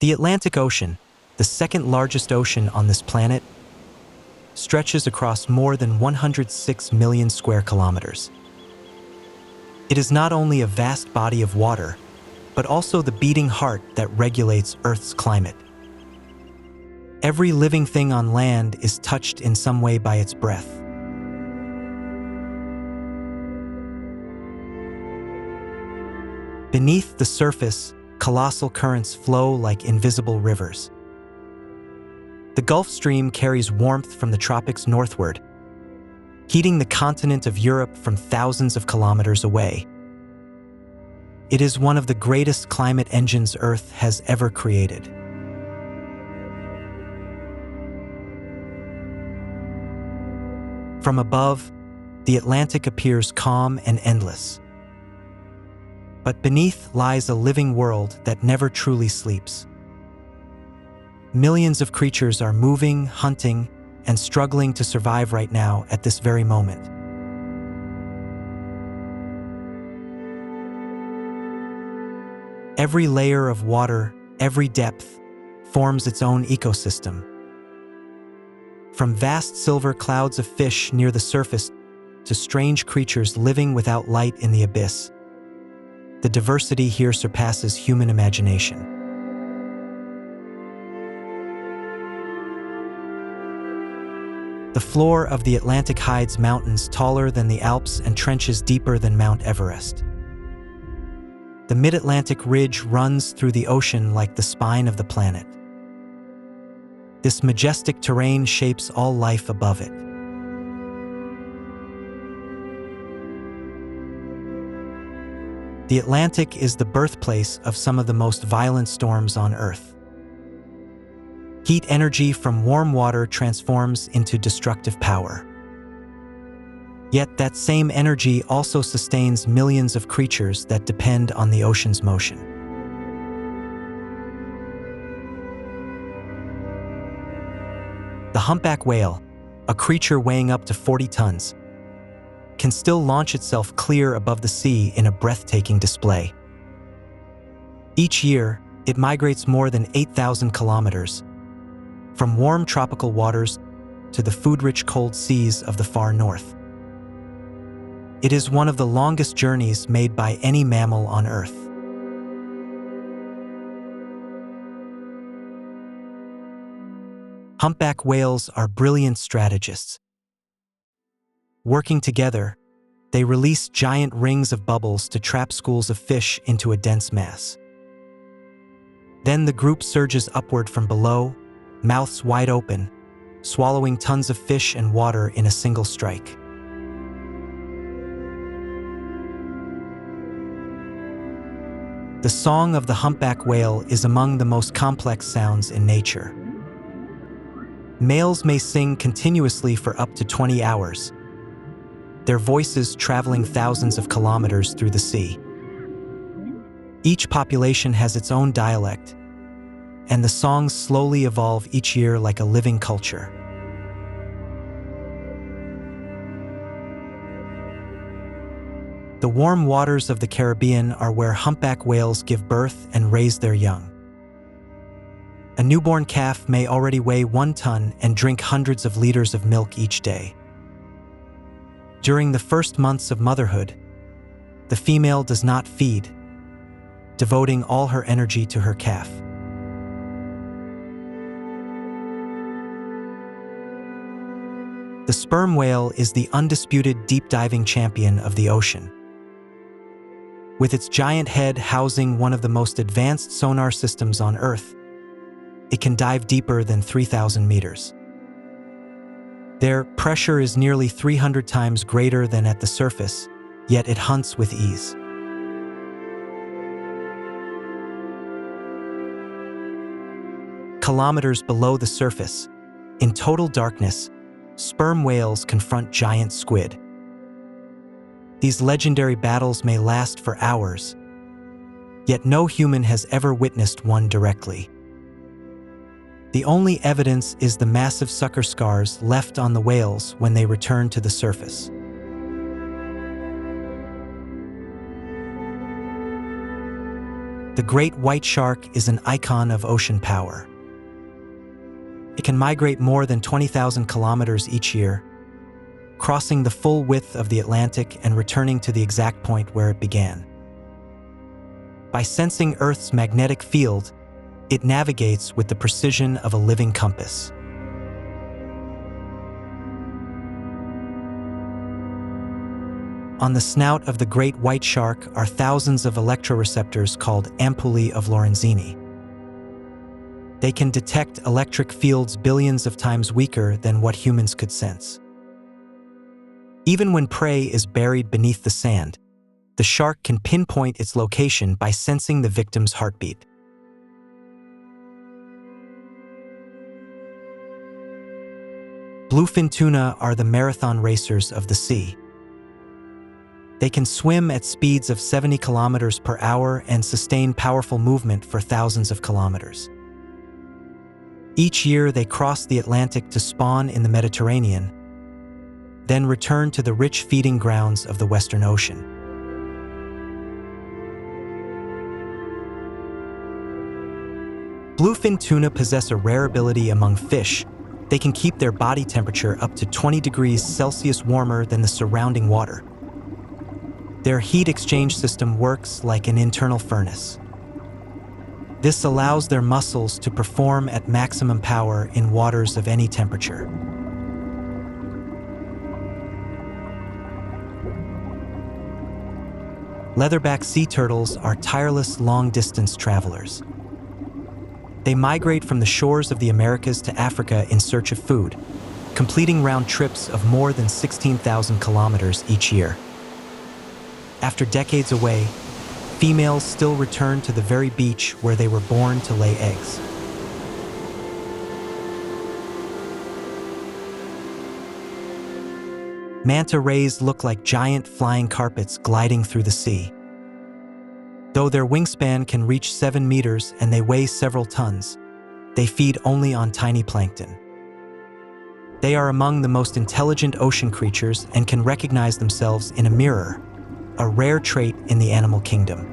The Atlantic Ocean, the second largest ocean on this planet, stretches across more than 106 million square kilometers. It is not only a vast body of water, but also the beating heart that regulates Earth's climate. Every living thing on land is touched in some way by its breath. Beneath the surface, colossal currents flow like invisible rivers. The Gulf Stream carries warmth from the tropics northward, heating the continent of Europe from thousands of kilometers away. It is one of the greatest climate engines Earth has ever created. From above, the Atlantic appears calm and endless. But beneath lies a living world that never truly sleeps. Millions of creatures are moving, hunting, and struggling to survive right now at this very moment. Every layer of water, every depth, forms its own ecosystem. From vast silver clouds of fish near the surface to strange creatures living without light in the abyss, the diversity here surpasses human imagination. The floor of the Atlantic hides mountains taller than the Alps and trenches deeper than Mount Everest. The mid-Atlantic ridge runs through the ocean like the spine of the planet. This majestic terrain shapes all life above it. The Atlantic is the birthplace of some of the most violent storms on Earth. Heat energy from warm water transforms into destructive power. Yet that same energy also sustains millions of creatures that depend on the ocean's motion. The humpback whale, a creature weighing up to 40 tons, can still launch itself clear above the sea in a breathtaking display. Each year, it migrates more than 8,000 kilometers, from warm tropical waters to the food-rich cold seas of the far north. It is one of the longest journeys made by any mammal on Earth. Humpback whales are brilliant strategists. Working together, they release giant rings of bubbles to trap schools of fish into a dense mass. Then the group surges upward from below, mouths wide open, swallowing tons of fish and water in a single strike. The song of the humpback whale is among the most complex sounds in nature. Males may sing continuously for up to 20 hours, their voices traveling thousands of kilometers through the sea. Each population has its own dialect, and the songs slowly evolve each year like a living culture. The warm waters of the Caribbean are where humpback whales give birth and raise their young. A newborn calf may already weigh 1 ton and drink hundreds of liters of milk each day. During the first months of motherhood, the female does not feed, devoting all her energy to her calf. The sperm whale is the undisputed deep-diving champion of the ocean. With its giant head housing one of the most advanced sonar systems on Earth, it can dive deeper than 3,000 meters. Their pressure is nearly 300 times greater than at the surface, yet it hunts with ease. Kilometers below the surface, in total darkness, sperm whales confront giant squid. These legendary battles may last for hours, yet no human has ever witnessed one directly. The only evidence is the massive sucker scars left on the whales when they return to the surface. The great white shark is an icon of ocean power. It can migrate more than 20,000 kilometers each year, crossing the full width of the Atlantic and returning to the exact point where it began. By sensing Earth's magnetic field, it navigates with the precision of a living compass. On the snout of the great white shark are thousands of electroreceptors called ampullae of Lorenzini. They can detect electric fields billions of times weaker than what humans could sense. Even when prey is buried beneath the sand, the shark can pinpoint its location by sensing the victim's heartbeat. Bluefin tuna are the marathon racers of the sea. They can swim at speeds of 70 kilometers per hour and sustain powerful movement for thousands of kilometers. Each year, they cross the Atlantic to spawn in the Mediterranean, then return to the rich feeding grounds of the Western Ocean. Bluefin tuna possess a rare ability among fish. They can keep their body temperature up to 20 degrees Celsius warmer than the surrounding water. Their heat exchange system works like an internal furnace. This allows their muscles to perform at maximum power in waters of any temperature. Leatherback sea turtles are tireless long-distance travelers. They migrate from the shores of the Americas to Africa in search of food, completing round trips of more than 16,000 kilometers each year. After decades away, females still return to the very beach where they were born to lay eggs. Manta rays look like giant flying carpets gliding through the sea. Though their wingspan can reach 7 meters and they weigh several tons, they feed only on tiny plankton. They are among the most intelligent ocean creatures and can recognize themselves in a mirror, a rare trait in the animal kingdom.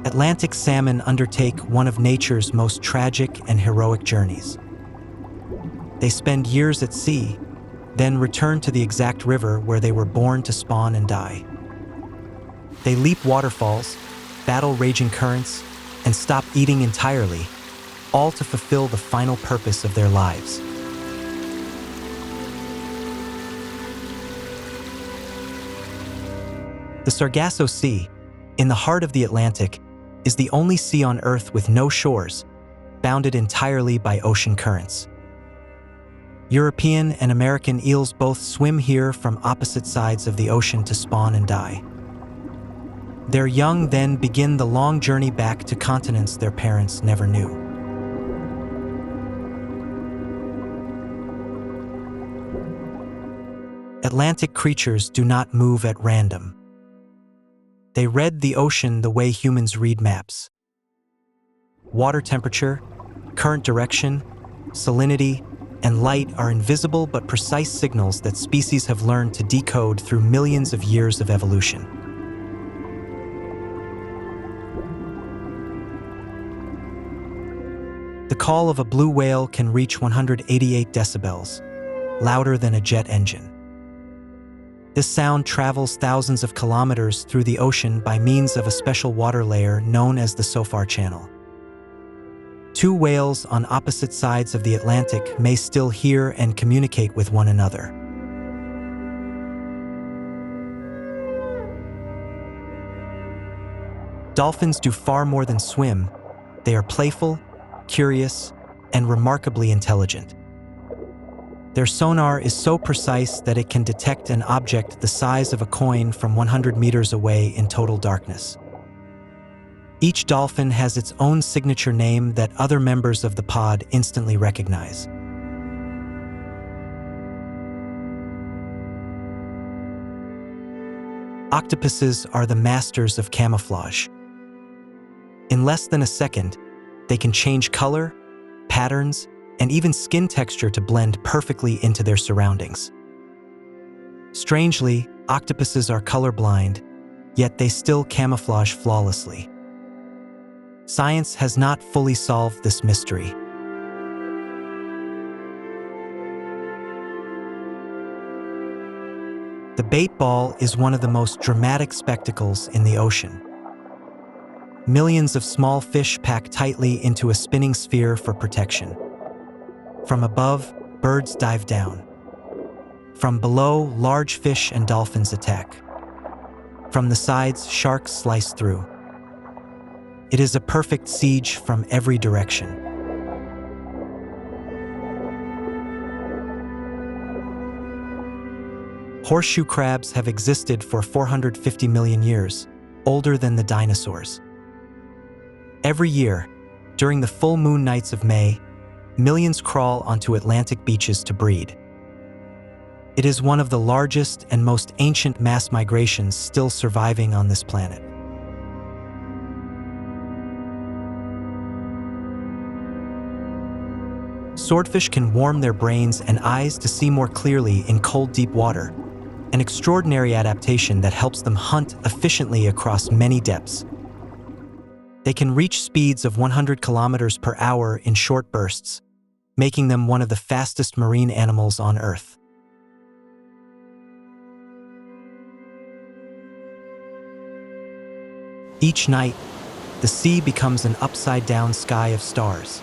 Atlantic salmon undertake one of nature's most tragic and heroic journeys. They spend years at sea, then return to the exact river where they were born to spawn and die. They leap waterfalls, battle raging currents, and stop eating entirely, all to fulfill the final purpose of their lives. The Sargasso Sea, in the heart of the Atlantic, is the only sea on Earth with no shores, bounded entirely by ocean currents. European and American eels both swim here from opposite sides of the ocean to spawn and die. Their young then begin the long journey back to continents their parents never knew. Atlantic creatures do not move at random. They read the ocean the way humans read maps. Water temperature, current direction, salinity, and light are invisible but precise signals that species have learned to decode through millions of years of evolution. The call of a blue whale can reach 188 decibels, louder than a jet engine. This sound travels thousands of kilometers through the ocean by means of a special water layer known as the Sofar Channel. Two whales on opposite sides of the Atlantic may still hear and communicate with one another. Dolphins do far more than swim. They are playful, curious, and remarkably intelligent. Their sonar is so precise that it can detect an object the size of a coin from 100 meters away in total darkness. Each dolphin has its own signature name that other members of the pod instantly recognize. Octopuses are the masters of camouflage. In less than a second, they can change color, patterns, and even skin texture to blend perfectly into their surroundings. Strangely, octopuses are colorblind, yet they still camouflage flawlessly. Science has not fully solved this mystery. The bait ball is one of the most dramatic spectacles in the ocean. Millions of small fish pack tightly into a spinning sphere for protection. From above, birds dive down. From below, large fish and dolphins attack. From the sides, sharks slice through. It is a perfect siege from every direction. Horseshoe crabs have existed for 450 million years, older than the dinosaurs. Every year, during the full moon nights of May, millions crawl onto Atlantic beaches to breed. It is one of the largest and most ancient mass migrations still surviving on this planet. Swordfish can warm their brains and eyes to see more clearly in cold, deep water, an extraordinary adaptation that helps them hunt efficiently across many depths. They can reach speeds of 100 kilometers per hour in short bursts, making them one of the fastest marine animals on Earth. Each night, the sea becomes an upside-down sky of stars.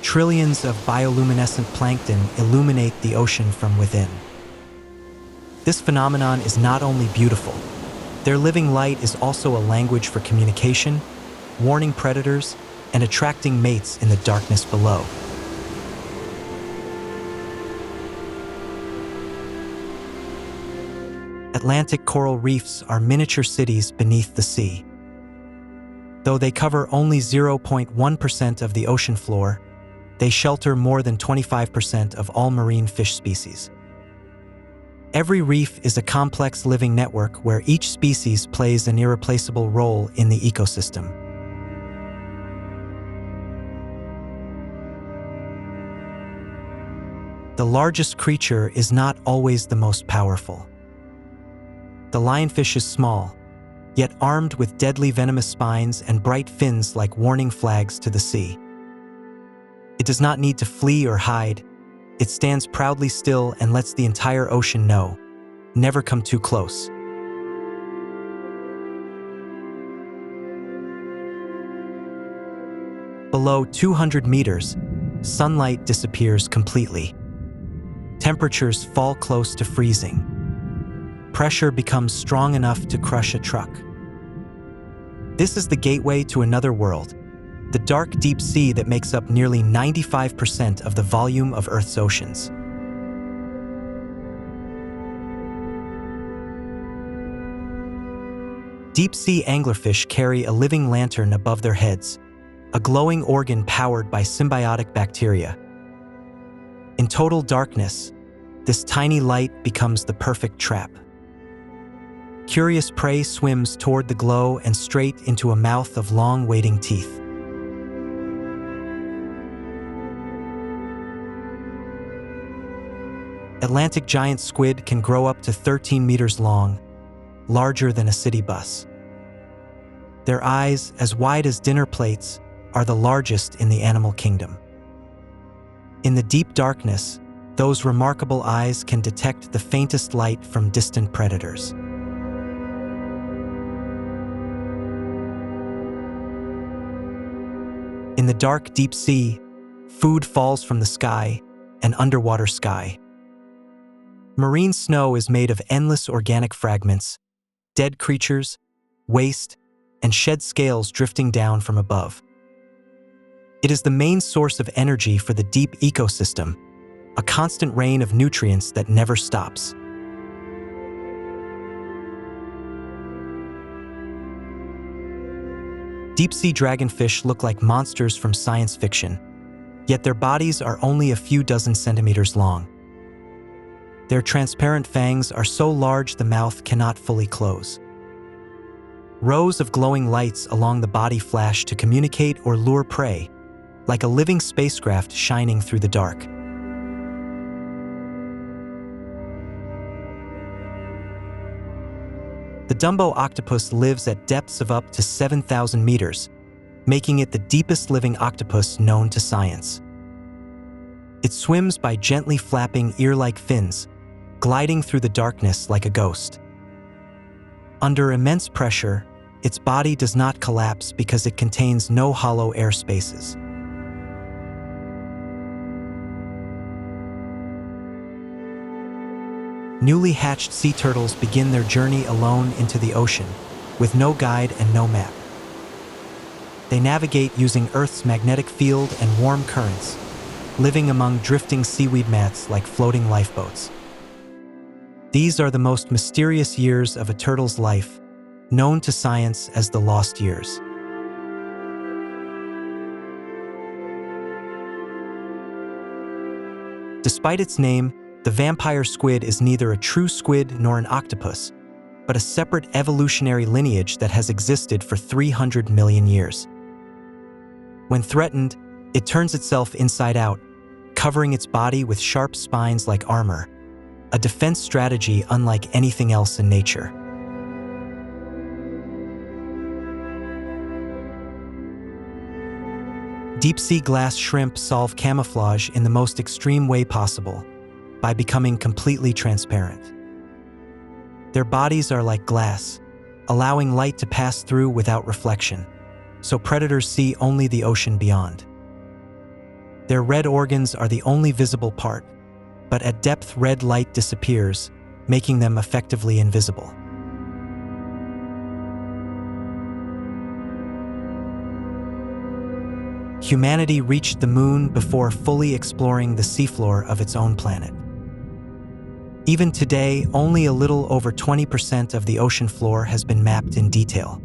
Trillions of bioluminescent plankton illuminate the ocean from within. This phenomenon is not only beautiful, their living light is also a language for communication, warning predators, and attracting mates in the darkness below. Atlantic coral reefs are miniature cities beneath the sea. Though they cover only 0.1% of the ocean floor, they shelter more than 25% of all marine fish species. Every reef is a complex living network where each species plays an irreplaceable role in the ecosystem. The largest creature is not always the most powerful. The lionfish is small, yet armed with deadly venomous spines and bright fins like warning flags to the sea. It does not need to flee or hide. It stands proudly still and lets the entire ocean know, never come too close. Below 200 meters, sunlight disappears completely. Temperatures fall close to freezing. Pressure becomes strong enough to crush a truck. This is the gateway to another world, the dark, deep sea that makes up nearly 95% of the volume of Earth's oceans. Deep-sea anglerfish carry a living lantern above their heads, a glowing organ powered by symbiotic bacteria. In total darkness, this tiny light becomes the perfect trap. Curious prey swims toward the glow and straight into a mouth of long, waiting teeth. Atlantic giant squid can grow up to 13 meters long, larger than a city bus. Their eyes, as wide as dinner plates, are the largest in the animal kingdom. In the deep darkness, those remarkable eyes can detect the faintest light from distant predators. In the dark, deep sea, food falls from the sky, an underwater sky. Marine snow is made of endless organic fragments, dead creatures, waste, and shed scales drifting down from above. It is the main source of energy for the deep ecosystem, a constant rain of nutrients that never stops. Deep-sea dragonfish look like monsters from science fiction, yet their bodies are only a few dozen centimeters long. Their transparent fangs are so large the mouth cannot fully close. Rows of glowing lights along the body flash to communicate or lure prey, like a living spacecraft shining through the dark. The Dumbo octopus lives at depths of up to 7,000 meters, making it the deepest living octopus known to science. It swims by gently flapping ear-like fins, gliding through the darkness like a ghost. Under immense pressure, its body does not collapse because it contains no hollow air spaces. Newly hatched sea turtles begin their journey alone into the ocean, with no guide and no map. They navigate using Earth's magnetic field and warm currents, living among drifting seaweed mats like floating lifeboats. These are the most mysterious years of a turtle's life, known to science as the lost years. Despite its name, the vampire squid is neither a true squid nor an octopus, but a separate evolutionary lineage that has existed for 300 million years. When threatened, it turns itself inside out, covering its body with sharp spines like armor, a defense strategy unlike anything else in nature. Deep-sea glass shrimp solve camouflage in the most extreme way possible, by becoming completely transparent. Their bodies are like glass, allowing light to pass through without reflection, so predators see only the ocean beyond. Their red organs are the only visible part, but at depth red light disappears, making them effectively invisible. Humanity reached the moon before fully exploring the seafloor of its own planet. Even today, only a little over 20% of the ocean floor has been mapped in detail.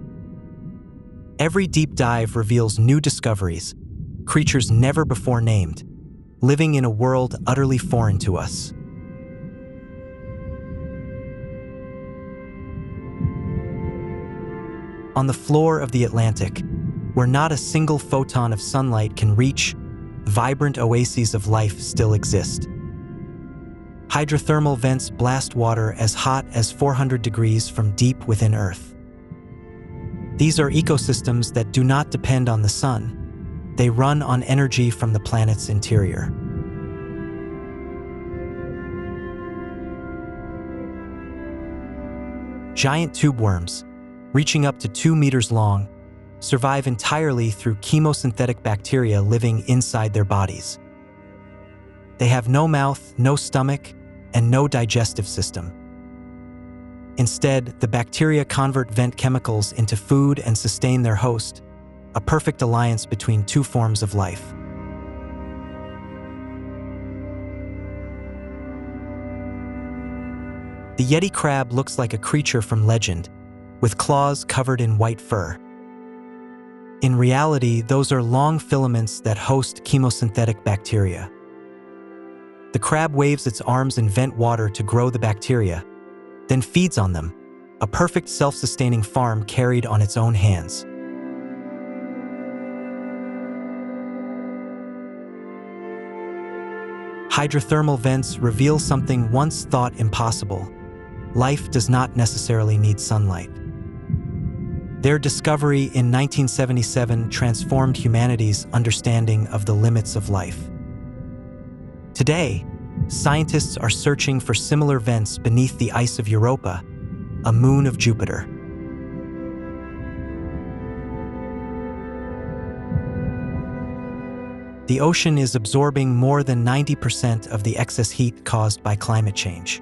Every deep dive reveals new discoveries, creatures never before named, living in a world utterly foreign to us. On the floor of the Atlantic, where not a single photon of sunlight can reach, vibrant oases of life still exist. Hydrothermal vents blast water as hot as 400 degrees from deep within Earth. These are ecosystems that do not depend on the sun. They run on energy from the planet's interior. Giant tube worms, reaching up to 2 meters long, survive entirely through chemosynthetic bacteria living inside their bodies. They have no mouth, no stomach, and no digestive system. Instead, the bacteria convert vent chemicals into food and sustain their host, a perfect alliance between two forms of life. The Yeti crab looks like a creature from legend, with claws covered in white fur. In reality, those are long filaments that host chemosynthetic bacteria. The crab waves its arms and vent water to grow the bacteria, then feeds on them, a perfect self-sustaining farm carried on its own hands. Hydrothermal vents reveal something once thought impossible. Life does not necessarily need sunlight. Their discovery in 1977 transformed humanity's understanding of the limits of life. Today, scientists are searching for similar vents beneath the ice of Europa, a moon of Jupiter. The ocean is absorbing more than 90% of the excess heat caused by climate change.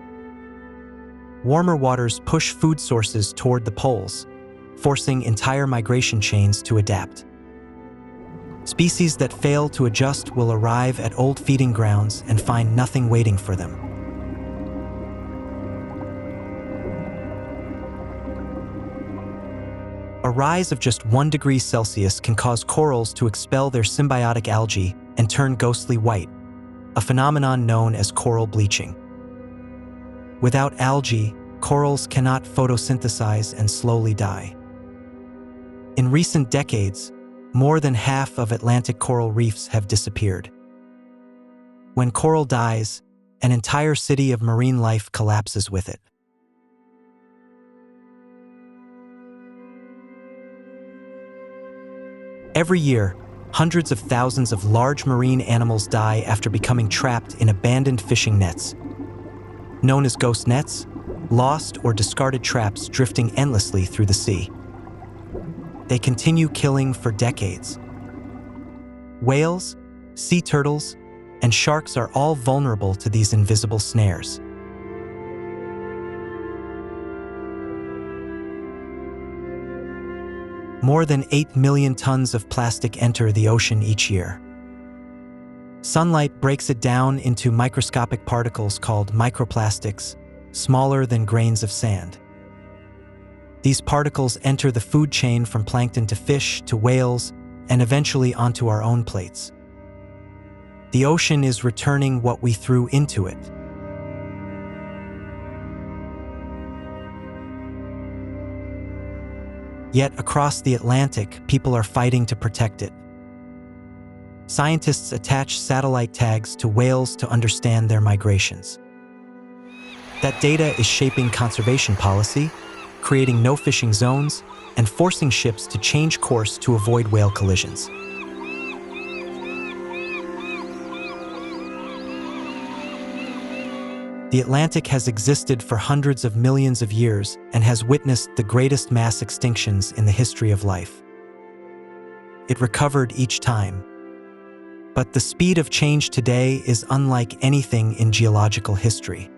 Warmer waters push food sources toward the poles, forcing entire migration chains to adapt. Species that fail to adjust will arrive at old feeding grounds and find nothing waiting for them. A rise of just 1 degree Celsius can cause corals to expel their symbiotic algae and turn ghostly white, a phenomenon known as coral bleaching. Without algae, corals cannot photosynthesize and slowly die. In recent decades, more than half of Atlantic coral reefs have disappeared. When coral dies, an entire city of marine life collapses with it. Every year, hundreds of thousands of large marine animals die after becoming trapped in abandoned fishing nets. Known as ghost nets, lost or discarded traps drifting endlessly through the sea. They continue killing for decades. Whales, sea turtles, and sharks are all vulnerable to these invisible snares. More than 8 million tons of plastic enter the ocean each year. Sunlight breaks it down into microscopic particles called microplastics, smaller than grains of sand. These particles enter the food chain from plankton to fish to whales and eventually onto our own plates. The ocean is returning what we threw into it. Yet across the Atlantic, people are fighting to protect it. Scientists attach satellite tags to whales to understand their migrations. That data is shaping conservation policy, creating no-fishing zones, and forcing ships to change course to avoid whale collisions. The Atlantic has existed for hundreds of millions of years and has witnessed the greatest mass extinctions in the history of life. It recovered each time. But the speed of change today is unlike anything in geological history.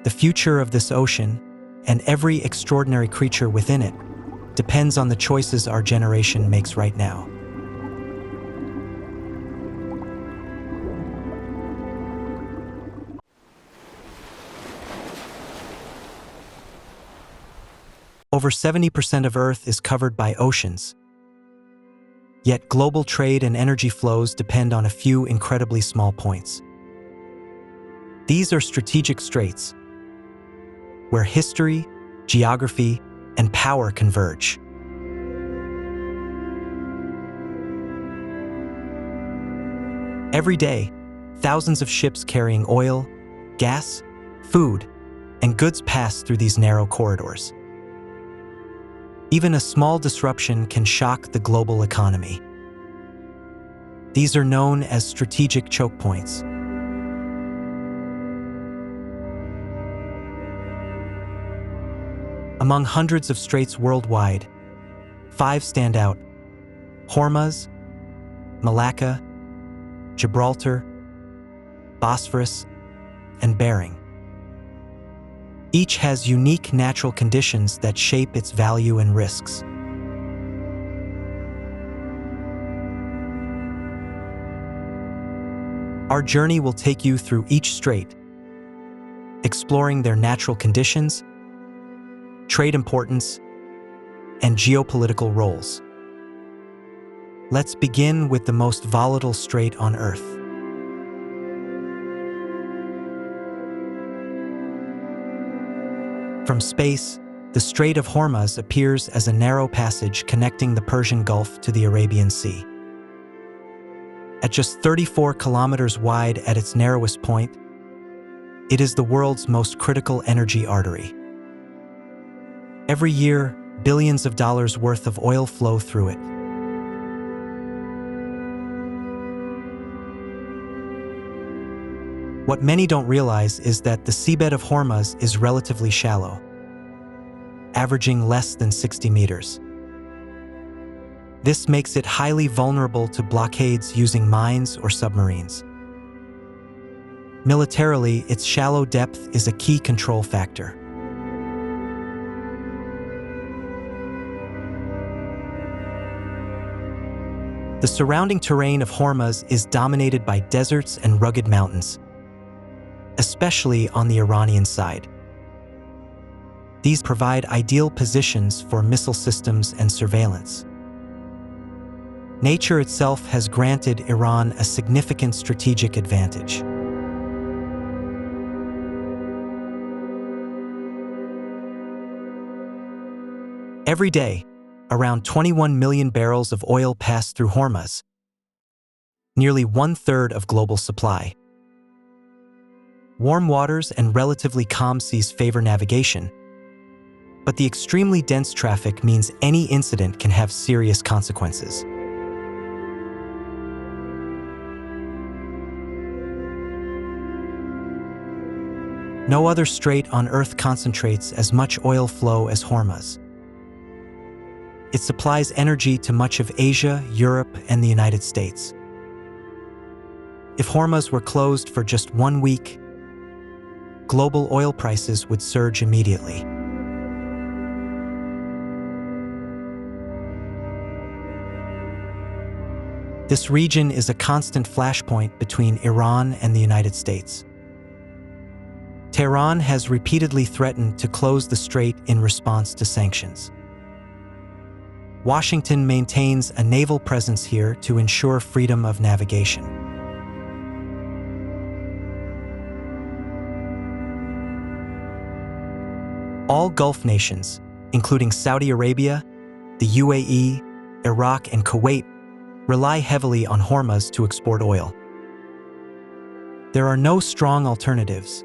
The future of this ocean, and every extraordinary creature within it, depends on the choices our generation makes right now. Over 70% of Earth is covered by oceans. Yet global trade and energy flows depend on a few incredibly small points. These are strategic straits, where history, geography, and power converge. Every day, thousands of ships carrying oil, gas, food, and goods pass through these narrow corridors. Even a small disruption can shock the global economy. These are known as strategic choke points. Among hundreds of straits worldwide, 5 stand out: Hormuz, Malacca, Gibraltar, Bosphorus, and Bering. Each has unique natural conditions that shape its value and risks. Our journey will take you through each strait, exploring their natural conditions, trade importance, and geopolitical roles. Let's begin with the most volatile strait on Earth. From space, the Strait of Hormuz appears as a narrow passage connecting the Persian Gulf to the Arabian Sea. At just 34 kilometers wide at its narrowest point, it is the world's most critical energy artery. Every year, billions of dollars worth of oil flow through it. What many don't realize is that the seabed of Hormuz is relatively shallow, averaging less than 60 meters. This makes it highly vulnerable to blockades using mines or submarines. Militarily, its shallow depth is a key control factor. The surrounding terrain of Hormuz is dominated by deserts and rugged mountains, especially on the Iranian side. These provide ideal positions for missile systems and surveillance. Nature itself has granted Iran a significant strategic advantage. Every day, around 21 million barrels of oil pass through Hormuz, nearly 1/3 of global supply. Warm waters and relatively calm seas favor navigation, But the extremely dense traffic means any incident can have serious consequences. No other strait on Earth concentrates as much oil flow as Hormuz. It supplies energy to much of Asia, Europe, and the United States. If Hormuz were closed for just 1 week, global oil prices would surge immediately. This region is a constant flashpoint between Iran and the United States. Tehran has repeatedly threatened to close the strait in response to sanctions. Washington maintains a naval presence here to ensure freedom of navigation. All Gulf nations, including Saudi Arabia, the UAE, Iraq, and Kuwait, rely heavily on Hormuz to export oil. There are no strong alternatives,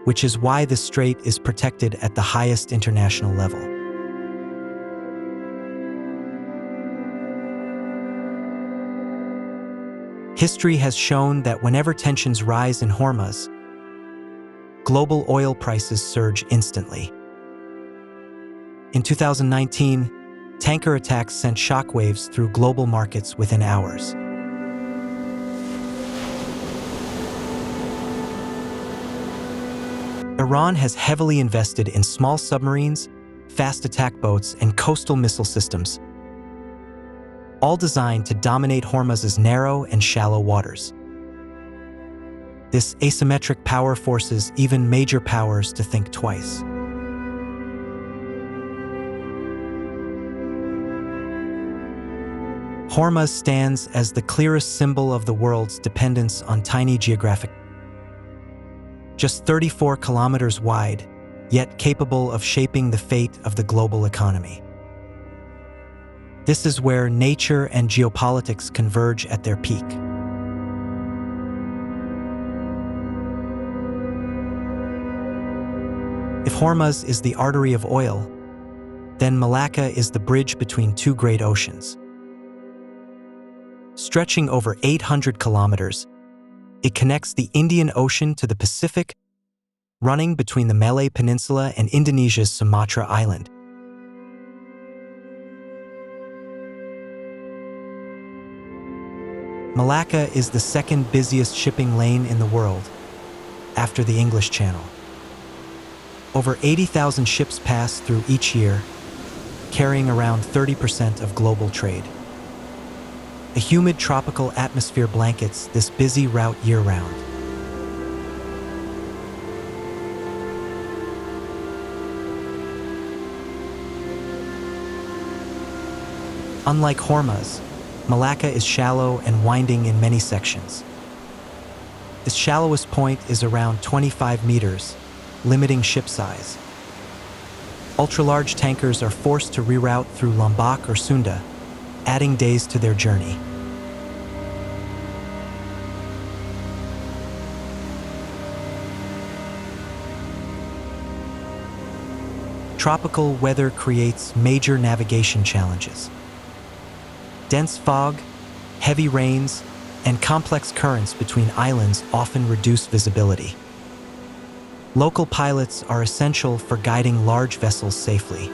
which is why the strait is protected at the highest international level. History has shown that whenever tensions rise in Hormuz, global oil prices surge instantly. In 2019, tanker attacks sent shockwaves through global markets within hours. Iran has heavily invested in small submarines, fast attack boats, and coastal missile systems, all designed to dominate Hormuz's narrow and shallow waters. This asymmetric power forces even major powers to think twice. Hormuz stands as the clearest symbol of the world's dependence on tiny geographic. Just 34 kilometers wide, yet capable of shaping the fate of the global economy. This is where nature and geopolitics converge at their peak. If Hormuz is the artery of oil, then Malacca is the bridge between two great oceans. Stretching over 800 kilometers, it connects the Indian Ocean to the Pacific, running between the Malay Peninsula and Indonesia's Sumatra Island. Malacca is the second busiest shipping lane in the world, after the English Channel. Over 80,000 ships pass through each year, carrying around 30% of global trade. A humid tropical atmosphere blankets this busy route year-round. Unlike Hormuz, Malacca is shallow and winding in many sections. Its shallowest point is around 25 meters, limiting ship size. Ultra-large tankers are forced to reroute through Lombok or Sunda, adding days to their journey. Tropical weather creates major navigation challenges. Dense fog, heavy rains, and complex currents between islands often reduce visibility. Local pilots are essential for guiding large vessels safely.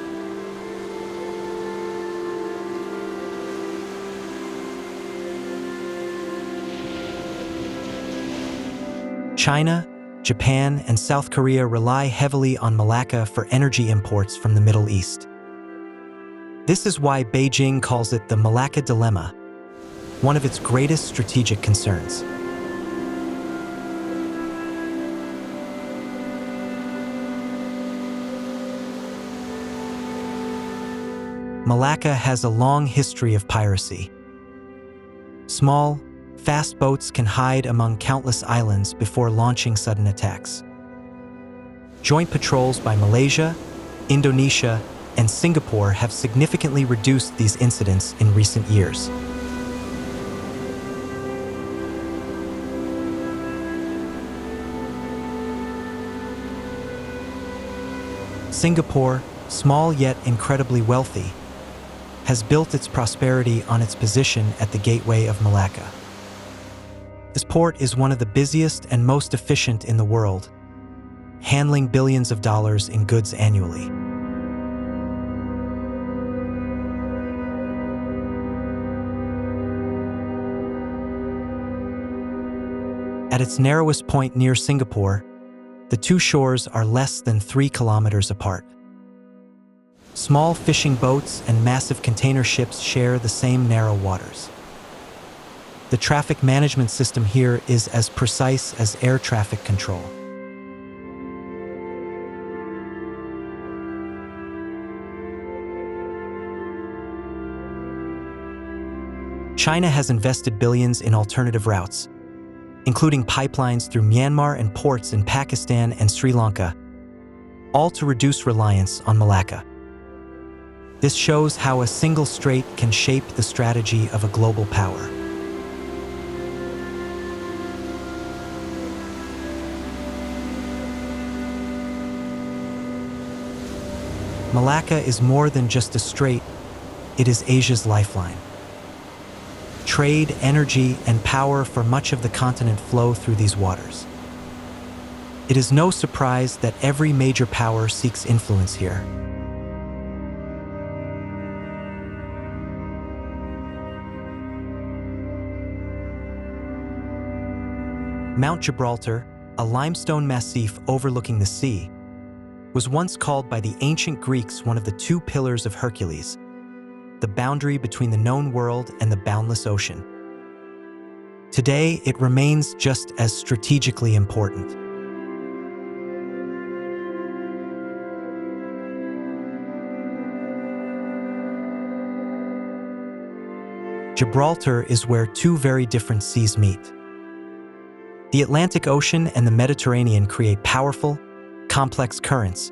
China, Japan, and South Korea rely heavily on Malacca for energy imports from the Middle East. This is why Beijing calls it the Malacca Dilemma, one of its greatest strategic concerns. Malacca has a long history of piracy. Small, fast boats can hide among countless islands before launching sudden attacks. Joint patrols by Malaysia, Indonesia, and Singapore have significantly reduced these incidents in recent years. Singapore, small yet incredibly wealthy, has built its prosperity on its position at the gateway of Malacca. This port is one of the busiest and most efficient in the world, handling billions of dollars in goods annually. At its narrowest point near Singapore, the two shores are less than 3 kilometers apart. Small fishing boats and massive container ships share the same narrow waters. The traffic management system here is as precise as air traffic control. China has invested billions in alternative routes, including pipelines through Myanmar and ports in Pakistan and Sri Lanka, all to reduce reliance on Malacca. This shows how a single strait can shape the strategy of a global power. Malacca is more than just a strait, it is Asia's lifeline. Trade, energy, and power for much of the continent flow through these waters. It is no surprise that every major power seeks influence here. Mount Gibraltar, a limestone massif overlooking the sea, was once called by the ancient Greeks one of the two pillars of Hercules, the boundary between the known world and the boundless ocean. Today, it remains just as strategically important. Gibraltar is where two very different seas meet. The Atlantic Ocean and the Mediterranean create powerful, complex currents,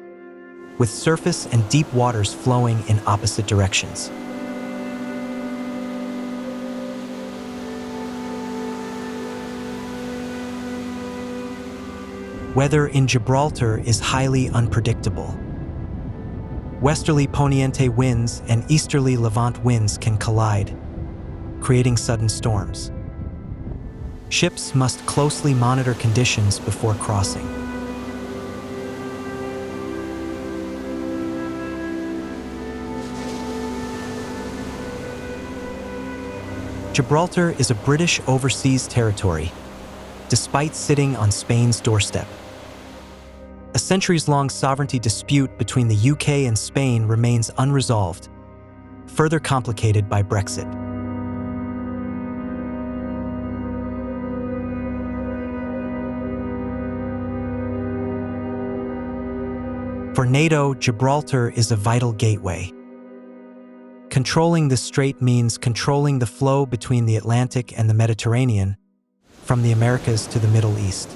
with surface and deep waters flowing in opposite directions. Weather in Gibraltar is highly unpredictable. Westerly poniente winds and easterly levant winds can collide, creating sudden storms. Ships must closely monitor conditions before crossing. Gibraltar is a British overseas territory, despite sitting on Spain's doorstep. A centuries-long sovereignty dispute between the UK and Spain remains unresolved, further complicated by Brexit. For NATO, Gibraltar is a vital gateway. Controlling the strait means controlling the flow between the Atlantic and the Mediterranean, from the Americas to the Middle East.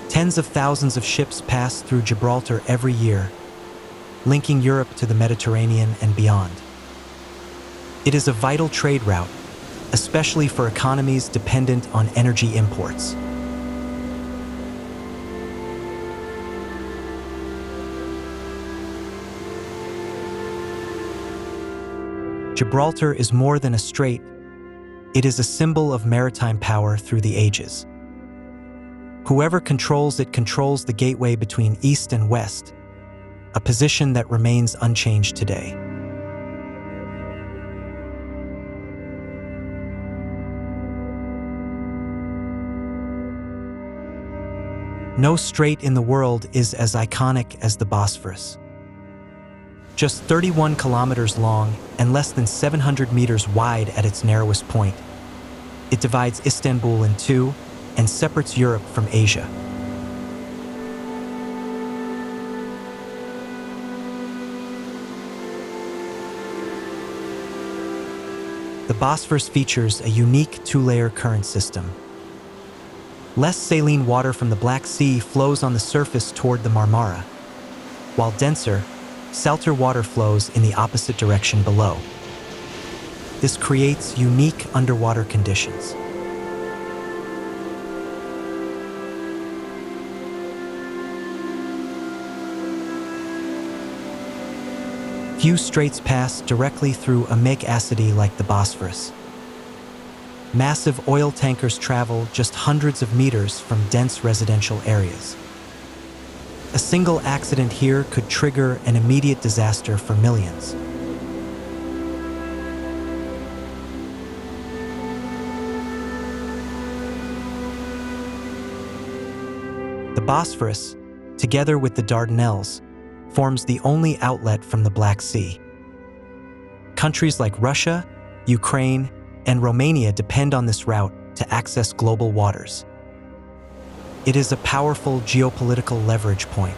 Tens of thousands of ships pass through Gibraltar every year, linking Europe to the Mediterranean and beyond. It is a vital trade route, especially for economies dependent on energy imports. Gibraltar is more than a strait, it is a symbol of maritime power through the ages. Whoever controls it controls the gateway between East and West, a position that remains unchanged today. No strait in the world is as iconic as the Bosphorus. Just 31 kilometers long and less than 700 meters wide at its narrowest point, it divides Istanbul in two and separates Europe from Asia. The Bosphorus features a unique two-layer current system. Less saline water from the Black Sea flows on the surface toward the Marmara, while denser, salter water flows in the opposite direction below. This creates unique underwater conditions. Few straits pass directly through a make-acity like the Bosphorus. Massive oil tankers travel just hundreds of meters from dense residential areas. A single accident here could trigger an immediate disaster for millions. The Bosphorus, together with the Dardanelles, forms the only outlet from the Black Sea. Countries like Russia, Ukraine, and Romania depend on this route to access global waters. It is a powerful geopolitical leverage point.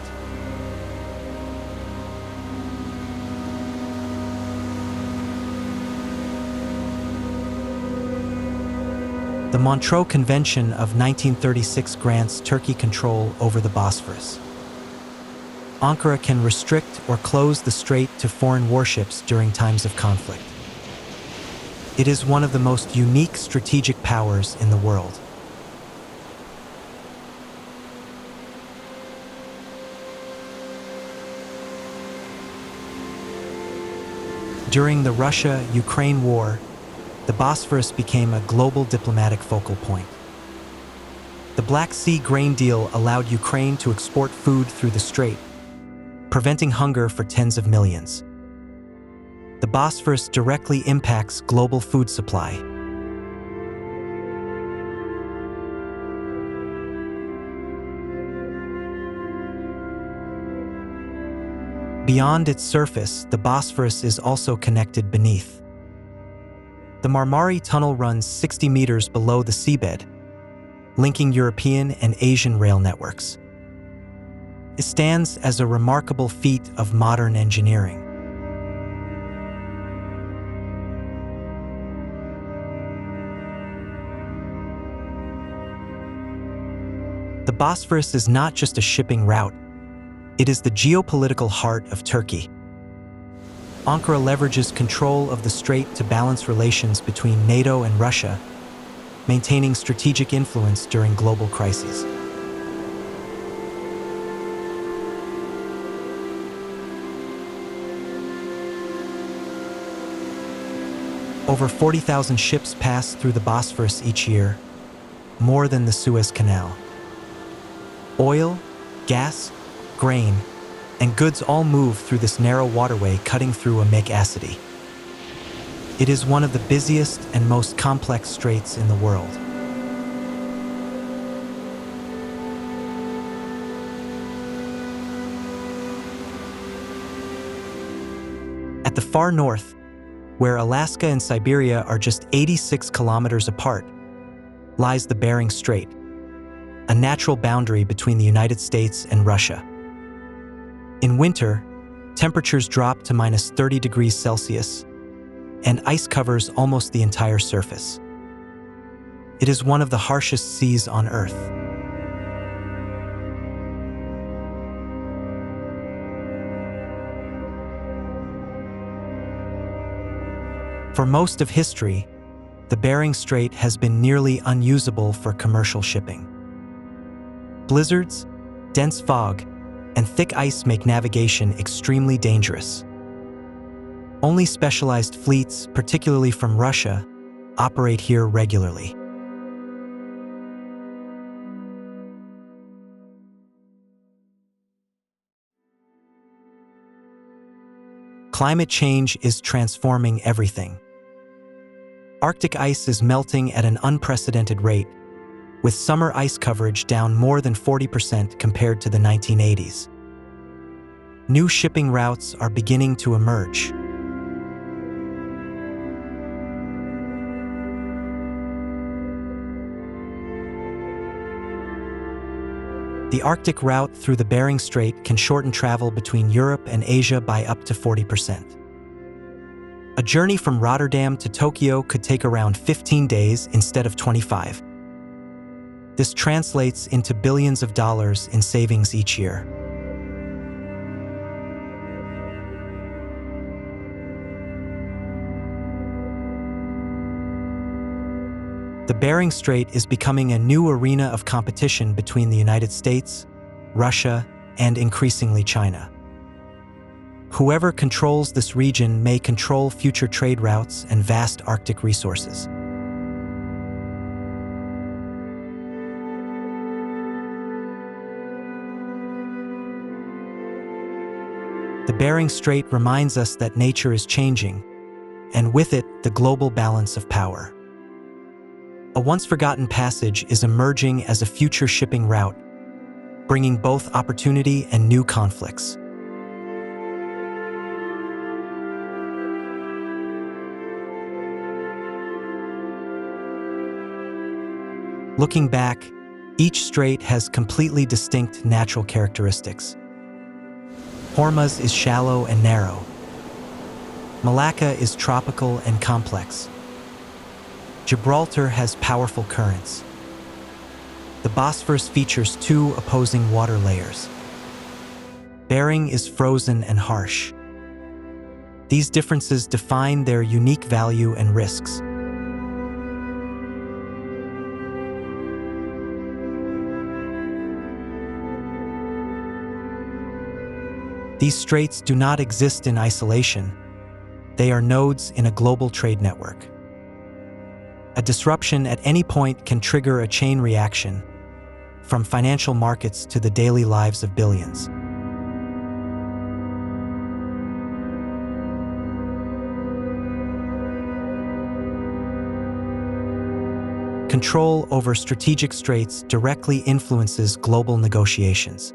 The Montreux Convention of 1936 grants Turkey control over the Bosphorus. Ankara can restrict or close the strait to foreign warships during times of conflict. It is one of the most unique strategic powers in the world. During the Russia-Ukraine war, the Bosphorus became a global diplomatic focal point. The Black Sea grain deal allowed Ukraine to export food through the strait, preventing hunger for tens of millions. The Bosphorus directly impacts global food supply. Beyond its surface, the Bosphorus is also connected beneath. The Marmari Tunnel runs 60 meters below the seabed, linking European and Asian rail networks. It stands as a remarkable feat of modern engineering. The Bosphorus is not just a shipping route, it is the geopolitical heart of Turkey. Ankara leverages control of the strait to balance relations between NATO and Russia, maintaining strategic influence during global crises. Over 40,000 ships pass through the Bosphorus each year, more than the Suez Canal. Oil, gas, grain, and goods all move through this narrow waterway cutting through a make-acity. It is one of the busiest and most complex straits in the world. At the far north, where Alaska and Siberia are just 86 kilometers apart, lies the Bering Strait, a natural boundary between the United States and Russia. In winter, temperatures drop to minus 30 degrees Celsius, and ice covers almost the entire surface. It is one of the harshest seas on Earth. For most of history, the Bering Strait has been nearly unusable for commercial shipping. Blizzards, dense fog, and thick ice make navigation extremely dangerous. Only specialized fleets, particularly from Russia, operate here regularly. Climate change is transforming everything. Arctic ice is melting at an unprecedented rate, with summer ice coverage down more than 40% compared to the 1980s. New shipping routes are beginning to emerge. The Arctic route through the Bering Strait can shorten travel between Europe and Asia by up to 40%. A journey from Rotterdam to Tokyo could take around 15 days instead of 25. This translates into billions of dollars in savings each year. The Bering Strait is becoming a new arena of competition between the United States, Russia, and increasingly China. Whoever controls this region may control future trade routes and vast Arctic resources. The Bering Strait reminds us that nature is changing, and with it, the global balance of power. A once-forgotten passage is emerging as a future shipping route, bringing both opportunity and new conflicts. Looking back, each strait has completely distinct natural characteristics. Hormuz is shallow and narrow. Malacca is tropical and complex. Gibraltar has powerful currents. The Bosphorus features two opposing water layers. Bering is frozen and harsh. These differences define their unique value and risks. These straits do not exist in isolation. They are nodes in a global trade network. A disruption at any point can trigger a chain reaction, from financial markets to the daily lives of billions. Control over strategic straits directly influences global negotiations.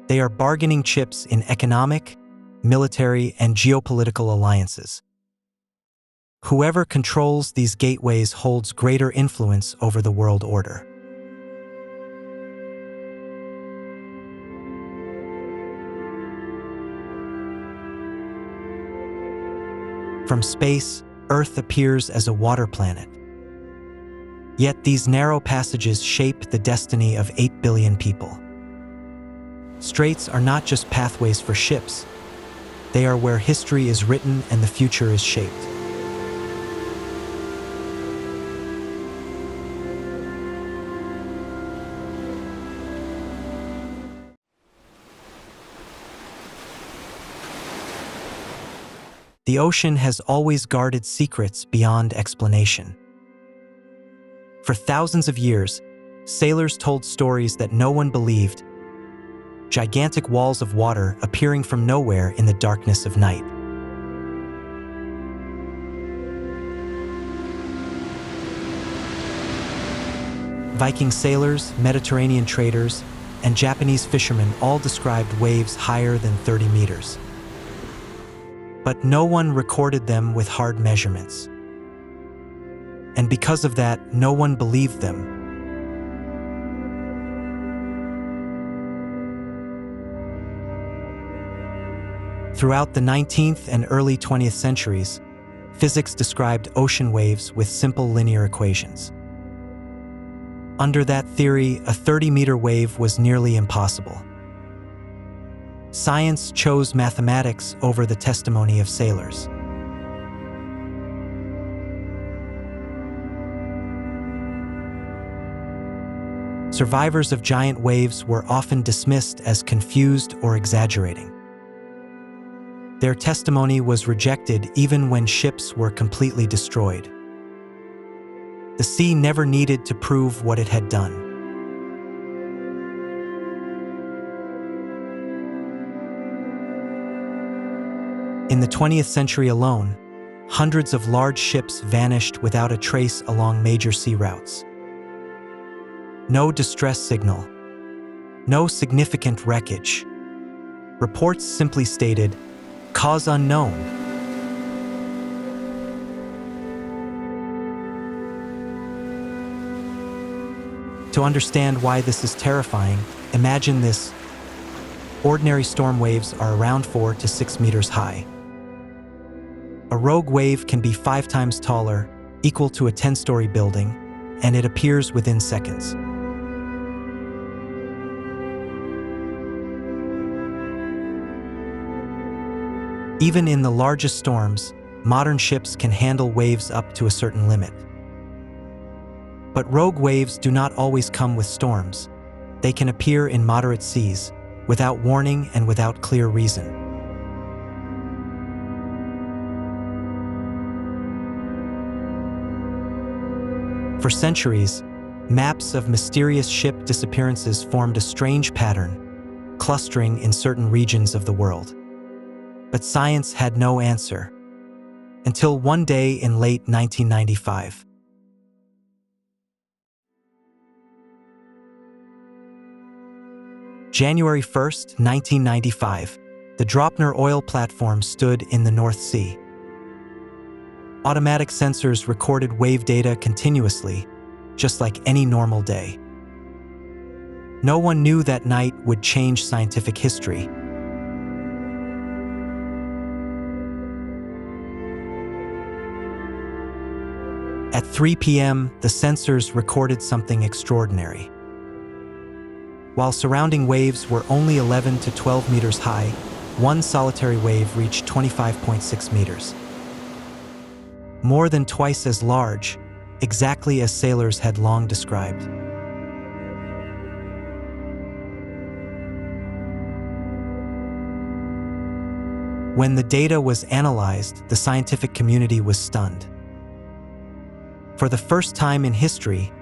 They are bargaining chips in economic, military, and geopolitical alliances. Whoever controls these gateways holds greater influence over the world order. From space, Earth appears as a water planet. Yet these narrow passages shape the destiny of 8 billion people. Straits are not just pathways for ships. They are where history is written and the future is shaped. The ocean has always guarded secrets beyond explanation. For thousands of years, sailors told stories that no one believed, gigantic walls of water appearing from nowhere in the darkness of night. Viking sailors, Mediterranean traders, and Japanese fishermen all described waves higher than 30 meters. But no one recorded them with hard measurements. And because of that, no one believed them. Throughout the 19th and early 20th centuries, physics described ocean waves with simple linear equations. Under that theory, a 30-meter wave was nearly impossible. Science chose mathematics over the testimony of sailors. Survivors of giant waves were often dismissed as confused or exaggerating. Their testimony was rejected even when ships were completely destroyed. The sea never needed to prove what it had done. In the 20th century alone, hundreds of large ships vanished without a trace along major sea routes. No distress signal, no significant wreckage. Reports simply stated, "Cause unknown." To understand why this is terrifying, imagine this. Ordinary storm waves are around 4 to 6 meters high. A rogue wave can be 5 times taller, equal to a 10-story building, and it appears within seconds. Even in the largest storms, modern ships can handle waves up to a certain limit. But rogue waves do not always come with storms. They can appear in moderate seas, without warning and without clear reason. For centuries, maps of mysterious ship disappearances formed a strange pattern, clustering in certain regions of the world. But science had no answer, until one day in late 1995. January 1st, 1995, the Dropner oil platform stood in the North Sea. Automatic sensors recorded wave data continuously, just like any normal day. No one knew that night would change scientific history. At 3 p.m., the sensors recorded something extraordinary. While surrounding waves were only 11 to 12 meters high, one solitary wave reached 25.6 meters. More than twice as large, exactly as sailors had long described. When the data was analyzed, the scientific community was stunned. For the first time in history,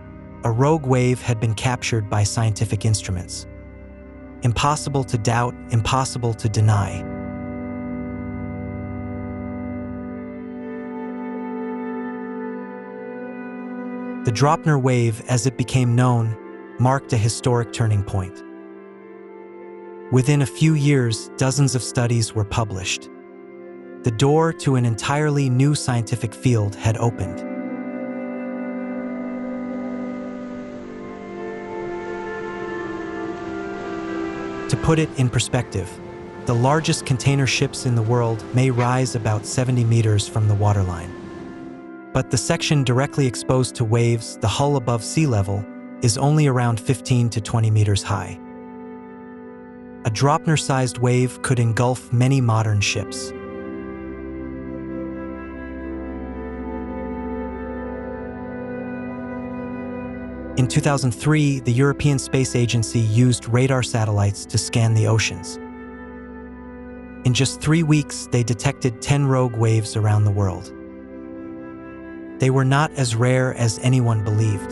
a rogue wave had been captured by scientific instruments. Impossible to doubt, impossible to deny. The Dropner wave, as it became known, marked a historic turning point. Within a few years, dozens of studies were published. The door to an entirely new scientific field had opened. To put it in perspective, the largest container ships in the world may rise about 70 meters from the waterline. But the section directly exposed to waves, the hull above sea level, is only around 15 to 20 meters high. A Dropner-sized wave could engulf many modern ships. In 2003, the European Space Agency used radar satellites to scan the oceans. In just 3 weeks, they detected 10 rogue waves around the world. They were not as rare as anyone believed.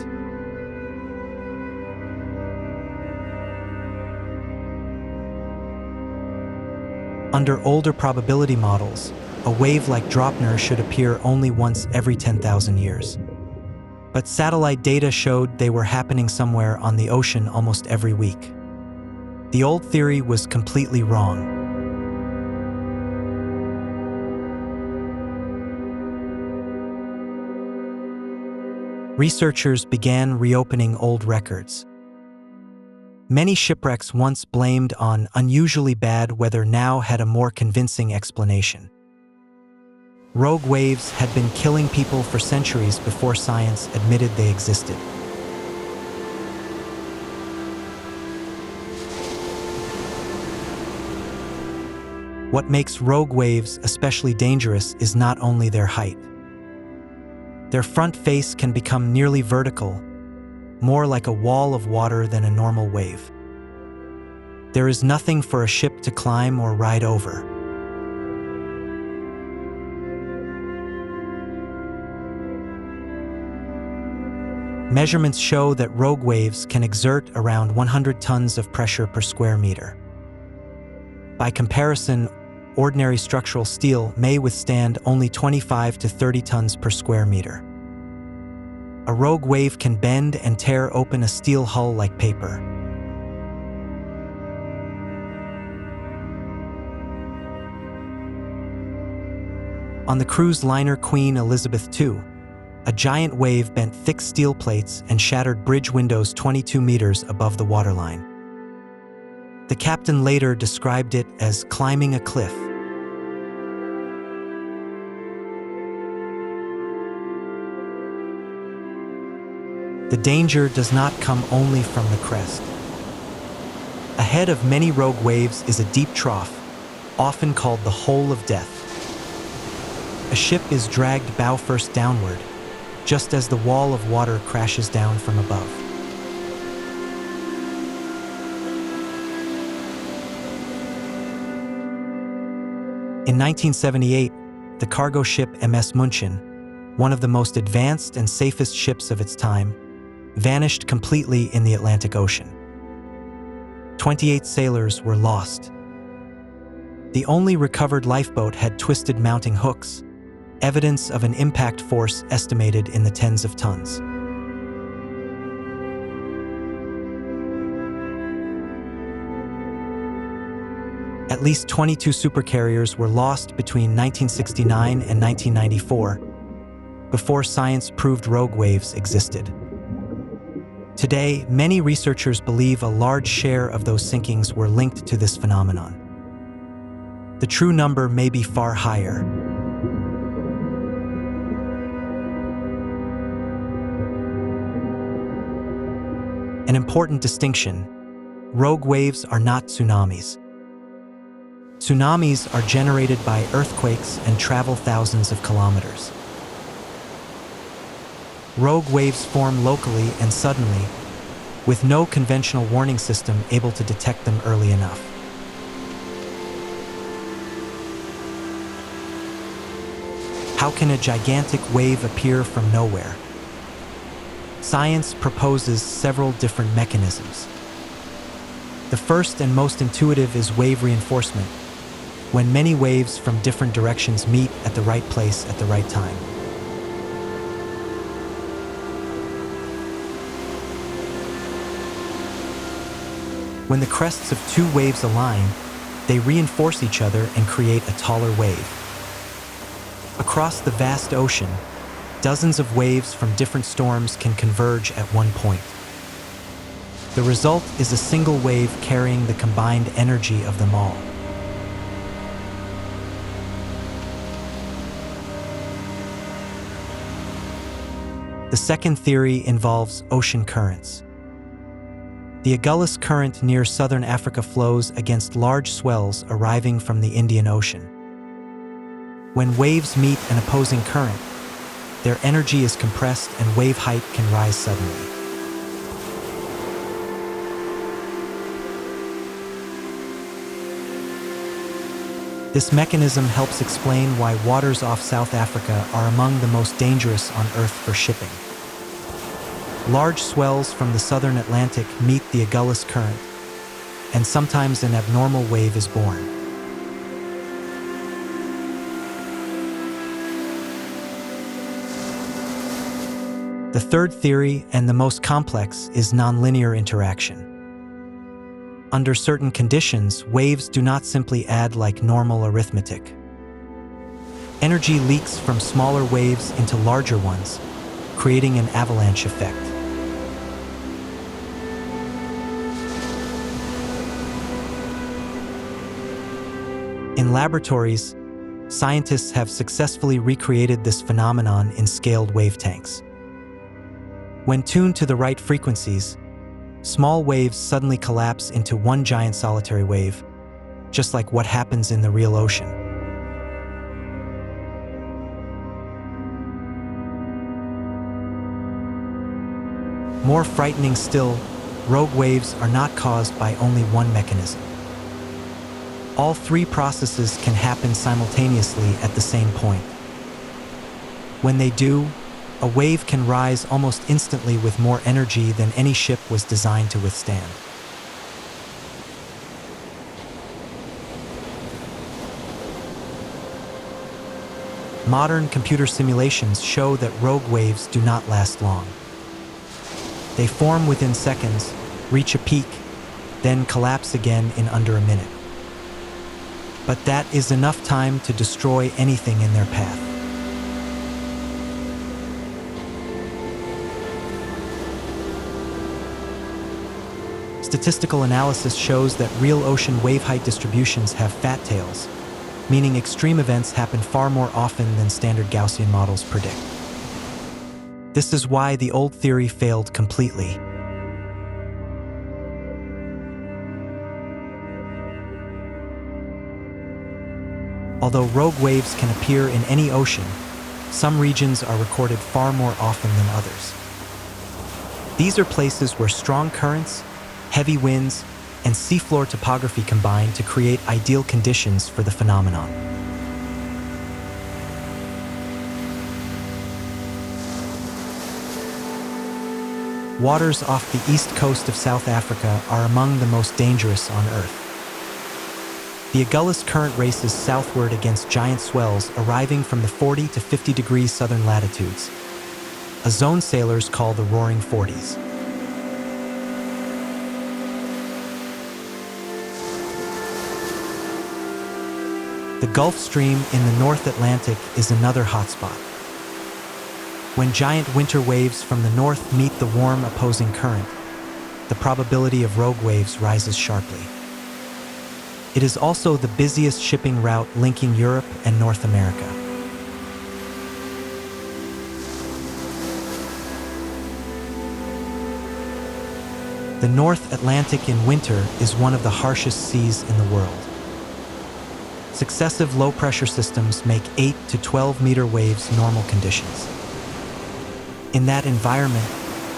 Under older probability models, a wave like Dropner should appear only once every 10,000 years. But satellite data showed they were happening somewhere on the ocean almost every week. The old theory was completely wrong. Researchers began reopening old records. Many shipwrecks once blamed on unusually bad weather now had a more convincing explanation. Rogue waves had been killing people for centuries before science admitted they existed. What makes rogue waves especially dangerous is not only their height. Their front face can become nearly vertical, more like a wall of water than a normal wave. There is nothing for a ship to climb or ride over. Measurements show that rogue waves can exert around 100 tons of pressure per square meter. By comparison, ordinary structural steel may withstand only 25 to 30 tons per square meter. A rogue wave can bend and tear open a steel hull like paper. On the cruise liner Queen Elizabeth II, a giant wave bent thick steel plates and shattered bridge windows 22 meters above the waterline. The captain later described it as climbing a cliff. The danger does not come only from the crest. Ahead of many rogue waves is a deep trough, often called the Hole of Death. A ship is dragged bow first downward, just as the wall of water crashes down from above. In 1978, the cargo ship MS München, one of the most advanced and safest ships of its time, vanished completely in the Atlantic Ocean. 28 sailors were lost. The only recovered lifeboat had twisted mounting hooks, evidence of an impact force estimated in the tens of tons. At least 22 supercarriers were lost between 1969 and 1994, before science proved rogue waves existed. Today, many researchers believe a large share of those sinkings were linked to this phenomenon. The true number may be far higher. An important distinction: rogue waves are not tsunamis. Tsunamis are generated by earthquakes and travel thousands of kilometers. Rogue waves form locally and suddenly, with no conventional warning system able to detect them early enough. How can a gigantic wave appear from nowhere? Science proposes several different mechanisms. The first and most intuitive is wave reinforcement, when many waves from different directions meet at the right place at the right time. When the crests of two waves align, they reinforce each other and create a taller wave. Across the vast ocean, dozens of waves from different storms can converge at one point. The result is a single wave carrying the combined energy of them all. The second theory involves ocean currents. The Agulhas Current near southern Africa flows against large swells arriving from the Indian Ocean. When waves meet an opposing current, their energy is compressed and wave height can rise suddenly. This mechanism helps explain why waters off South Africa are among the most dangerous on Earth for shipping. Large swells from the southern Atlantic meet the Agulhas Current, and sometimes an abnormal wave is born. The third theory, and the most complex, is nonlinear interaction. Under certain conditions, waves do not simply add like normal arithmetic. Energy leaks from smaller waves into larger ones, creating an avalanche effect. In laboratories, scientists have successfully recreated this phenomenon in scaled wave tanks. When tuned to the right frequencies, small waves suddenly collapse into one giant solitary wave, just like what happens in the real ocean. More frightening still, rogue waves are not caused by only one mechanism. All three processes can happen simultaneously at the same point. When they do, a wave can rise almost instantly with more energy than any ship was designed to withstand. Modern computer simulations show that rogue waves do not last long. They form within seconds, reach a peak, then collapse again in under a minute. But that is enough time to destroy anything in their path. Statistical analysis shows that real ocean wave height distributions have fat tails, meaning extreme events happen far more often than standard Gaussian models predict. This is why the old theory failed completely. Although rogue waves can appear in any ocean, some regions are recorded far more often than others. These are places where strong currents, heavy winds, and seafloor topography combine to create ideal conditions for the phenomenon. Waters off the east coast of South Africa are among the most dangerous on Earth. The Agulhas current races southward against giant swells arriving from the 40 to 50 degrees southern latitudes, a zone sailors call the Roaring Forties. The Gulf Stream in the North Atlantic is another hotspot. When giant winter waves from the north meet the warm opposing current, the probability of rogue waves rises sharply. It is also the busiest shipping route linking Europe and North America. The North Atlantic in winter is one of the harshest seas in the world. Successive low-pressure systems make 8 to 12-meter waves normal conditions. In that environment,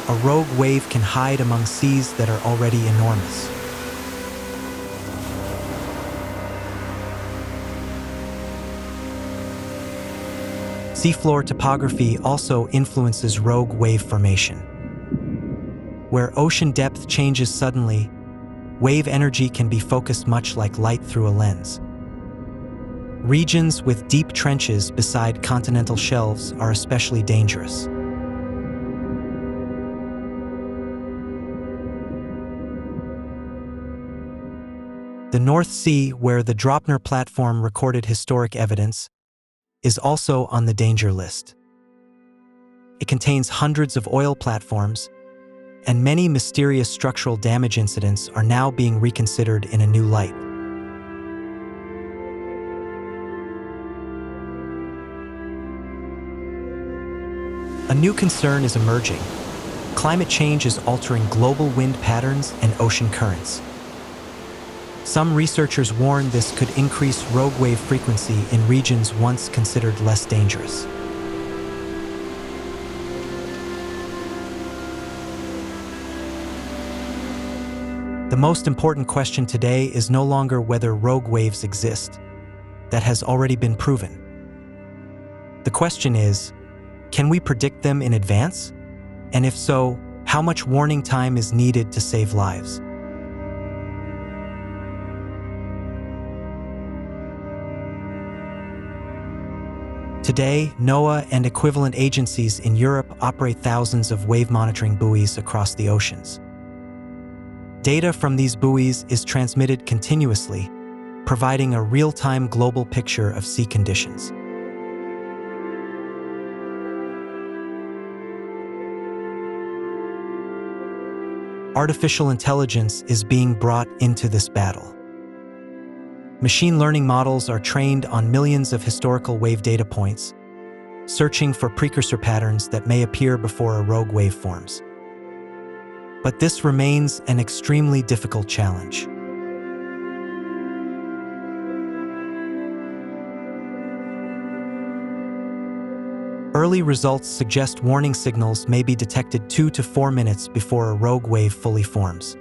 a rogue wave can hide among seas that are already enormous. Seafloor topography also influences rogue wave formation. Where ocean depth changes suddenly, wave energy can be focused much like light through a lens. Regions with deep trenches beside continental shelves are especially dangerous. The North Sea, where the Dropner platform recorded historic evidence, is also on the danger list. It contains hundreds of oil platforms, and many mysterious structural damage incidents are now being reconsidered in a new light. A new concern is emerging. Climate change is altering global wind patterns and ocean currents. Some researchers warn this could increase rogue wave frequency in regions once considered less dangerous. The most important question today is no longer whether rogue waves exist. That has already been proven. The question is, can we predict them in advance? And if so, how much warning time is needed to save lives? Today, NOAA and equivalent agencies in Europe operate thousands of wave monitoring buoys across the oceans. Data from these buoys is transmitted continuously, providing a real-time global picture of sea conditions. Artificial intelligence is being brought into this battle. Machine learning models are trained on millions of historical wave data points, searching for precursor patterns that may appear before a rogue wave forms. But this remains an extremely difficult challenge. Early results suggest warning signals may be detected 2 to 4 minutes before a rogue wave fully forms.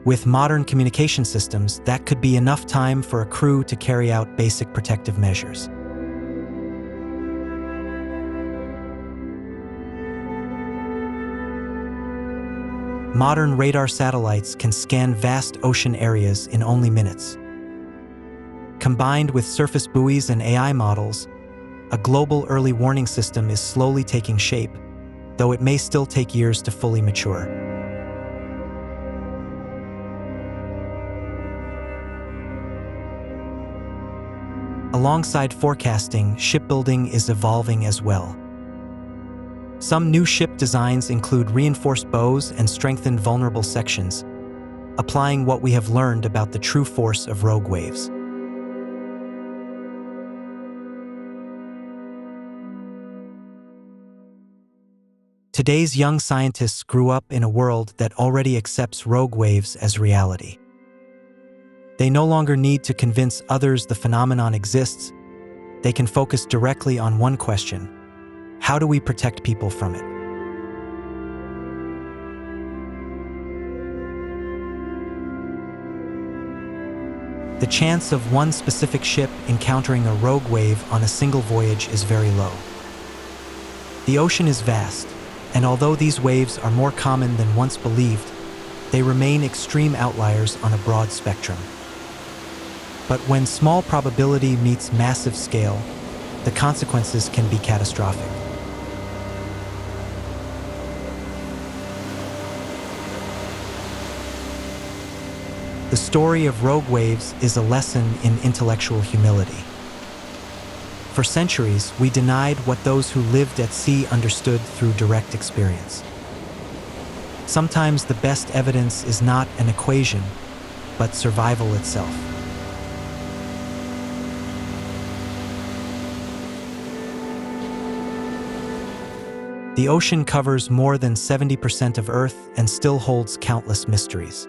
With modern communication systems, that could be enough time for a crew to carry out basic protective measures. Modern radar satellites can scan vast ocean areas in only minutes. Combined with surface buoys and AI models, a global early warning system is slowly taking shape, though it may still take years to fully mature. Alongside forecasting, shipbuilding is evolving as well. Some new ship designs include reinforced bows and strengthened vulnerable sections, applying what we have learned about the true force of rogue waves. Today's young scientists grew up in a world that already accepts rogue waves as reality. They no longer need to convince others the phenomenon exists. They can focus directly on one question: how do we protect people from it? The chance of one specific ship encountering a rogue wave on a single voyage is very low. The ocean is vast, And although these waves are more common than once believed, they remain extreme outliers on a broad spectrum. But when small probability meets massive scale, the consequences can be catastrophic. The story of rogue waves is a lesson in intellectual humility. For centuries, we denied what those who lived at sea understood through direct experience. Sometimes the best evidence is not an equation, but survival itself. The ocean covers more than 70% of Earth and still holds countless mysteries.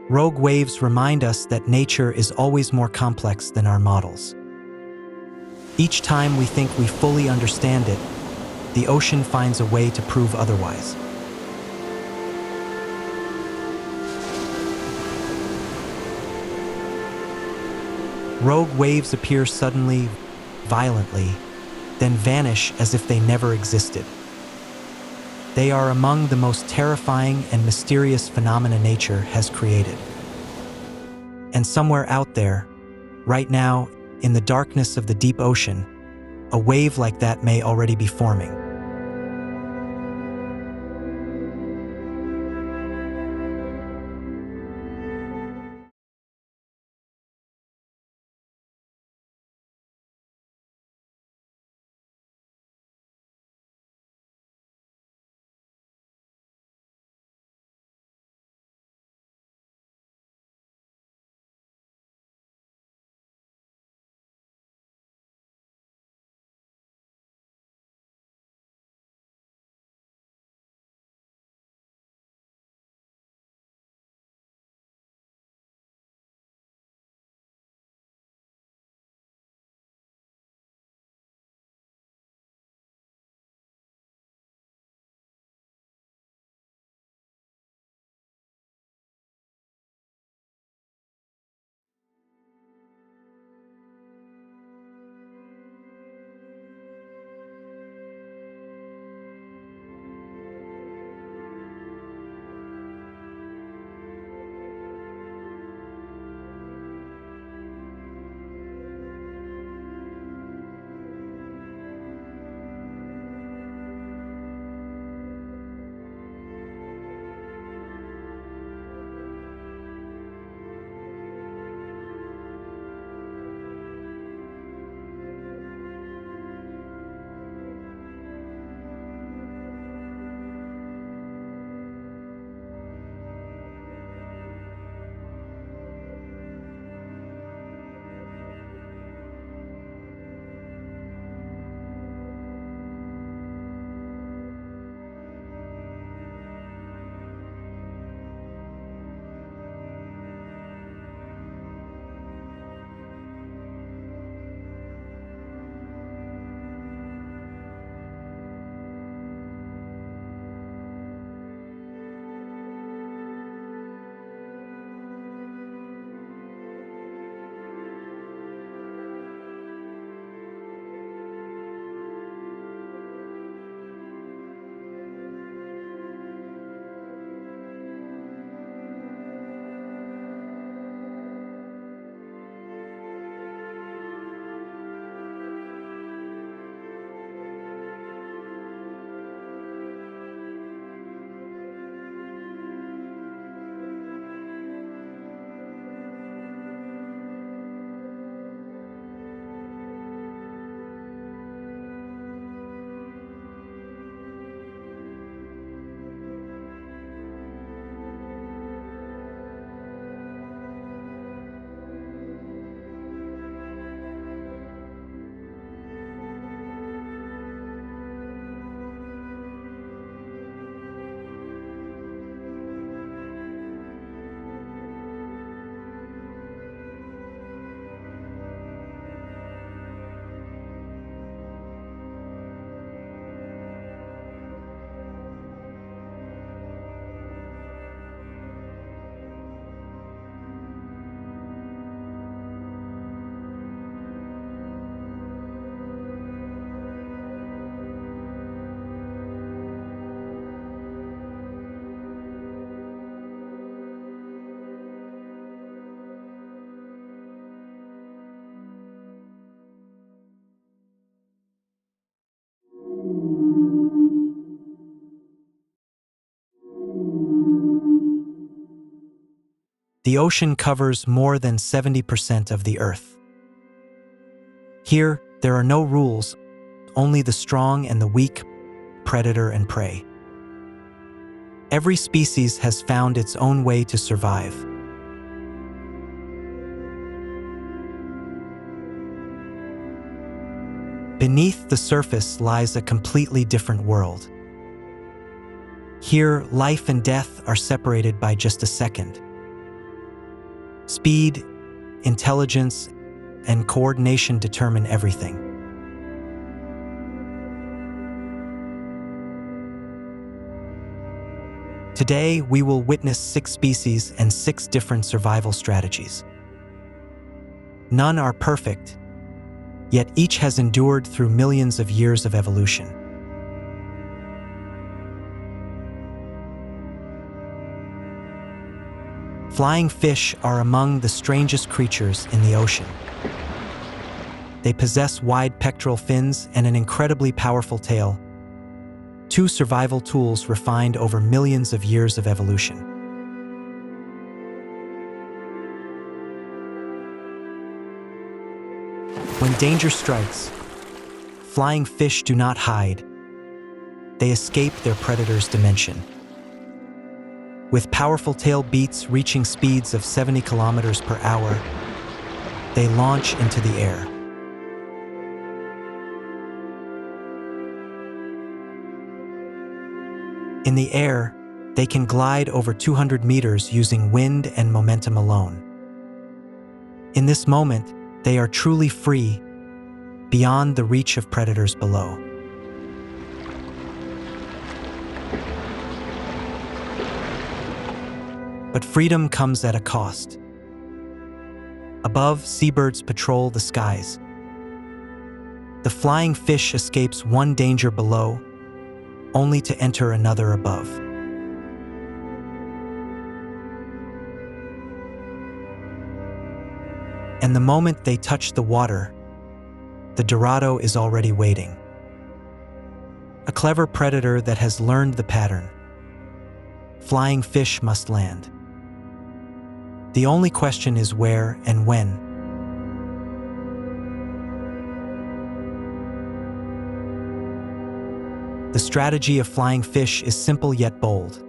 Rogue waves remind us that nature is always more complex than our models. Each time we think we fully understand it, the ocean finds a way to prove otherwise. Rogue waves appear suddenly, violently, then vanish as if they never existed. They are among the most terrifying and mysterious phenomena nature has created. And somewhere out there, right now, in the darkness of the deep ocean, a wave like that may already be forming. The ocean covers more than 70% of the Earth. Here, there are no rules, only the strong and the weak, predator and prey. Every species has found its own way to survive. Beneath the surface lies a completely different world. Here, life and death are separated by just a second. Speed, intelligence, and coordination determine everything. Today, we will witness 6 species and 6 different survival strategies. None are perfect, yet each has endured through millions of years of evolution. Flying fish are among the strangest creatures in the ocean. They possess wide pectoral fins and an incredibly powerful tail, 2 survival tools refined over millions of years of evolution. When danger strikes, flying fish do not hide. They escape their predator's dimension. With powerful tail beats reaching speeds of 70 kilometers per hour, they launch into the air. In the air, they can glide over 200 meters using wind and momentum alone. In this moment, they are truly free, beyond the reach of predators below. But freedom comes at a cost. Above, seabirds patrol the skies. The flying fish escapes one danger below, only to enter another above. And the moment they touch the water, the Dorado is already waiting. A clever predator that has learned the pattern. Flying fish must land. The only question is where and when. The strategy of flying fish is simple yet bold,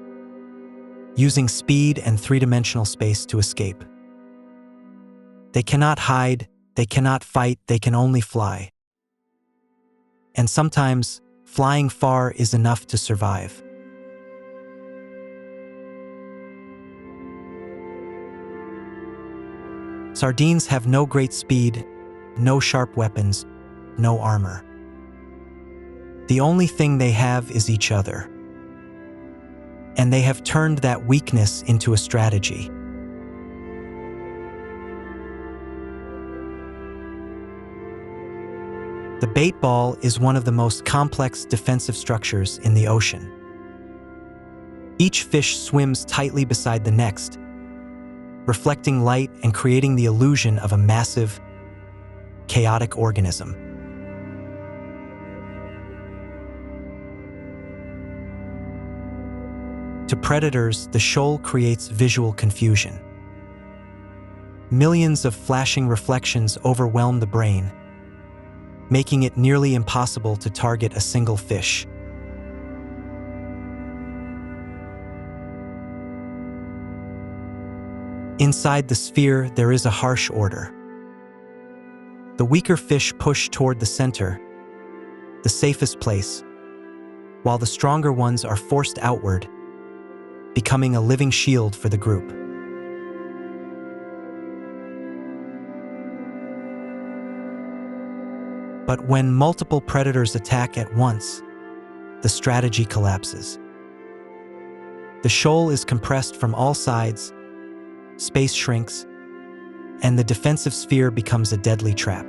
using speed and 3-dimensional space to escape. They cannot hide, they cannot fight, they can only fly. And sometimes, flying far is enough to survive. Sardines have no great speed, no sharp weapons, no armor. The only thing they have is each other. And they have turned that weakness into a strategy. The bait ball is one of the most complex defensive structures in the ocean. Each fish swims tightly beside the next, reflecting light and creating the illusion of a massive, chaotic organism. To predators, the shoal creates visual confusion. Millions of flashing reflections overwhelm the brain, making it nearly impossible to target a single fish. Inside the sphere, there is a harsh order. The weaker fish push toward the center, the safest place, while the stronger ones are forced outward, becoming a living shield for the group. But when multiple predators attack at once, the strategy collapses. The shoal is compressed from all sides, space shrinks, and the defensive sphere becomes a deadly trap.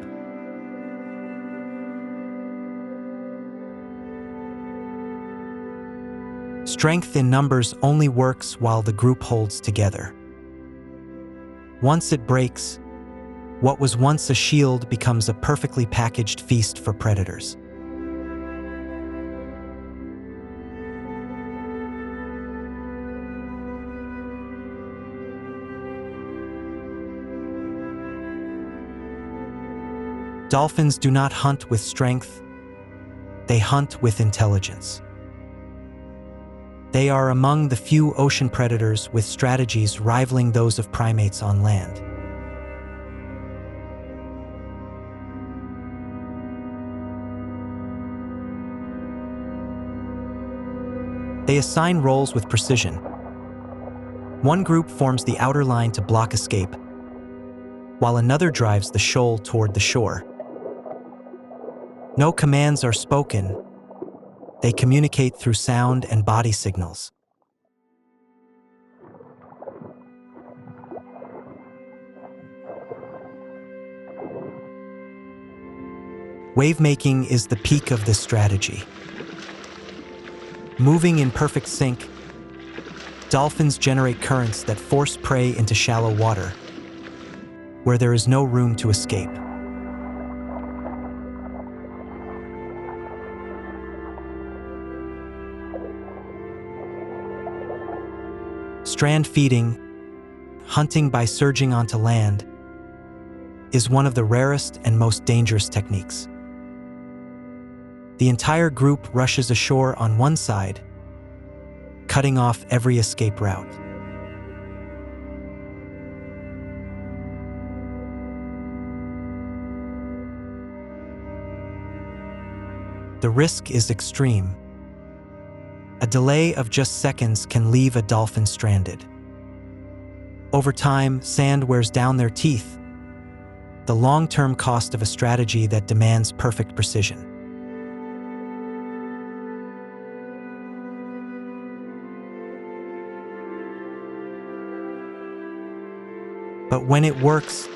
Strength in numbers only works while the group holds together. Once it breaks, what was once a shield becomes a perfectly packaged feast for predators. Dolphins do not hunt with strength, they hunt with intelligence. They are among the few ocean predators with strategies rivaling those of primates on land. They assign roles with precision. One group forms the outer line to block escape, while another drives the shoal toward the shore. No commands are spoken. They communicate through sound and body signals. Wave-making is the peak of this strategy. Moving in perfect sync, dolphins generate currents that force prey into shallow water, where there is no room to escape. Strand feeding, hunting by surging onto land, is one of the rarest and most dangerous techniques. The entire group rushes ashore on one side, cutting off every escape route. The risk is extreme. A delay of just seconds can leave a dolphin stranded. Over time, sand wears down their teeth, the long-term cost of a strategy that demands perfect precision. But when it works,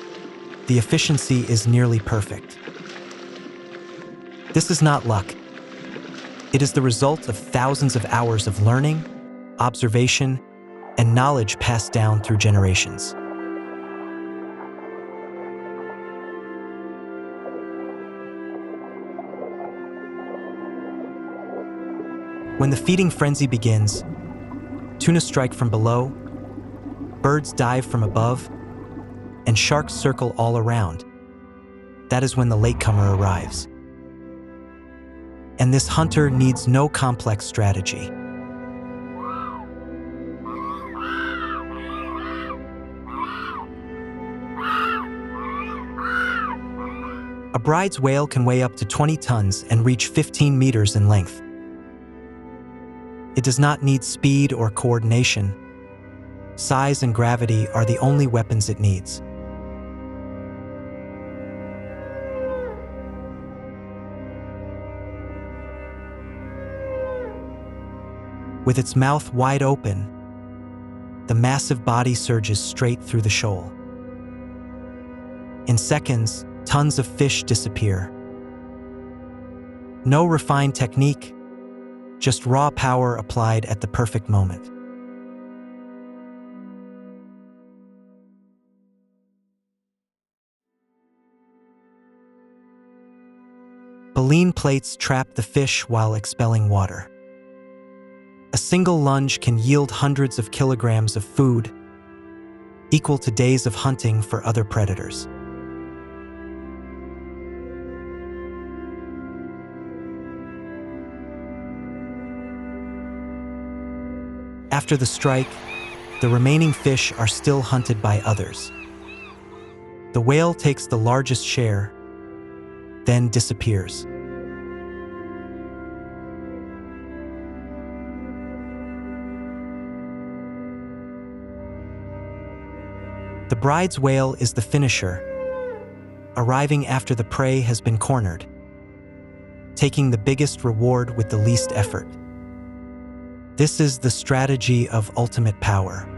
the efficiency is nearly perfect. This is not luck. It is the result of thousands of hours of learning, observation, and knowledge passed down through generations. When the feeding frenzy begins, tuna strike from below, birds dive from above, and sharks circle all around. That is when the latecomer arrives. And this hunter needs no complex strategy. A bride's whale can weigh up to 20 tons and reach 15 meters in length. It does not need speed or coordination. Size and gravity are the only weapons it needs. With its mouth wide open, the massive body surges straight through the shoal. In seconds, tons of fish disappear. No refined technique, just raw power applied at the perfect moment. Baleen plates trap the fish while expelling water. A single lunge can yield hundreds of kilograms of food, equal to days of hunting for other predators. After the strike, the remaining fish are still hunted by others. The whale takes the largest share, then disappears. The bride's whale is the finisher, arriving after the prey has been cornered, taking the biggest reward with the least effort. This is the strategy of ultimate power.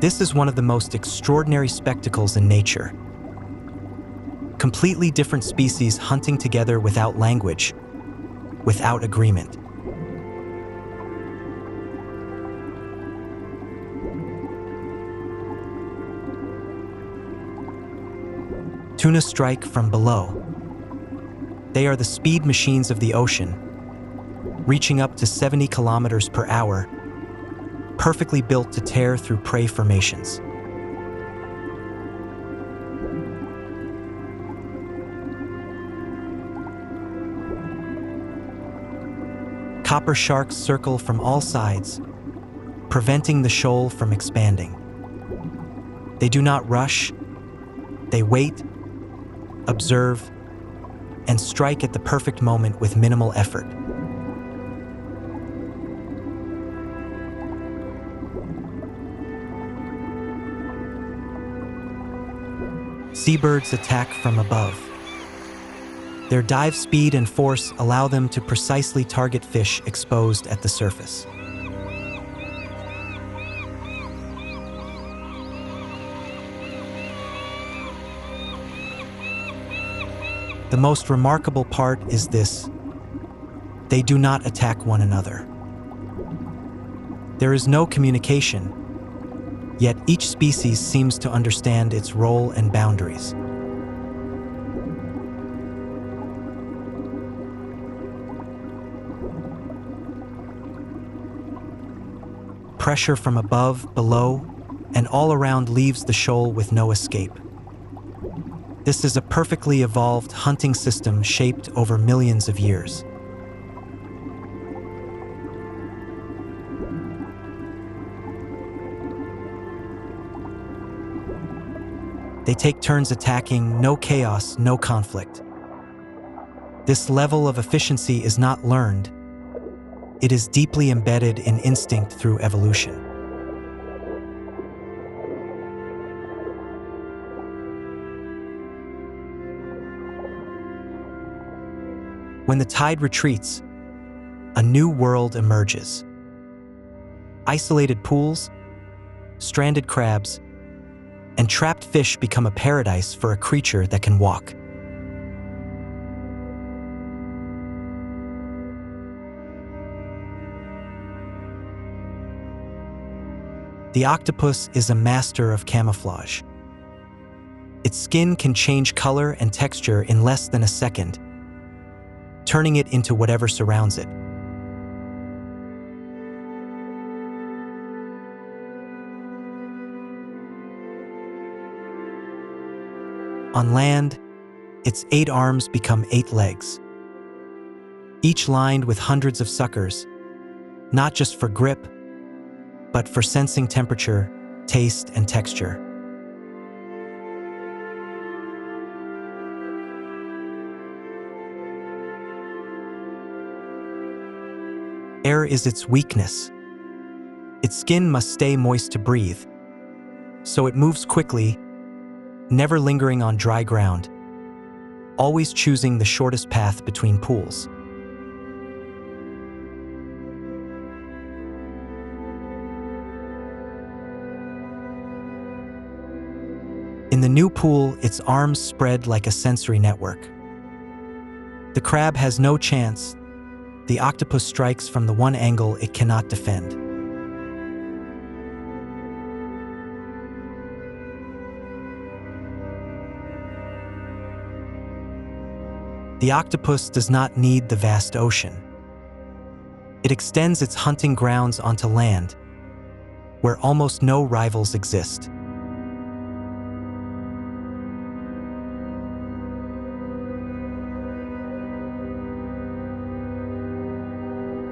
This is one of the most extraordinary spectacles in nature. Completely different species hunting together without language, without agreement. Tuna strike from below. They are the speed machines of the ocean, reaching up to 70 kilometers per hour perfectly built to tear through prey formations. Copper sharks circle from all sides, preventing the shoal from expanding. They do not rush, they wait, observe, and strike at the perfect moment with minimal effort. Seabirds attack from above. Their dive speed and force allow them to precisely target fish exposed at the surface. The most remarkable part is this: they do not attack one another. There is no communication, yet each species seems to understand its role and boundaries. Pressure from above, below, and all around leaves the shoal with no escape. This is a perfectly evolved hunting system shaped over millions of years. They take turns attacking, no chaos, no conflict. This level of efficiency is not learned. It is deeply embedded in instinct through evolution. When the tide retreats, a new world emerges. Isolated pools, stranded crabs, and trapped fish become a paradise for a creature that can walk. The octopus is a master of camouflage. Its skin can change color and texture in less than a second, turning it into whatever surrounds it. On land, its 8 arms become 8 legs, each lined with hundreds of suckers, not just for grip, but for sensing temperature, taste, and texture. Air is its weakness. Its skin must stay moist to breathe, so it moves quickly, never lingering on dry ground, always choosing the shortest path between pools. In the new pool, its arms spread like a sensory network. The crab has no chance. The octopus strikes from the one angle it cannot defend. The octopus does not need the vast ocean. It extends its hunting grounds onto land, where almost no rivals exist.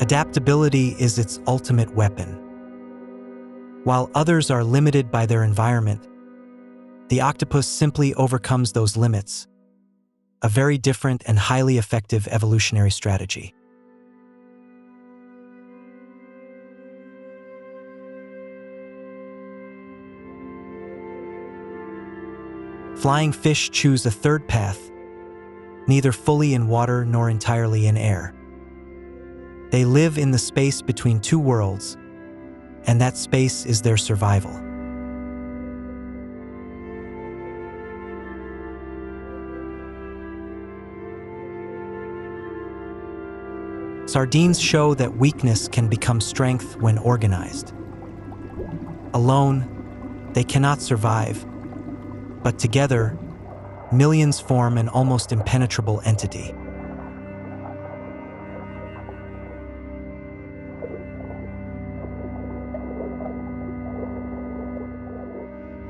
Adaptability is its ultimate weapon. While others are limited by their environment, the octopus simply overcomes those limits, a very different and highly effective evolutionary strategy. Flying fish choose a third path, neither fully in water nor entirely in air. They live in the space between two worlds, and that space is their survival. Sardines show that weakness can become strength when organized. Alone, they cannot survive, but together, millions form an almost impenetrable entity.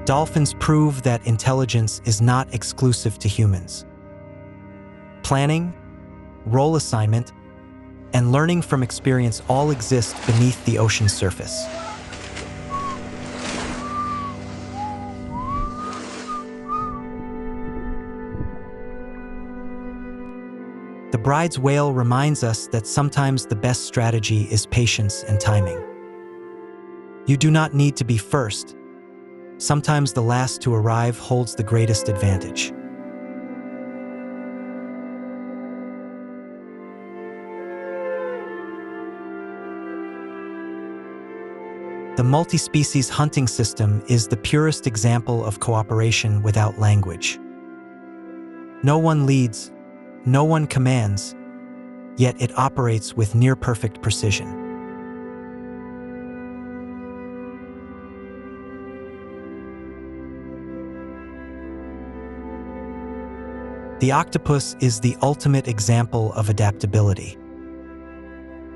Dolphins prove that intelligence is not exclusive to humans. Planning, role assignment, and learning from experience all exist beneath the ocean's surface. The bride's wail reminds us that sometimes the best strategy is patience and timing. You do not need to be first. Sometimes the last to arrive holds the greatest advantage. The multi-species hunting system is the purest example of cooperation without language. No one leads, no one commands, yet it operates with near-perfect precision. The octopus is the ultimate example of adaptability.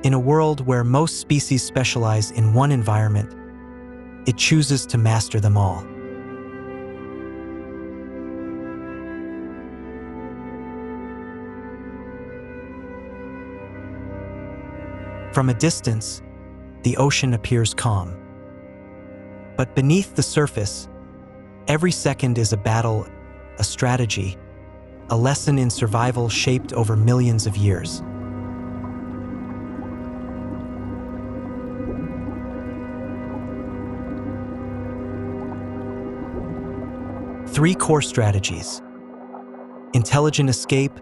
In a world where most species specialize in one environment, it chooses to master them all. From a distance, the ocean appears calm. But beneath the surface, every second is a battle, a strategy, a lesson in survival shaped over millions of years. Three core strategies: intelligent escape,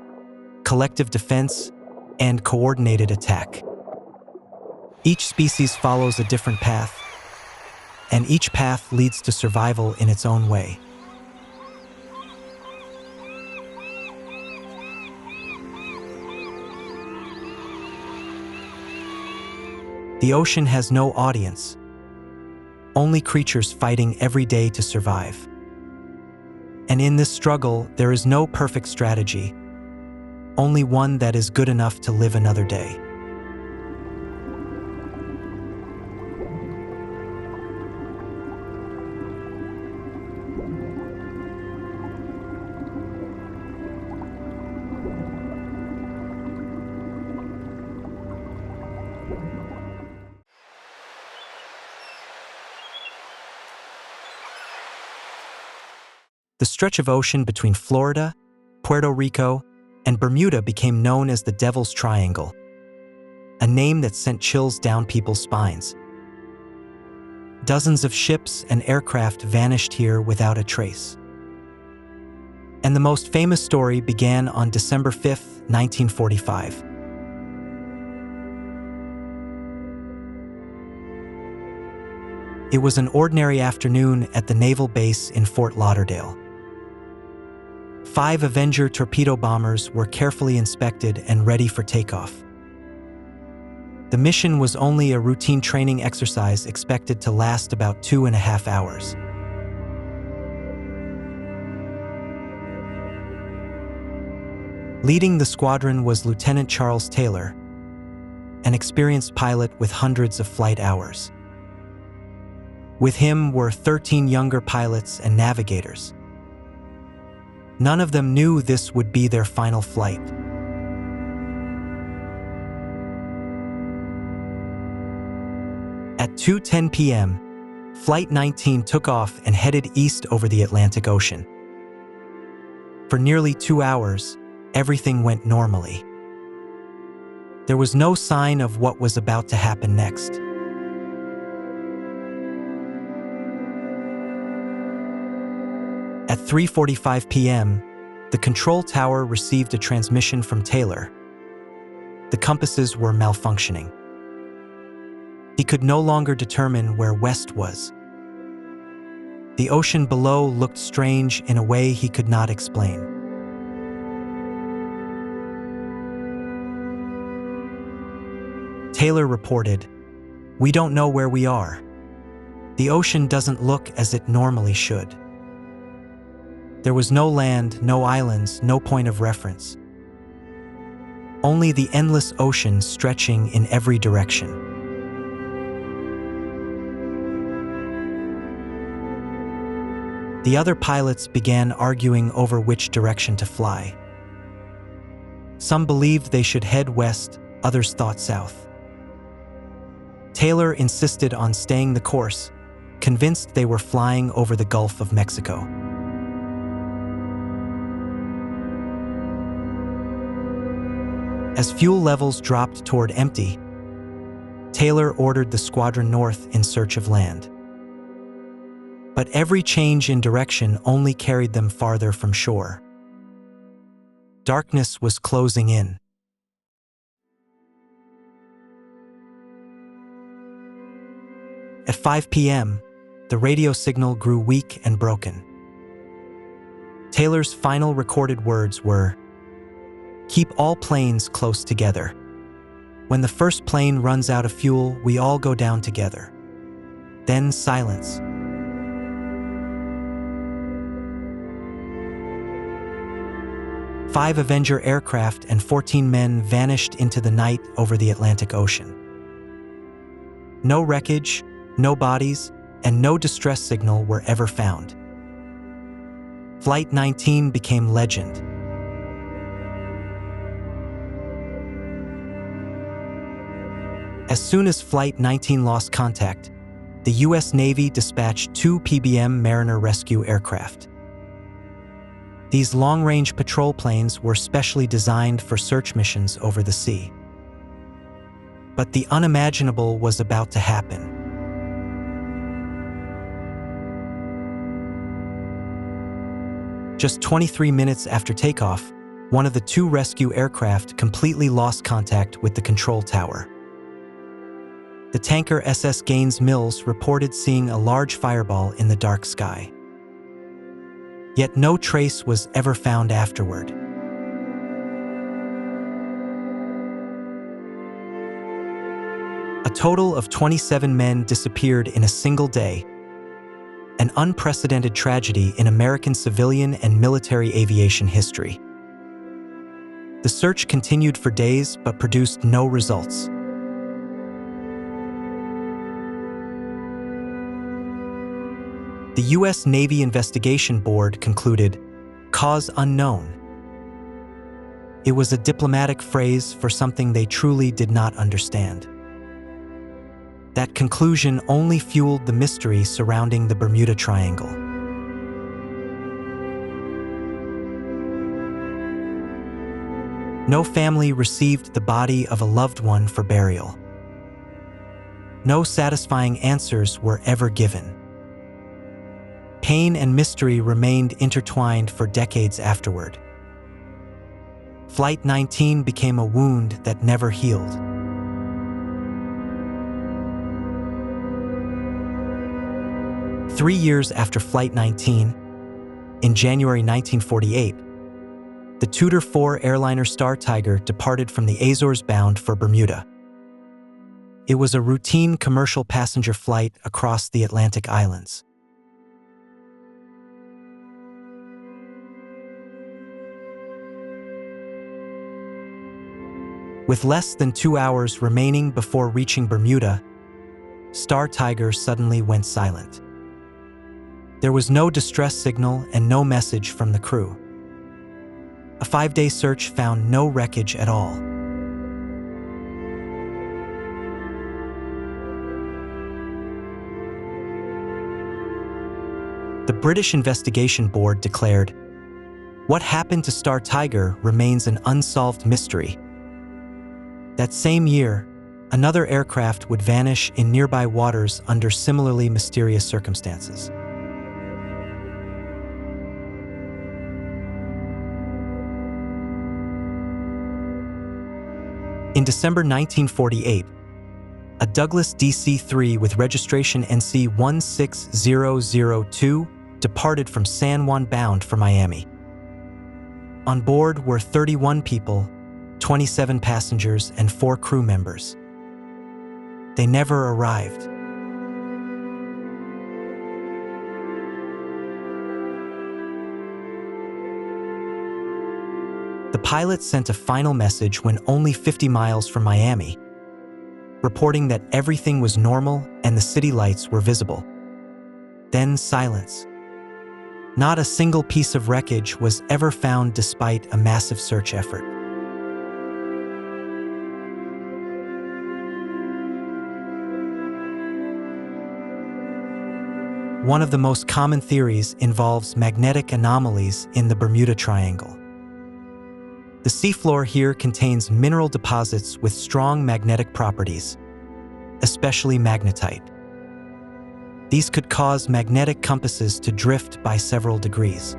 collective defense, and coordinated attack. Each species follows a different path, and each path leads to survival in its own way. The ocean has no audience, only creatures fighting every day to survive. And in this struggle, there is no perfect strategy, only one that is good enough to live another day. The stretch of ocean between Florida, Puerto Rico, and Bermuda became known as the Devil's Triangle, a name that sent chills down people's spines. Dozens of ships and aircraft vanished here without a trace. And the most famous story began on December 5, 1945. It was an ordinary afternoon at the naval base in Fort Lauderdale. 5 Avenger torpedo bombers were carefully inspected and ready for takeoff. The mission was only a routine training exercise expected to last about 2.5 hours. Leading the squadron was Lieutenant Charles Taylor, an experienced pilot with hundreds of flight hours. With him were 13 younger pilots and navigators. None of them knew this would be their final flight. At 2:10 p.m., Flight 19 took off and headed east over the Atlantic Ocean. For nearly 2 hours, everything went normally. There was no sign of what was about to happen next. At 3:45 p.m., the control tower received a transmission from Taylor. The compasses were malfunctioning. He could no longer determine where west was. The ocean below looked strange in a way he could not explain. Taylor reported, "We don't know where we are. The ocean doesn't look as it normally should." There was no land, no islands, no point of reference. Only the endless ocean stretching in every direction. The other pilots began arguing over which direction to fly. Some believed they should head west, others thought south. Taylor insisted on staying the course, convinced they were flying over the Gulf of Mexico. As fuel levels dropped toward empty, Taylor ordered the squadron north in search of land. But every change in direction only carried them farther from shore. Darkness was closing in. At 5 p.m., the radio signal grew weak and broken. Taylor's final recorded words were, "Keep all planes close together. When the first plane runs out of fuel, we all go down together." Then silence. Five Avenger aircraft and 14 men vanished into the night over the Atlantic Ocean. No wreckage, no bodies, and no distress signal were ever found. Flight 19 became legend. As soon as Flight 19 lost contact, the U.S. Navy dispatched 2 PBM Mariner rescue aircraft. These long-range patrol planes were specially designed for search missions over the sea. But the unimaginable was about to happen. Just 23 minutes after takeoff, one of the 2 rescue aircraft completely lost contact with the control tower. The tanker SS Gaines Mills reported seeing a large fireball in the dark sky. Yet no trace was ever found afterward. A total of 27 men disappeared in a single day, an unprecedented tragedy in American civilian and military aviation history. The search continued for days but produced no results. The U.S. Navy Investigation Board concluded, "Cause unknown." It was a diplomatic phrase for something they truly did not understand. That conclusion only fueled the mystery surrounding the Bermuda Triangle. No family received the body of a loved one for burial. No satisfying answers were ever given. Pain and mystery remained intertwined for decades afterward. Flight 19 became a wound that never healed. Three years after Flight 19, in January 1948, the Tudor IV airliner Star Tiger departed from the Azores bound for Bermuda. It was a routine commercial passenger flight across the Atlantic Islands. With less than 2 hours remaining before reaching Bermuda, Star Tiger suddenly went silent. There was no distress signal and no message from the crew. A 5-day search found no wreckage at all. The British Investigation Board declared, "What happened to Star Tiger remains an unsolved mystery." That same year, another aircraft would vanish in nearby waters under similarly mysterious circumstances. In December 1948, a Douglas DC-3 with registration NC 16002 departed from San Juan bound for Miami. On board were 31 people, 27 passengers, and 4 crew members. They never arrived. The pilot sent a final message when only 50 miles from Miami, reporting that everything was normal and the city lights were visible. Then silence. Not a single piece of wreckage was ever found despite a massive search effort. One of the most common theories involves magnetic anomalies in the Bermuda Triangle. The seafloor here contains mineral deposits with strong magnetic properties, especially magnetite. These could cause magnetic compasses to drift by several degrees.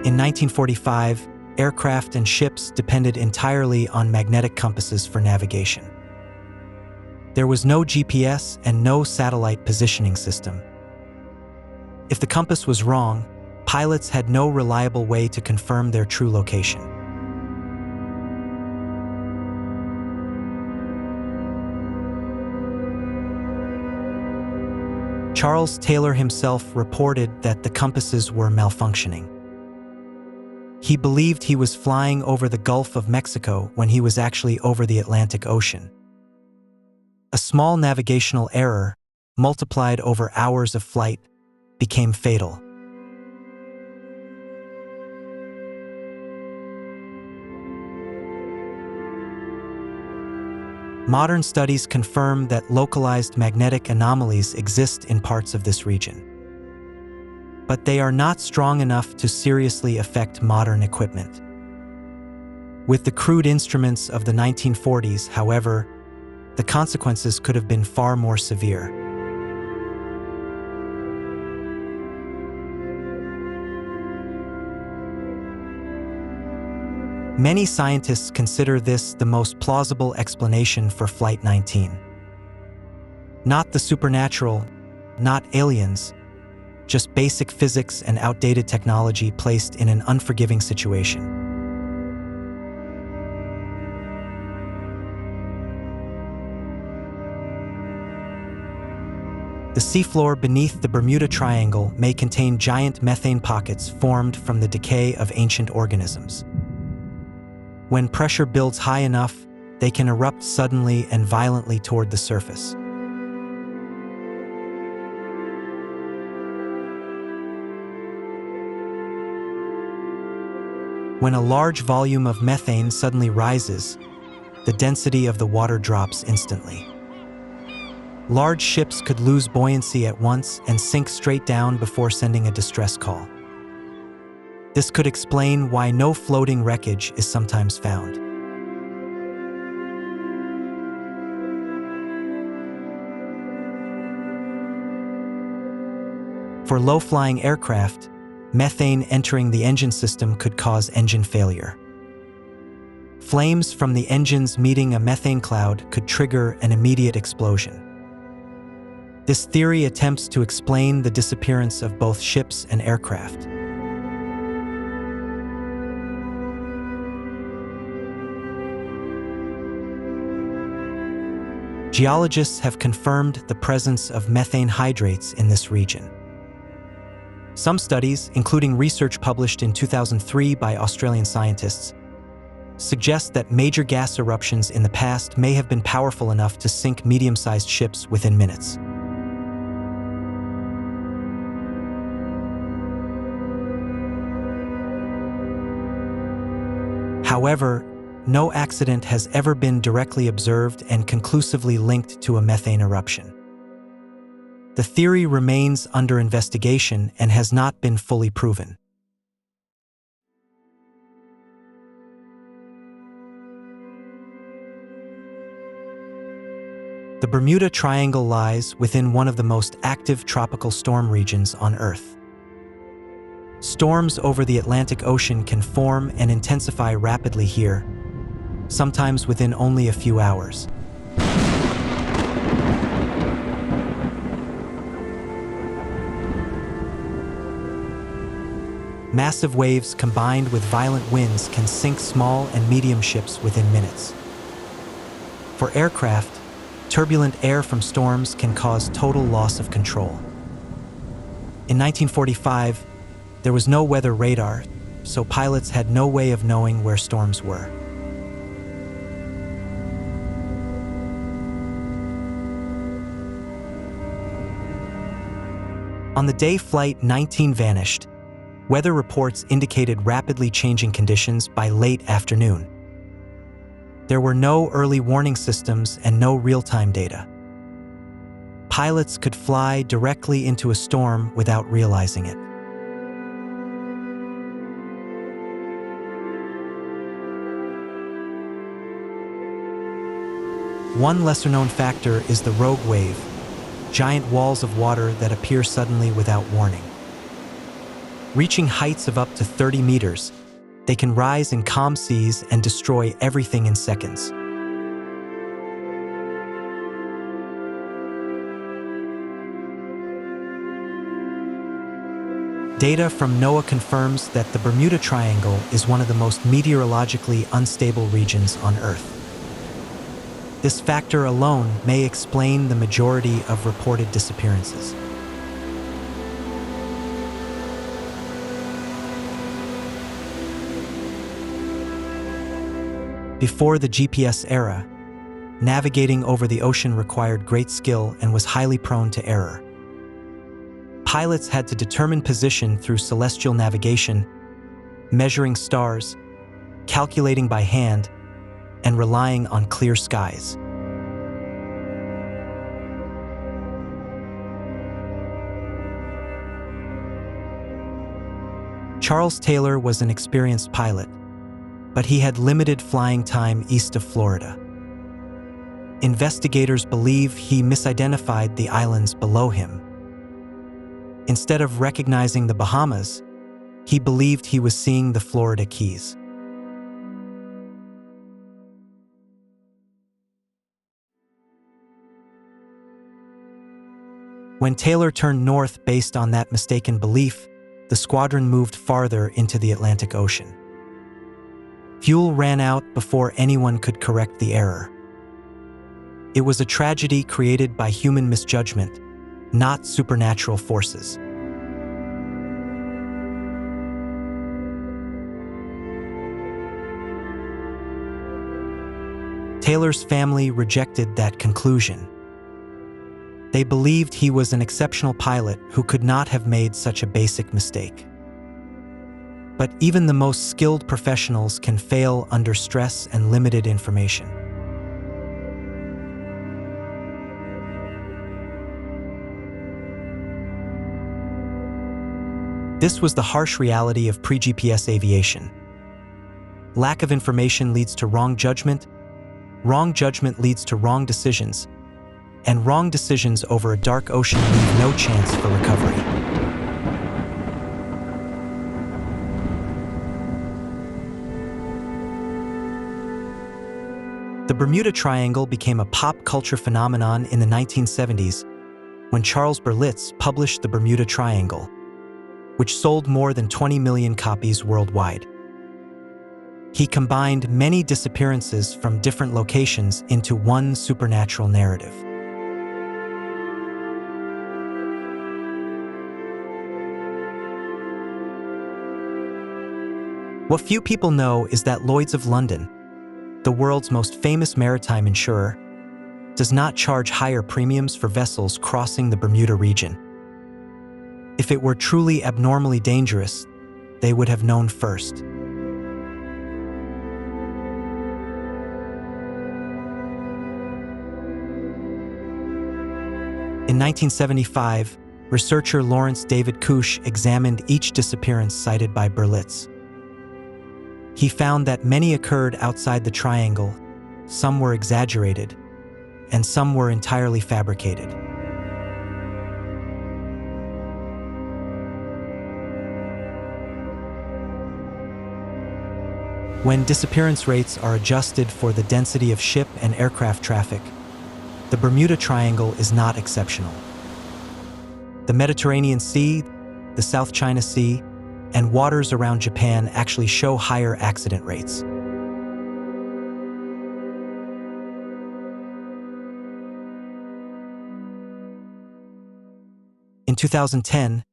In 1945, aircraft and ships depended entirely on magnetic compasses for navigation. There was no GPS and no satellite positioning system. If the compass was wrong, pilots had no reliable way to confirm their true location. Charles Taylor himself reported that the compasses were malfunctioning. He believed he was flying over the Gulf of Mexico when he was actually over the Atlantic Ocean. A small navigational error, multiplied over hours of flight, became fatal. Modern studies confirm that localized magnetic anomalies exist in parts of this region. But they are not strong enough to seriously affect modern equipment. With the crude instruments of the 1940s, however, the consequences could have been far more severe. Many scientists consider this the most plausible explanation for Flight 19. Not the supernatural, not aliens, just basic physics and outdated technology placed in an unforgiving situation. The seafloor beneath the Bermuda Triangle may contain giant methane pockets formed from the decay of ancient organisms. When pressure builds high enough, they can erupt suddenly and violently toward the surface. When a large volume of methane suddenly rises, the density of the water drops instantly. Large ships could lose buoyancy at once and sink straight down before sending a distress call. This could explain why no floating wreckage is sometimes found. For low-flying aircraft, methane entering the engine system could cause engine failure. Flames from the engines meeting a methane cloud could trigger an immediate explosion. This theory attempts to explain the disappearance of both ships and aircraft. Geologists have confirmed the presence of methane hydrates in this region. Some studies, including research published in 2003 by Australian scientists, suggest that major gas eruptions in the past may have been powerful enough to sink medium-sized ships within minutes. However, no accident has ever been directly observed and conclusively linked to a methane eruption. The theory remains under investigation and has not been fully proven. The Bermuda Triangle lies within one of the most active tropical storm regions on Earth. Storms over the Atlantic Ocean can form and intensify rapidly here, sometimes within only a few hours. Massive waves combined with violent winds can sink small and medium ships within minutes. For aircraft, turbulent air from storms can cause total loss of control. In 1945, there was no weather radar, so pilots had no way of knowing where storms were. On the day Flight 19 vanished, weather reports indicated rapidly changing conditions by late afternoon. There were no early warning systems and no real-time data. Pilots could fly directly into a storm without realizing it. One lesser-known factor is the rogue wave, giant walls of water that appear suddenly without warning. Reaching heights of up to 30 meters, they can rise in calm seas and destroy everything in seconds. Data from NOAA confirms that the Bermuda Triangle is one of the most meteorologically unstable regions on Earth. This factor alone may explain the majority of reported disappearances. Before the GPS era, navigating over the ocean required great skill and was highly prone to error. Pilots had to determine position through celestial navigation, measuring stars, calculating by hand, and relying on clear skies. Charles Taylor was an experienced pilot, but he had limited flying time east of Florida. Investigators believe he misidentified the islands below him. Instead of recognizing the Bahamas, he believed he was seeing the Florida Keys. When Taylor turned north based on that mistaken belief, the squadron moved farther into the Atlantic Ocean. Fuel ran out before anyone could correct the error. It was a tragedy created by human misjudgment, not supernatural forces. Taylor's family rejected that conclusion. They believed he was an exceptional pilot who could not have made such a basic mistake. But even the most skilled professionals can fail under stress and limited information. This was the harsh reality of pre-GPS aviation. Lack of information leads to wrong judgment leads to wrong decisions, and wrong decisions over a dark ocean leave no chance for recovery. The Bermuda Triangle became a pop culture phenomenon in the 1970s when Charles Berlitz published The Bermuda Triangle, which sold more than 20 million copies worldwide. He combined many disappearances from different locations into one supernatural narrative. What few people know is that Lloyd's of London, the world's most famous maritime insurer, does not charge higher premiums for vessels crossing the Bermuda region. If it were truly abnormally dangerous, they would have known first. In 1975, researcher Lawrence David Cush examined each disappearance cited by Berlitz. He found that many occurred outside the triangle, some were exaggerated, and some were entirely fabricated. When disappearance rates are adjusted for the density of ship and aircraft traffic, the Bermuda Triangle is not exceptional. The Mediterranean Sea, the South China Sea, and waters around Japan actually show higher accident rates. In 2010,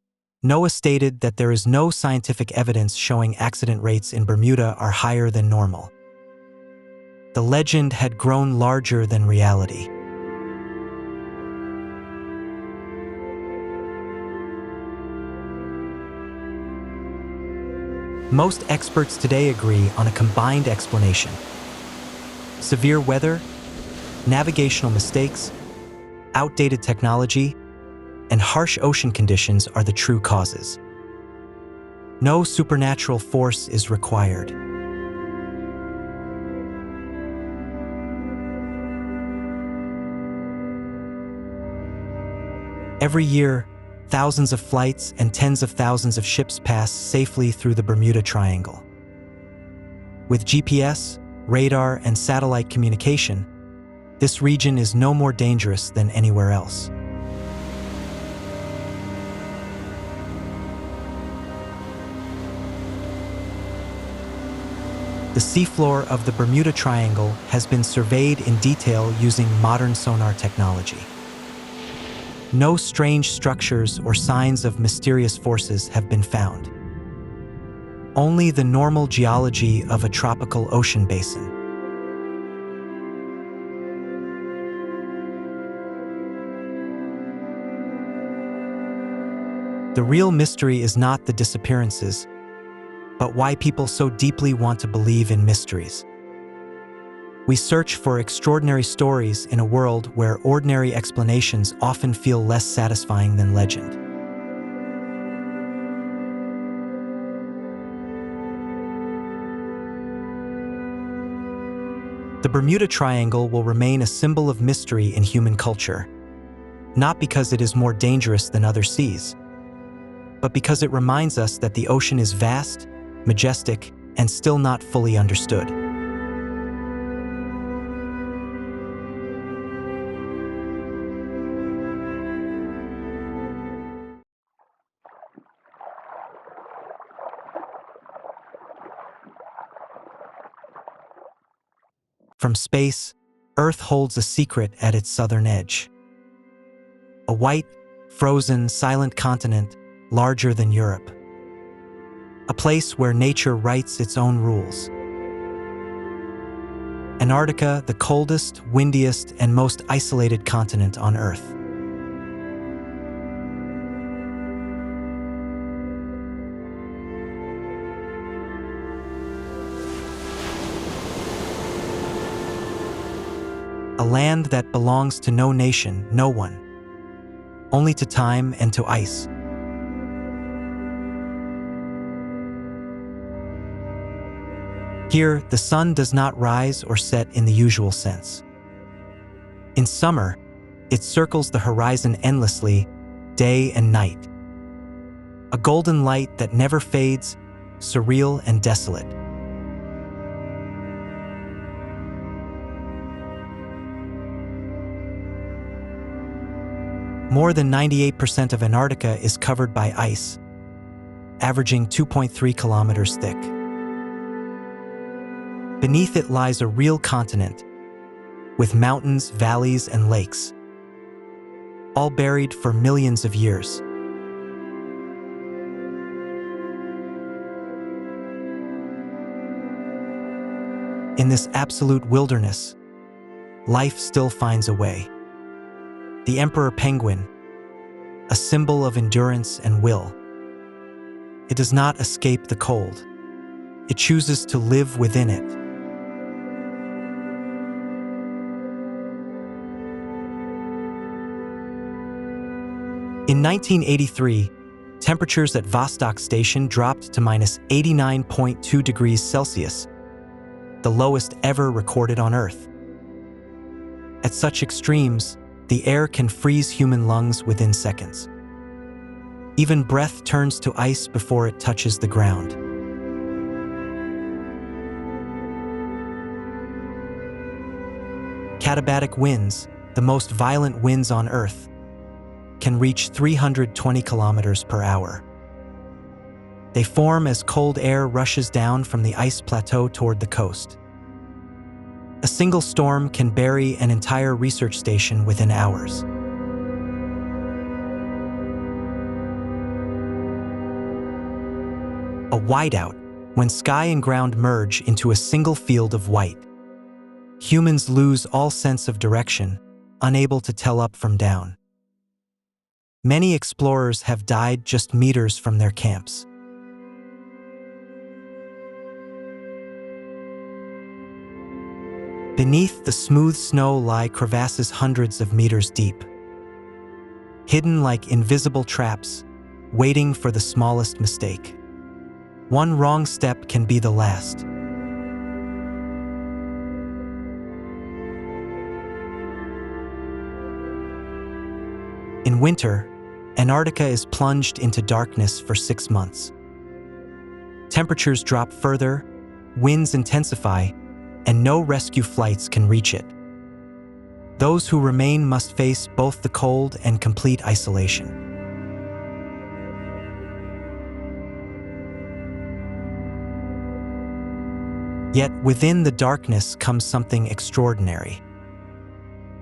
NOAA stated that there is no scientific evidence showing accident rates in Bermuda are higher than normal. The legend had grown larger than reality. Most experts today agree on a combined explanation. Severe weather, navigational mistakes, outdated technology, and harsh ocean conditions are the true causes. No supernatural force is required. Every year, thousands of flights and tens of thousands of ships pass safely through the Bermuda Triangle. With GPS, radar, and satellite communication, this region is no more dangerous than anywhere else. The seafloor of the Bermuda Triangle has been surveyed in detail using modern sonar technology. No strange structures or signs of mysterious forces have been found. Only the normal geology of a tropical ocean basin. The real mystery is not the disappearances, but why people so deeply want to believe in mysteries. We search for extraordinary stories in a world where ordinary explanations often feel less satisfying than legend. The Bermuda Triangle will remain a symbol of mystery in human culture, not because it is more dangerous than other seas, but because it reminds us that the ocean is vast, majestic, and still not fully understood. From space, Earth holds a secret at its southern edge. A white, frozen, silent continent larger than Europe. A place where nature writes its own rules. Antarctica, the coldest, windiest, and most isolated continent on Earth. A land that belongs to no nation, no one, only to time and to ice. Here, the sun does not rise or set in the usual sense. In summer, it circles the horizon endlessly, day and night. A golden light that never fades, surreal and desolate. More than 98% of Antarctica is covered by ice, averaging 2.3 kilometers thick. Beneath it lies a real continent, with mountains, valleys, and lakes, all buried for millions of years. In this absolute wilderness, life still finds a way. The emperor penguin, a symbol of endurance and will. It does not escape the cold. It chooses to live within it. In 1983, temperatures at Vostok Station dropped to minus 89.2 degrees Celsius, the lowest ever recorded on Earth. At such extremes, the air can freeze human lungs within seconds. Even breath turns to ice before it touches the ground. Katabatic winds, the most violent winds on Earth, can reach 320 kilometers per hour. They form as cold air rushes down from the ice plateau toward the coast. A single storm can bury an entire research station within hours. A whiteout, when sky and ground merge into a single field of white. Humans lose all sense of direction, unable to tell up from down. Many explorers have died just meters from their camps. Beneath the smooth snow lie crevasses hundreds of meters deep, hidden like invisible traps, waiting for the smallest mistake. One wrong step can be the last. In winter, Antarctica is plunged into darkness for 6 months. Temperatures drop further, winds intensify, and no rescue flights can reach it. Those who remain must face both the cold and complete isolation. Yet within the darkness comes something extraordinary.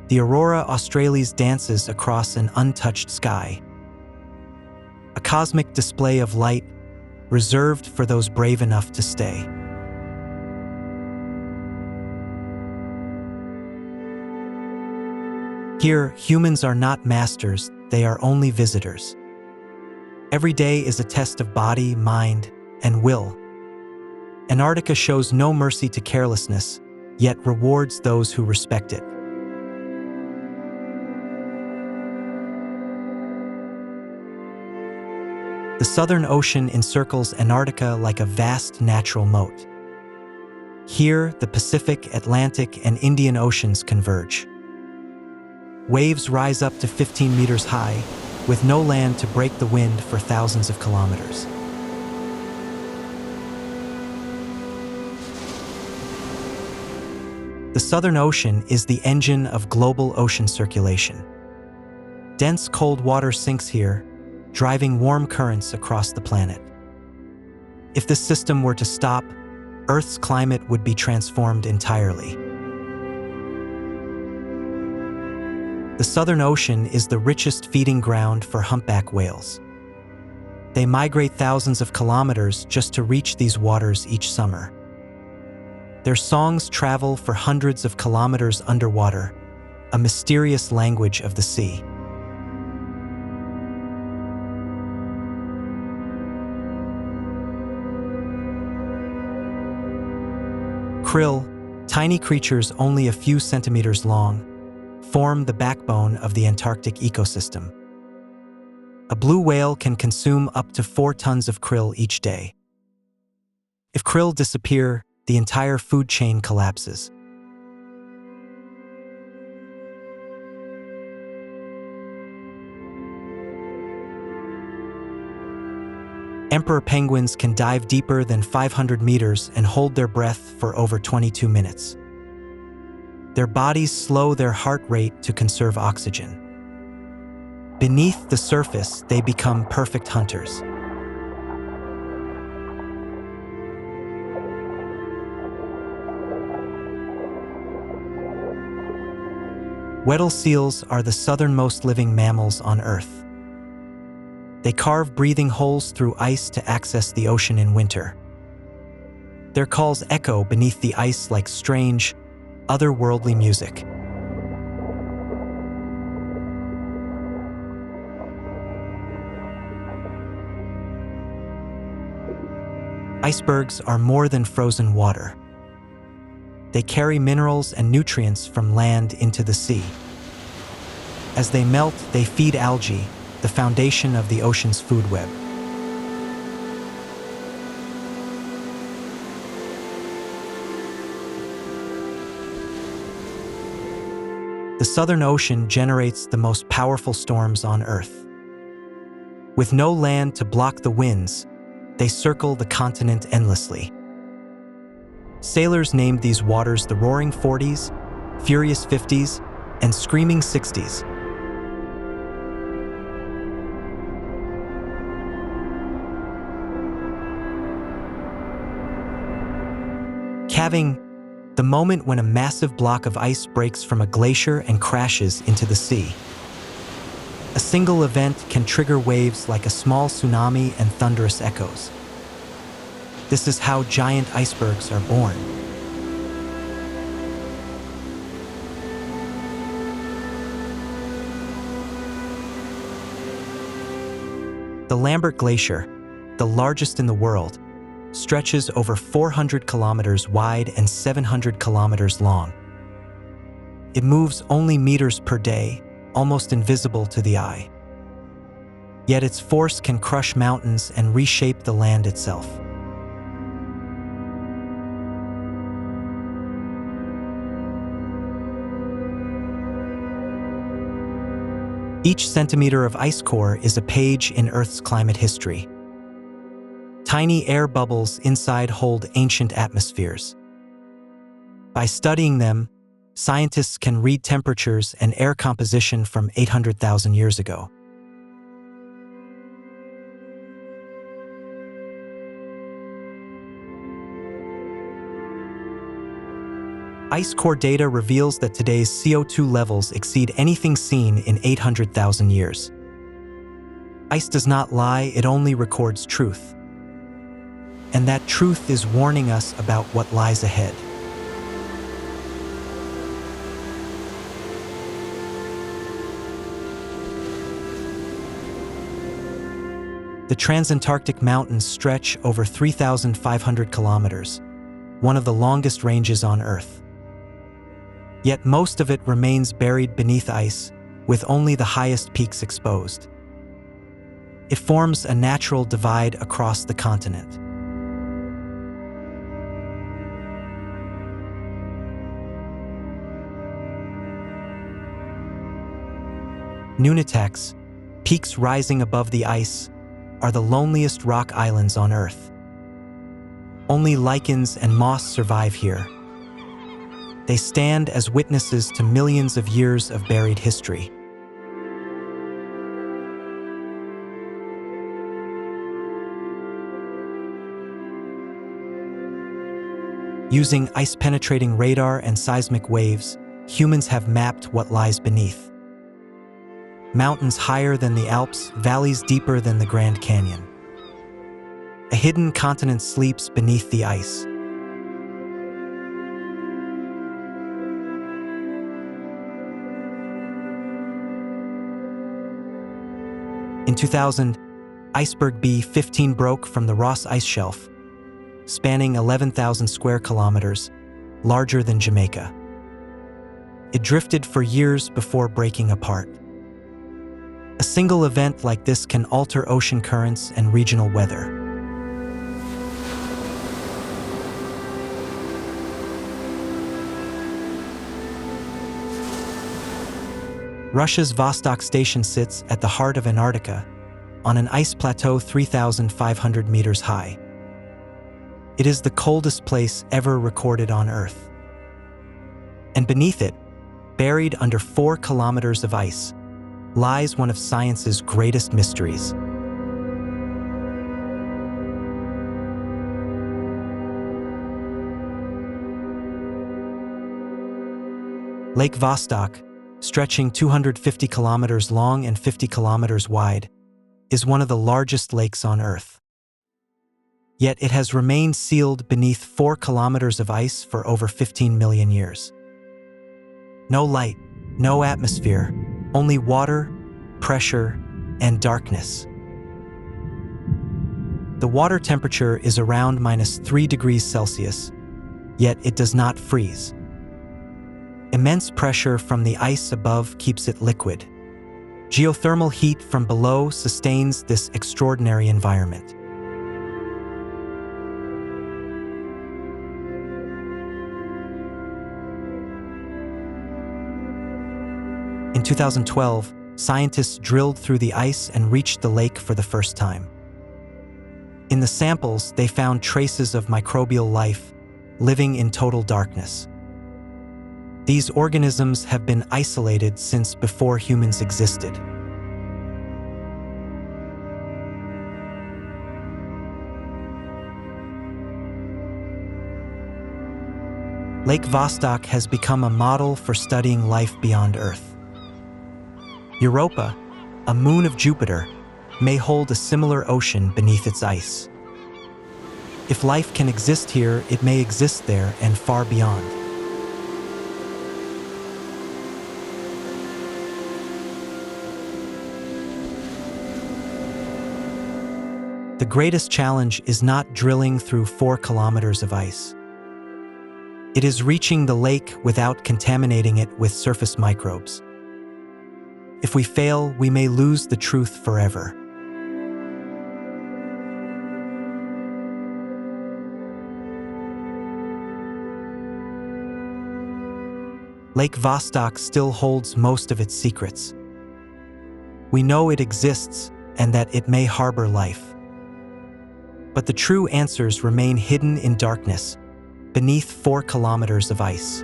The aurora australis dances across an untouched sky. A cosmic display of light reserved for those brave enough to stay. Here, humans are not masters, they are only visitors. Every day is a test of body, mind, and will. Antarctica shows no mercy to carelessness, yet rewards those who respect it. The Southern Ocean encircles Antarctica like a vast natural moat. Here, the Pacific, Atlantic, and Indian Oceans converge. Waves rise up to 15 meters high, with no land to break the wind for thousands of kilometers. The Southern Ocean is the engine of global ocean circulation. Dense cold water sinks here, driving warm currents across the planet. If this system were to stop, Earth's climate would be transformed entirely. The Southern Ocean is the richest feeding ground for humpback whales. They migrate thousands of kilometers just to reach these waters each summer. Their songs travel for hundreds of kilometers underwater, a mysterious language of the sea. Krill, tiny creatures only a few centimeters long, form the backbone of the Antarctic ecosystem. A blue whale can consume up to 4 tons of krill each day. If krill disappear, the entire food chain collapses. Emperor penguins can dive deeper than 500 meters and hold their breath for over 22 minutes. Their bodies slow their heart rate to conserve oxygen. Beneath the surface, they become perfect hunters. Weddell seals are the southernmost living mammals on Earth. They carve breathing holes through ice to access the ocean in winter. Their calls echo beneath the ice like strange, otherworldly music. Icebergs are more than frozen water. They carry minerals and nutrients from land into the sea. As they melt, they feed algae, the foundation of the ocean's food web. The Southern Ocean generates the most powerful storms on Earth. With no land to block the winds, they circle the continent endlessly. Sailors named these waters the Roaring Forties, Furious Fifties, and Screaming Sixties. Calving, the moment when a massive block of ice breaks from a glacier and crashes into the sea. A single event can trigger waves like a small tsunami and thunderous echoes. This is how giant icebergs are born. The Lambert Glacier, the largest in the world, stretches over 400 kilometers wide and 700 kilometers long. It moves only meters per day, almost invisible to the eye. Yet its force can crush mountains and reshape the land itself. Each centimeter of ice core is a page in Earth's climate history. Tiny air bubbles inside hold ancient atmospheres. By studying them, scientists can read temperatures and air composition from 800,000 years ago. Ice core data reveals that today's CO2 levels exceed anything seen in 800,000 years. Ice does not lie, it only records truth. And that truth is warning us about what lies ahead. The Transantarctic Mountains stretch over 3,500 kilometers, one of the longest ranges on Earth. Yet most of it remains buried beneath ice, with only the highest peaks exposed. It forms a natural divide across the continent. Nunataks, peaks rising above the ice, are the loneliest rock islands on Earth. Only lichens and moss survive here. They stand as witnesses to millions of years of buried history. Using ice-penetrating radar and seismic waves, humans have mapped what lies beneath. Mountains higher than the Alps, valleys deeper than the Grand Canyon. A hidden continent sleeps beneath the ice. In 2000, iceberg B-15 broke from the Ross Ice Shelf, spanning 11,000 square kilometers, larger than Jamaica. It drifted for years before breaking apart. A single event like this can alter ocean currents and regional weather. Russia's Vostok Station sits at the heart of Antarctica, on an ice plateau 3,500 meters high. It is the coldest place ever recorded on Earth. And beneath it, buried under 4 kilometers of ice, lies one of science's greatest mysteries. Lake Vostok, stretching 250 kilometers long and 50 kilometers wide, is one of the largest lakes on Earth. Yet it has remained sealed beneath 4 kilometers of ice for over 15 million years. No light, no atmosphere, only water, pressure, and darkness. The water temperature is around -3 degrees Celsius, yet it does not freeze. Immense pressure from the ice above keeps it liquid. Geothermal heat from below sustains this extraordinary environment. In 2012, scientists drilled through the ice and reached the lake for the first time. In the samples, they found traces of microbial life, living in total darkness. These organisms have been isolated since before humans existed. Lake Vostok has become a model for studying life beyond Earth. Europa, a moon of Jupiter, may hold a similar ocean beneath its ice. If life can exist here, it may exist there and far beyond. The greatest challenge is not drilling through 4 kilometers of ice. It is reaching the lake without contaminating it with surface microbes. If we fail, we may lose the truth forever. Lake Vostok still holds most of its secrets. We know it exists and that it may harbor life. But the true answers remain hidden in darkness, beneath 4 kilometers of ice.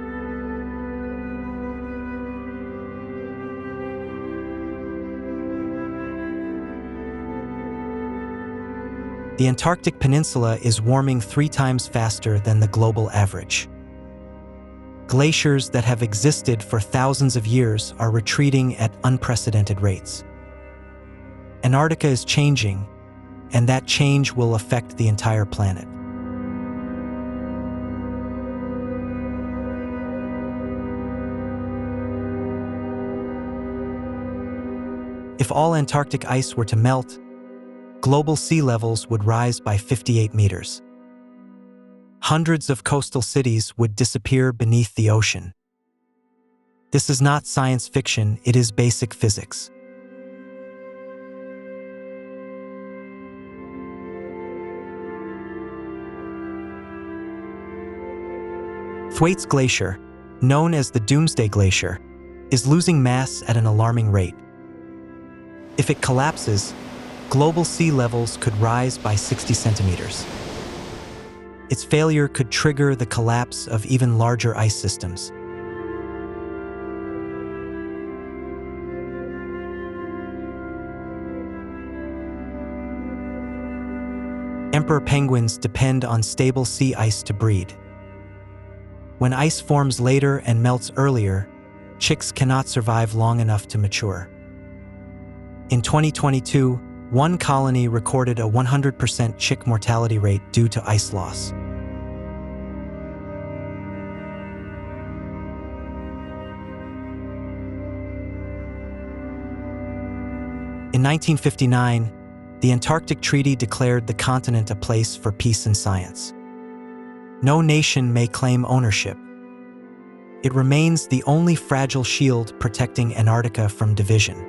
The Antarctic Peninsula is warming 3 times faster than the global average. Glaciers that have existed for thousands of years are retreating at unprecedented rates. Antarctica is changing, and that change will affect the entire planet. If all Antarctic ice were to melt, global sea levels would rise by 58 meters. Hundreds of coastal cities would disappear beneath the ocean. This is not science fiction, it is basic physics. Thwaites Glacier, known as the Doomsday Glacier, is losing mass at an alarming rate. If it collapses, global sea levels could rise by 60 centimeters. Its failure could trigger the collapse of even larger ice systems. Emperor penguins depend on stable sea ice to breed. When ice forms later and melts earlier, chicks cannot survive long enough to mature. In 2022, one colony recorded a 100% chick mortality rate due to ice loss. In 1959, the Antarctic Treaty declared the continent a place for peace and science. No nation may claim ownership. It remains the only fragile shield protecting Antarctica from division.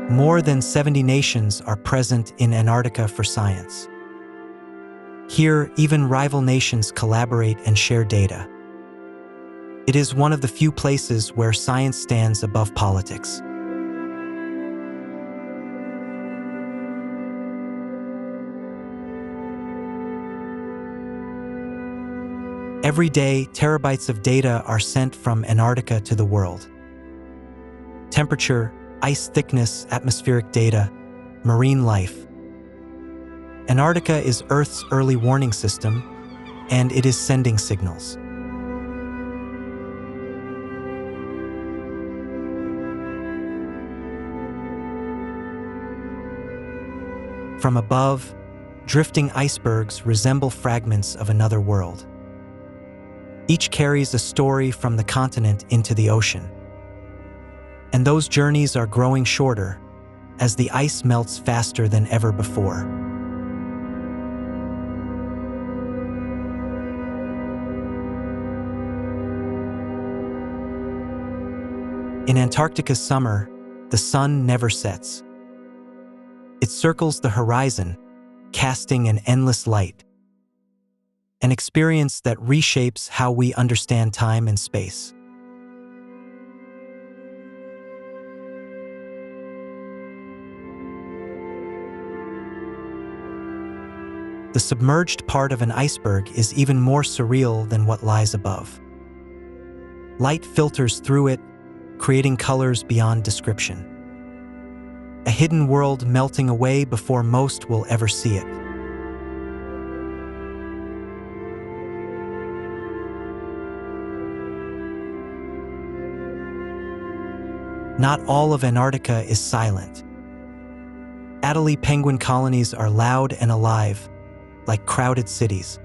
More than 70 nations are present in Antarctica for science. Here, even rival nations collaborate and share data. It is one of the few places where science stands above politics. Every day, terabytes of data are sent from Antarctica to the world. Temperature, ice thickness, atmospheric data, marine life. Antarctica is Earth's early warning system, and it is sending signals. From above, drifting icebergs resemble fragments of another world. Each carries a story from the continent into the ocean. And those journeys are growing shorter as the ice melts faster than ever before. In Antarctica's summer, the sun never sets. It circles the horizon, casting an endless light. An experience that reshapes how we understand time and space. The submerged part of an iceberg is even more surreal than what lies above. Light filters through it, creating colors beyond description. A hidden world melting away before most will ever see it. Not all of Antarctica is silent. Adelie penguin colonies are loud and alive, like crowded cities.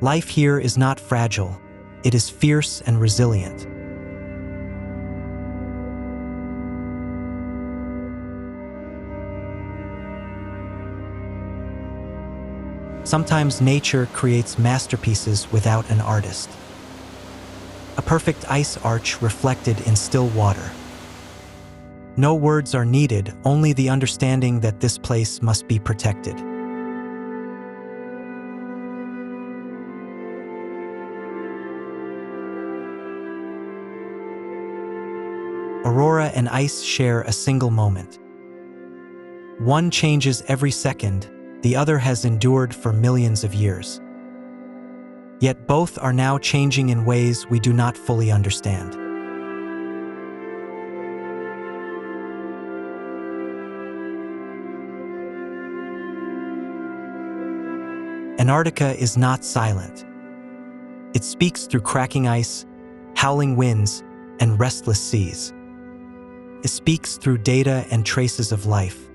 Life here is not fragile, it is fierce and resilient. Sometimes nature creates masterpieces without an artist. A perfect ice arch reflected in still water. No words are needed, only the understanding that this place must be protected. Aurora and ice share a single moment. One changes every second, the other has endured for millions of years. Yet both are now changing in ways we do not fully understand. Antarctica is not silent. It speaks through cracking ice, howling winds, and restless seas. It speaks through data and traces of life.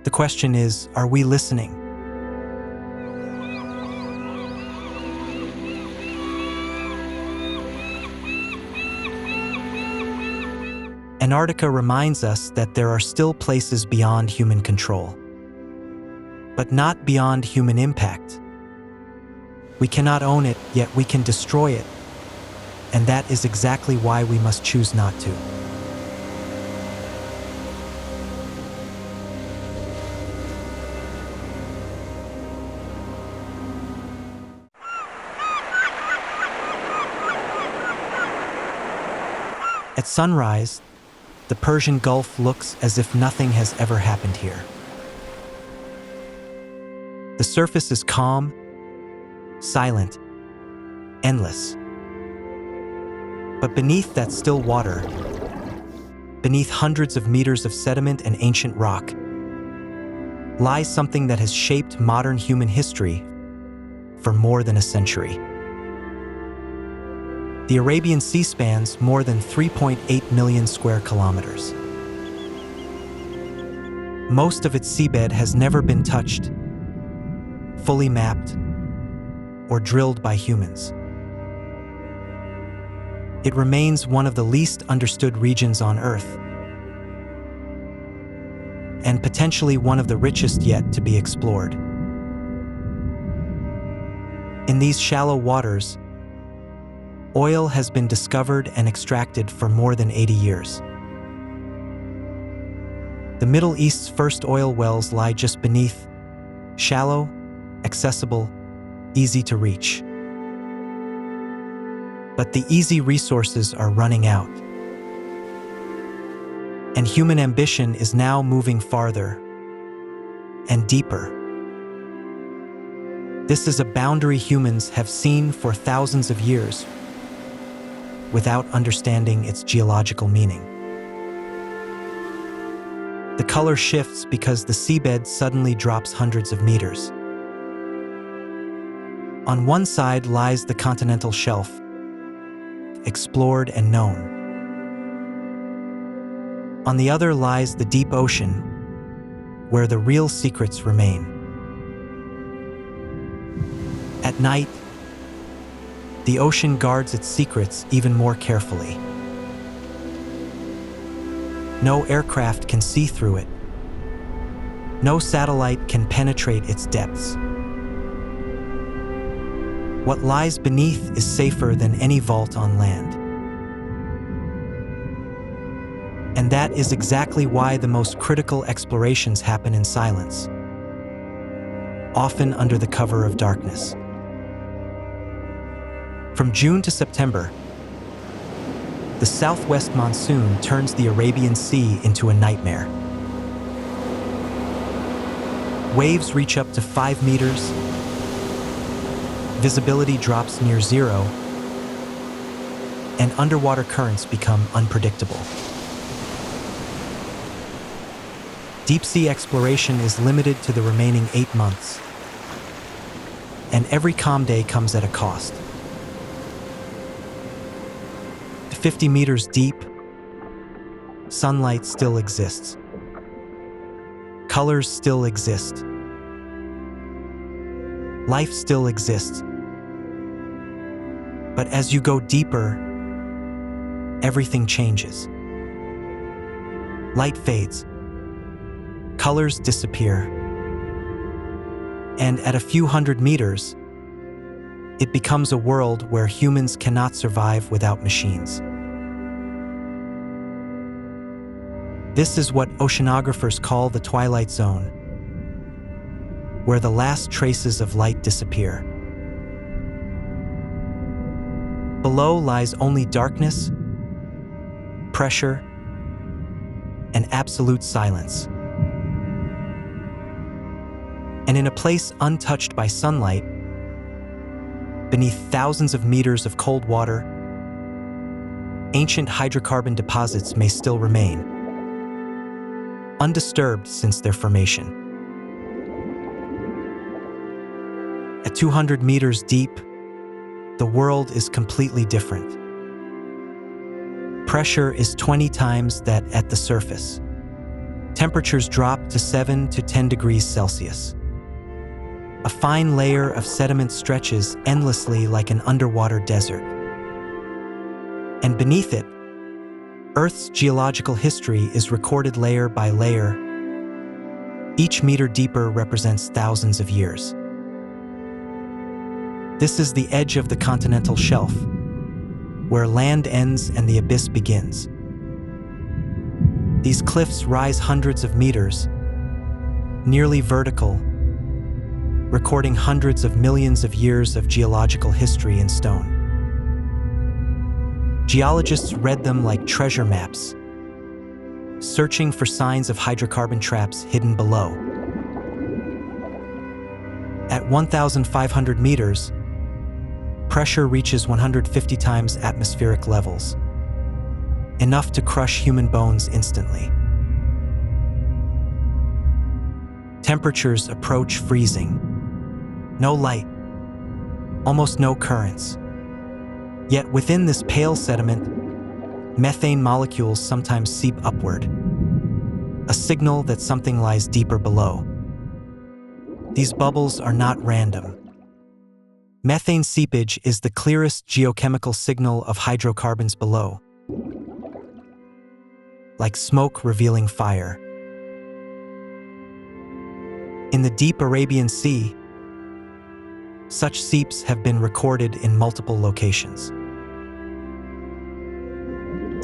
The question is, are we listening? Antarctica reminds us that there are still places beyond human control, but not beyond human impact. We cannot own it, yet we can destroy it, and that is exactly why we must choose not to. At sunrise, the Persian Gulf looks as if nothing has ever happened here. The surface is calm, silent, endless. But beneath that still water, beneath hundreds of meters of sediment and ancient rock, lies something that has shaped modern human history for more than a century. The Arabian Sea spans more than 3.8 million square kilometers. Most of its seabed has never been touched, fully mapped, or drilled by humans. It remains one of the least understood regions on Earth, and potentially one of the richest yet to be explored. In these shallow waters, oil has been discovered and extracted for more than 80 years. The Middle East's first oil wells lie just beneath, shallow, accessible, easy to reach. But the easy resources are running out. And human ambition is now moving farther and deeper. This is a boundary humans have seen for thousands of years without understanding its geological meaning. The color shifts because the seabed suddenly drops hundreds of meters. On one side lies the continental shelf, explored and known. On the other lies the deep ocean, where the real secrets remain. At night, the ocean guards its secrets even more carefully. No aircraft can see through it. No satellite can penetrate its depths. What lies beneath is safer than any vault on land. And that is exactly why the most critical explorations happen in silence, often under the cover of darkness. From June to September, the southwest monsoon turns the Arabian Sea into a nightmare. Waves reach up to 5 meters, visibility drops near zero, and underwater currents become unpredictable. Deep-sea exploration is limited to the remaining 8 months, and every calm day comes at a cost. 50 meters deep, sunlight still exists. Colors still exist. Life still exists. But as you go deeper, everything changes. Light fades. Colors disappear. And at a few hundred meters, it becomes a world where humans cannot survive without machines. This is what oceanographers call the twilight zone, where the last traces of light disappear. Below lies only darkness, pressure, and absolute silence. And in a place untouched by sunlight, beneath thousands of meters of cold water, ancient hydrocarbon deposits may still remain, undisturbed since their formation. At 200 meters deep, the world is completely different. Pressure is 20 times that at the surface. Temperatures drop to 7 to 10 degrees Celsius. A fine layer of sediment stretches endlessly like an underwater desert. And beneath it, Earth's geological history is recorded layer by layer. Each meter deeper represents thousands of years. This is the edge of the continental shelf, where land ends and the abyss begins. These cliffs rise hundreds of meters, nearly vertical, recording hundreds of millions of years of geological history in stone. Geologists read them like treasure maps, searching for signs of hydrocarbon traps hidden below. At 1,500 meters, pressure reaches 150 times atmospheric levels, enough to crush human bones instantly. Temperatures approach freezing. No light, almost no currents. Yet within this pale sediment, methane molecules sometimes seep upward, a signal that something lies deeper below. These bubbles are not random. Methane seepage is the clearest geochemical signal of hydrocarbons below, like smoke revealing fire. In the deep Arabian Sea, such seeps have been recorded in multiple locations.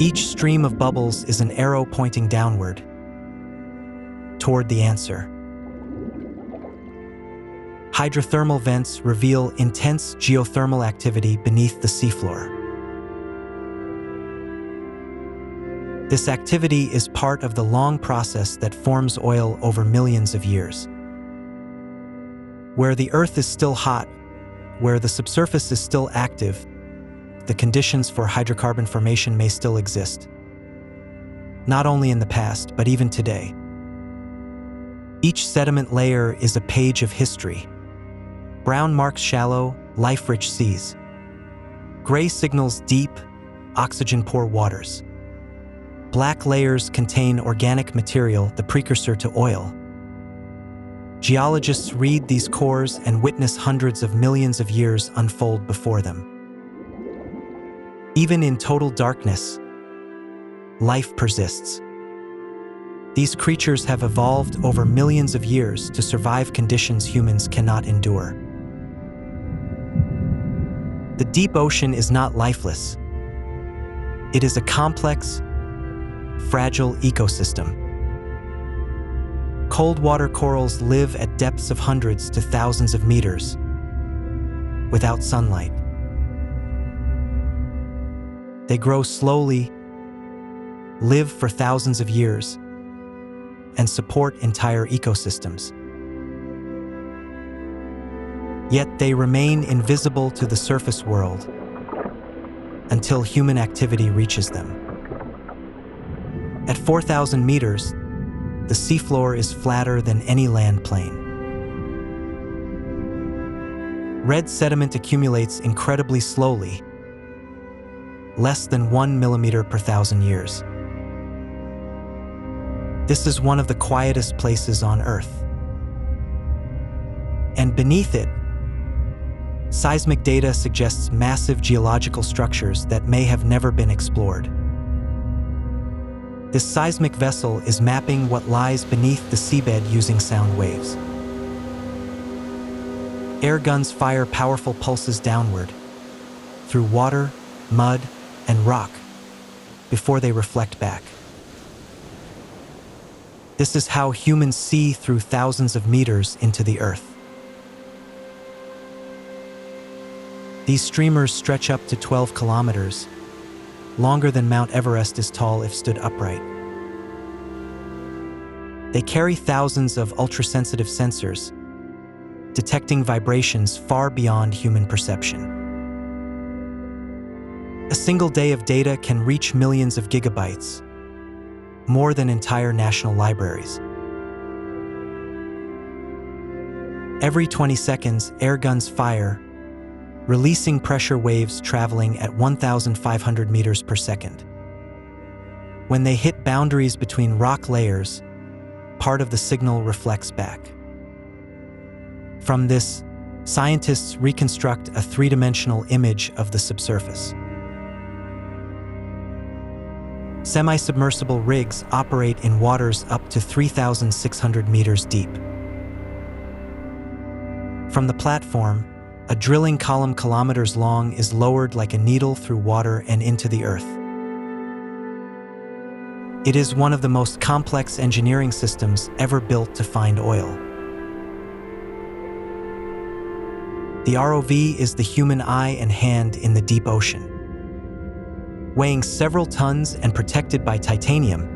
Each stream of bubbles is an arrow pointing downward, toward the answer. Hydrothermal vents reveal intense geothermal activity beneath the seafloor. This activity is part of the long process that forms oil over millions of years. Where the Earth is still hot, where the subsurface is still active, the conditions for hydrocarbon formation may still exist. Not only in the past, but even today. Each sediment layer is a page of history. Brown marks shallow, life-rich seas. Gray signals deep, oxygen-poor waters. Black layers contain organic material, the precursor to oil. Geologists read these cores and witness hundreds of millions of years unfold before them. Even in total darkness, life persists. These creatures have evolved over millions of years to survive conditions humans cannot endure. The deep ocean is not lifeless. It is a complex, fragile ecosystem. Cold water corals live at depths of hundreds to thousands of meters, without sunlight. They grow slowly, live for thousands of years, and support entire ecosystems. Yet they remain invisible to the surface world until human activity reaches them. At 4,000 meters, the seafloor is flatter than any land plane. Red sediment accumulates incredibly slowly, less than 1 millimeter per 1,000 years. This is one of the quietest places on Earth. And beneath it, seismic data suggests massive geological structures that may have never been explored. This seismic vessel is mapping what lies beneath the seabed using sound waves. Air guns fire powerful pulses downward, through water, mud, and rock, before they reflect back. This is how humans see through thousands of meters into the earth. These streamers stretch up to 12 kilometers, longer than Mount Everest is tall if stood upright. They carry thousands of ultrasensitive sensors, detecting vibrations far beyond human perception. A single day of data can reach millions of gigabytes, more than entire national libraries. Every 20 seconds, air guns fire, releasing pressure waves traveling at 1,500 meters per second. When they hit boundaries between rock layers, part of the signal reflects back. From this, scientists reconstruct a three-dimensional image of the subsurface. Semi-submersible rigs operate in waters up to 3,600 meters deep. From the platform, a drilling column kilometers long is lowered like a needle through water and into the earth. It is one of the most complex engineering systems ever built to find oil. The ROV is the human eye and hand in the deep ocean. Weighing several tons and protected by titanium,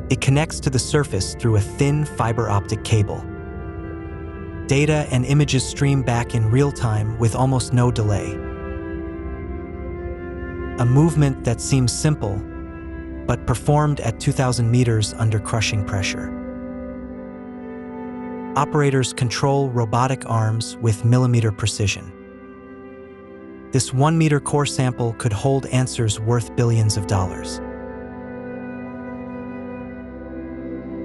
it connects to the surface through a thin fiber optic cable. Data and images stream back in real time with almost no delay. A movement that seems simple, but performed at 2,000 meters under crushing pressure. Operators control robotic arms with millimeter precision. This 1-meter core sample could hold answers worth billions of dollars.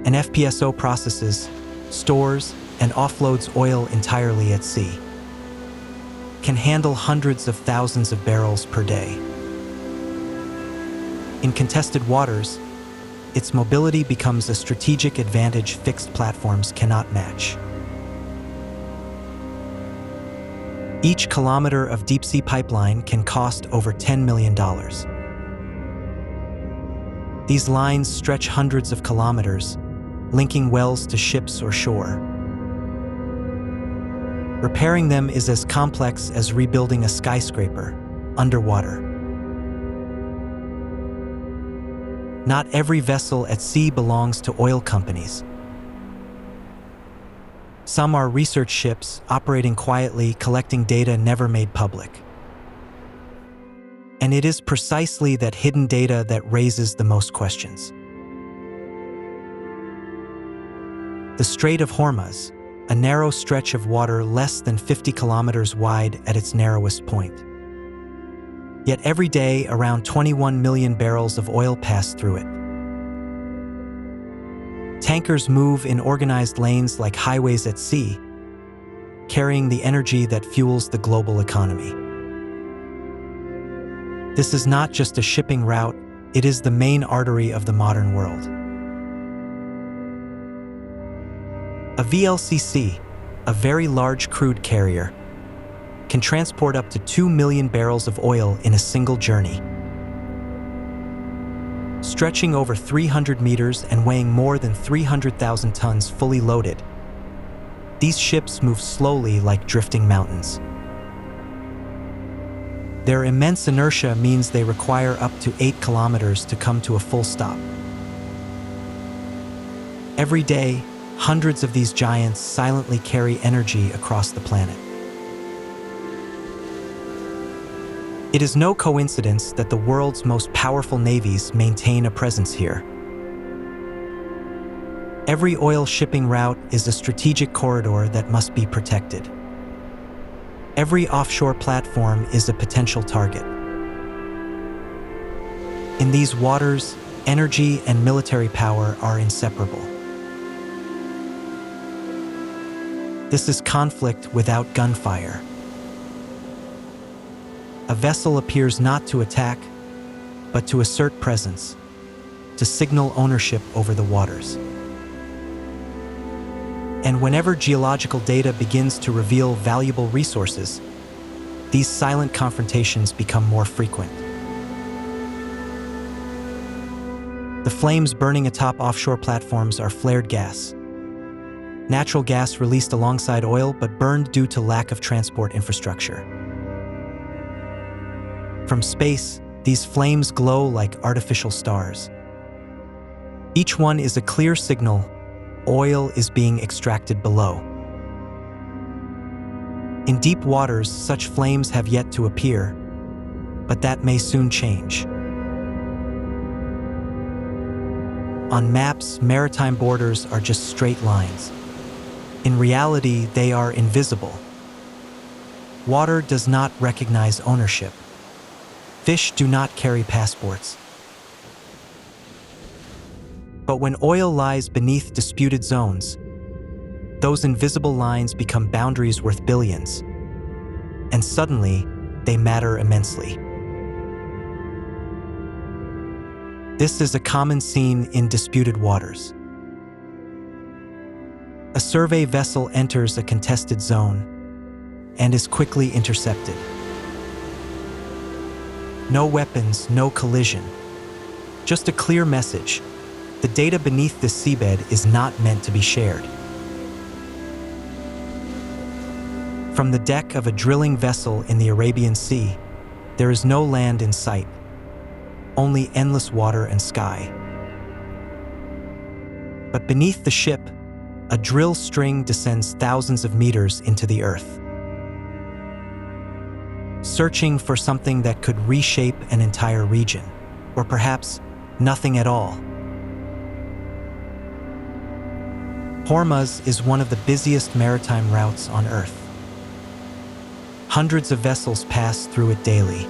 An FPSO processes, stores, and offloads oil entirely at sea. Can handle hundreds of thousands of barrels per day. In contested waters, its mobility becomes a strategic advantage fixed platforms cannot match. Each kilometer of deep-sea pipeline can cost over $10 million. These lines stretch hundreds of kilometers, linking wells to ships or shore. Repairing them is as complex as rebuilding a skyscraper underwater. Not every vessel at sea belongs to oil companies. Some are research ships operating quietly, collecting data never made public. And it is precisely that hidden data that raises the most questions. The Strait of Hormuz, a narrow stretch of water less than 50 kilometers wide at its narrowest point. Yet every day, around 21 million barrels of oil pass through it. Tankers move in organized lanes like highways at sea, carrying the energy that fuels the global economy. This is not just a shipping route, it is the main artery of the modern world. A VLCC, a very large crude carrier, can transport up to 2 million barrels of oil in a single journey. Stretching over 300 meters and weighing more than 300,000 tons fully loaded, these ships move slowly like drifting mountains. Their immense inertia means they require up to 8 kilometers to come to a full stop. Every day, hundreds of these giants silently carry energy across the planet. It is no coincidence that the world's most powerful navies maintain a presence here. Every oil shipping route is a strategic corridor that must be protected. Every offshore platform is a potential target. In these waters, energy and military power are inseparable. This is conflict without gunfire. A vessel appears not to attack, but to assert presence, to signal ownership over the waters. And whenever geological data begins to reveal valuable resources, these silent confrontations become more frequent. The flames burning atop offshore platforms are flared gas. Natural gas released alongside oil but burned due to lack of transport infrastructure. From space, these flames glow like artificial stars. Each one is a clear signal oil is being extracted below. In deep waters, such flames have yet to appear, but that may soon change. On maps, maritime borders are just straight lines. In reality, they are invisible. Water does not recognize ownership. Fish do not carry passports. But when oil lies beneath disputed zones, those invisible lines become boundaries worth billions, and suddenly, they matter immensely. This is a common scene in disputed waters. A survey vessel enters a contested zone and is quickly intercepted. No weapons, no collision, just a clear message. The data beneath this seabed is not meant to be shared. From the deck of a drilling vessel in the Arabian Sea, there is no land in sight, only endless water and sky. But beneath the ship, a drill string descends thousands of meters into the earth, searching for something that could reshape an entire region, or perhaps nothing at all. Hormuz is one of the busiest maritime routes on Earth. Hundreds of vessels pass through it daily.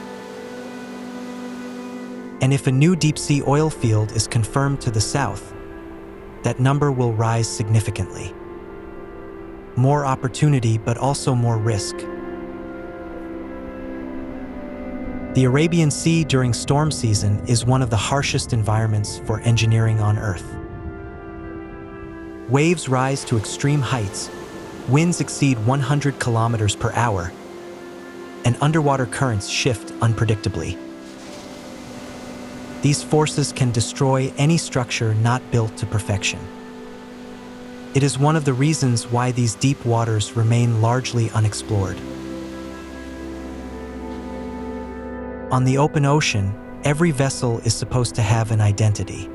And if a new deep-sea oil field is confirmed to the south, that number will rise significantly. More opportunity, but also more risk. The Arabian Sea during storm season is one of the harshest environments for engineering on Earth. Waves rise to extreme heights, winds exceed 100 kilometers per hour, and underwater currents shift unpredictably. These forces can destroy any structure not built to perfection. It is one of the reasons why these deep waters remain largely unexplored. On the open ocean, every vessel is supposed to have an identity.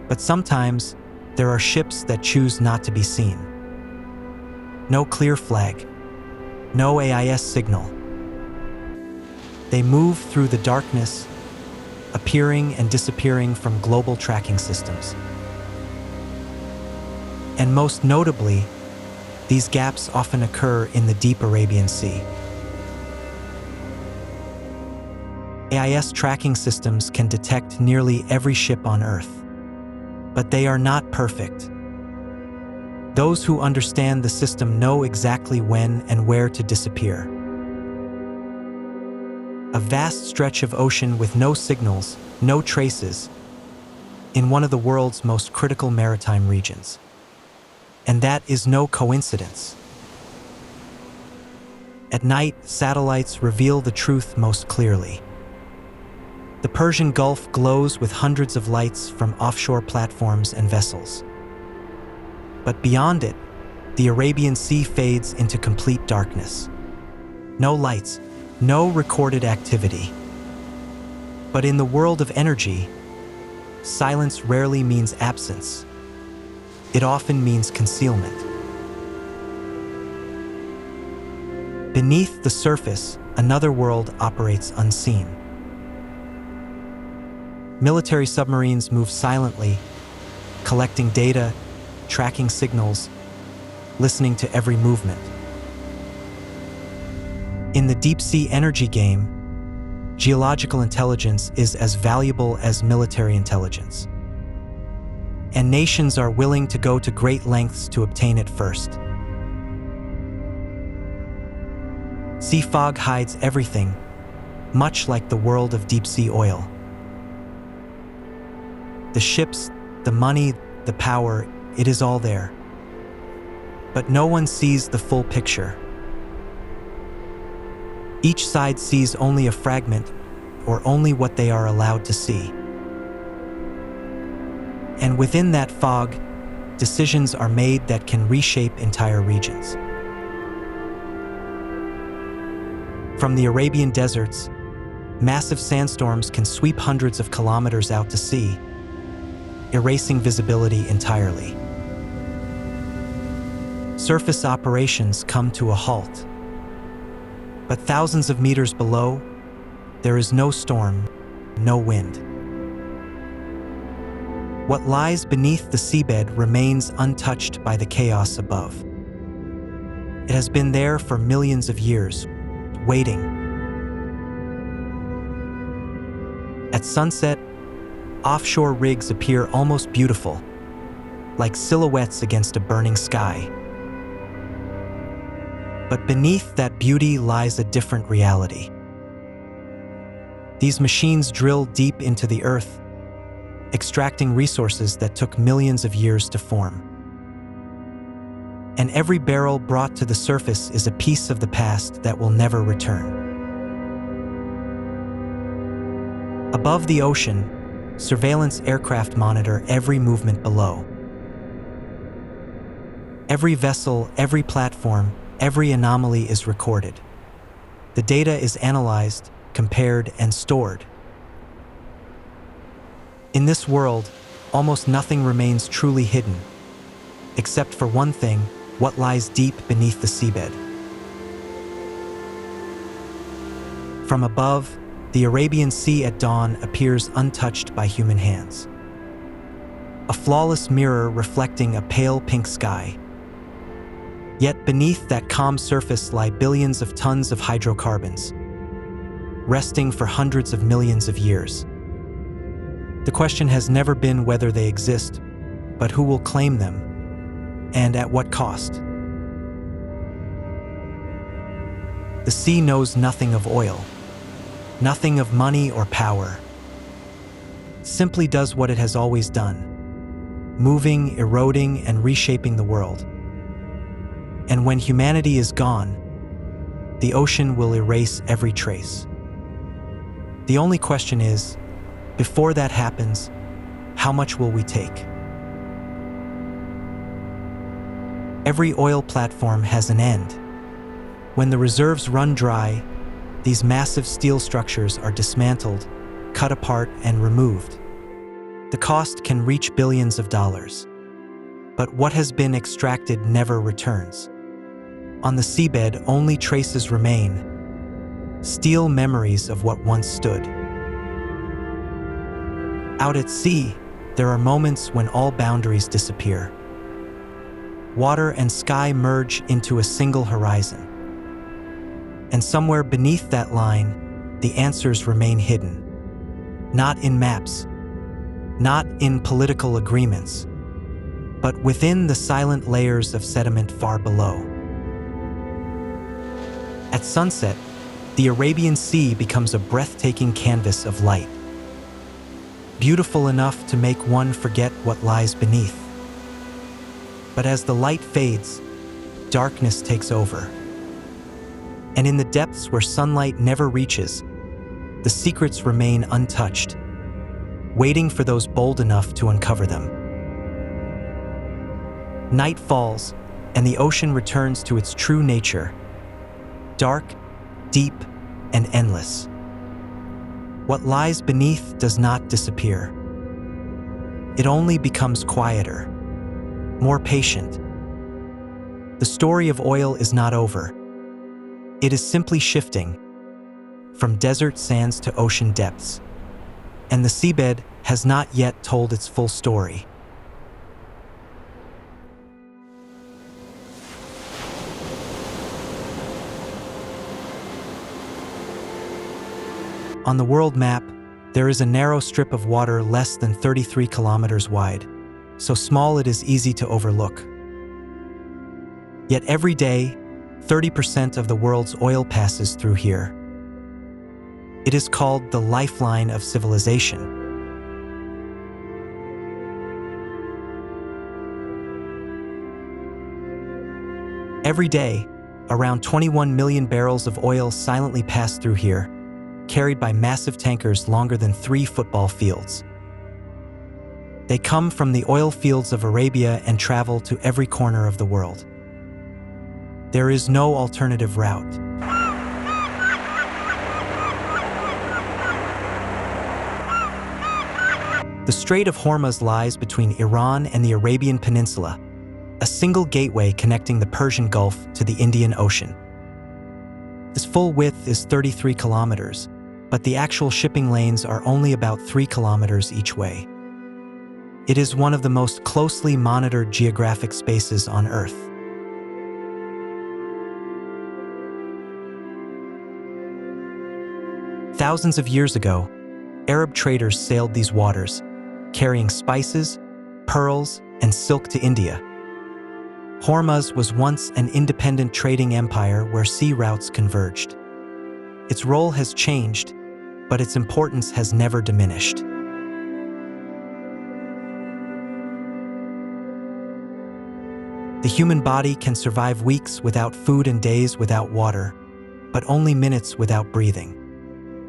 But sometimes, there are ships that choose not to be seen. No clear flag, no AIS signal. They move through the darkness, appearing and disappearing from global tracking systems. And most notably, these gaps often occur in the deep Arabian Sea. AIS tracking systems can detect nearly every ship on Earth, but they are not perfect. Those who understand the system know exactly when and where to disappear. A vast stretch of ocean with no signals, no traces, in one of the world's most critical maritime regions. And that is no coincidence. At night, satellites reveal the truth most clearly. The Persian Gulf glows with hundreds of lights from offshore platforms and vessels. But beyond it, the Arabian Sea fades into complete darkness. No lights, no recorded activity. But in the world of energy, silence rarely means absence. It often means concealment. Beneath the surface, another world operates unseen. Military submarines move silently, collecting data, tracking signals, listening to every movement. In the deep-sea energy game, geological intelligence is as valuable as military intelligence. And nations are willing to go to great lengths to obtain it first. Sea fog hides everything, much like the world of deep-sea oil. The ships, the money, the power, it is all there. But no one sees the full picture. Each side sees only a fragment, or only what they are allowed to see. And within that fog, decisions are made that can reshape entire regions. From the Arabian deserts, massive sandstorms can sweep hundreds of kilometers out to sea, erasing visibility entirely. Surface operations come to a halt. But thousands of meters below, there is no storm, no wind. What lies beneath the seabed remains untouched by the chaos above. It has been there for millions of years, waiting. At sunset, offshore rigs appear almost beautiful, like silhouettes against a burning sky. But beneath that beauty lies a different reality. These machines drill deep into the earth, extracting resources that took millions of years to form. And every barrel brought to the surface is a piece of the past that will never return. Above the ocean, surveillance aircraft monitor every movement below. Every vessel, every platform, every anomaly is recorded. The data is analyzed, compared, and stored. In this world, almost nothing remains truly hidden, except for one thing: what lies deep beneath the seabed. From above, the Arabian Sea at dawn appears untouched by human hands. A flawless mirror reflecting a pale pink sky. Yet beneath that calm surface lie billions of tons of hydrocarbons, resting for hundreds of millions of years. The question has never been whether they exist, but who will claim them, and at what cost. The sea knows nothing of oil, nothing of money or power. It simply does what it has always done, moving, eroding, and reshaping the world. And when humanity is gone, the ocean will erase every trace. The only question is, before that happens, how much will we take? Every oil platform has an end. When the reserves run dry, these massive steel structures are dismantled, cut apart, and removed. The cost can reach billions of dollars. But what has been extracted never returns. On the seabed, only traces remain, steel memories of what once stood. Out at sea, there are moments when all boundaries disappear. Water and sky merge into a single horizon. And somewhere beneath that line, the answers remain hidden. Not in maps, not in political agreements, but within the silent layers of sediment far below. At sunset, the Arabian Sea becomes a breathtaking canvas of light, beautiful enough to make one forget what lies beneath. But as the light fades, darkness takes over. And in the depths where sunlight never reaches, the secrets remain untouched, waiting for those bold enough to uncover them. Night falls, and the ocean returns to its true nature: dark, deep, and endless. What lies beneath does not disappear. It only becomes quieter, more patient. The story of oil is not over. It is simply shifting from desert sands to ocean depths, and the seabed has not yet told its full story. On the world map, there is a narrow strip of water less than 33 kilometers wide, so small it is easy to overlook. Yet every day, 30% of the world's oil passes through here. It is called the lifeline of civilization. Every day, around 21 million barrels of oil silently pass through here, carried by massive tankers longer than 3 football fields. They come from the oil fields of Arabia and travel to every corner of the world. There is no alternative route. The Strait of Hormuz lies between Iran and the Arabian Peninsula, a single gateway connecting the Persian Gulf to the Indian Ocean. Its full width is 33 kilometers, but the actual shipping lanes are only about 3 kilometers each way. It is one of the most closely monitored geographic spaces on Earth. Thousands of years ago, Arab traders sailed these waters, carrying spices, pearls, and silk to India. Hormuz was once an independent trading empire where sea routes converged. Its role has changed, but its importance has never diminished. The human body can survive weeks without food and days without water, but only minutes without breathing.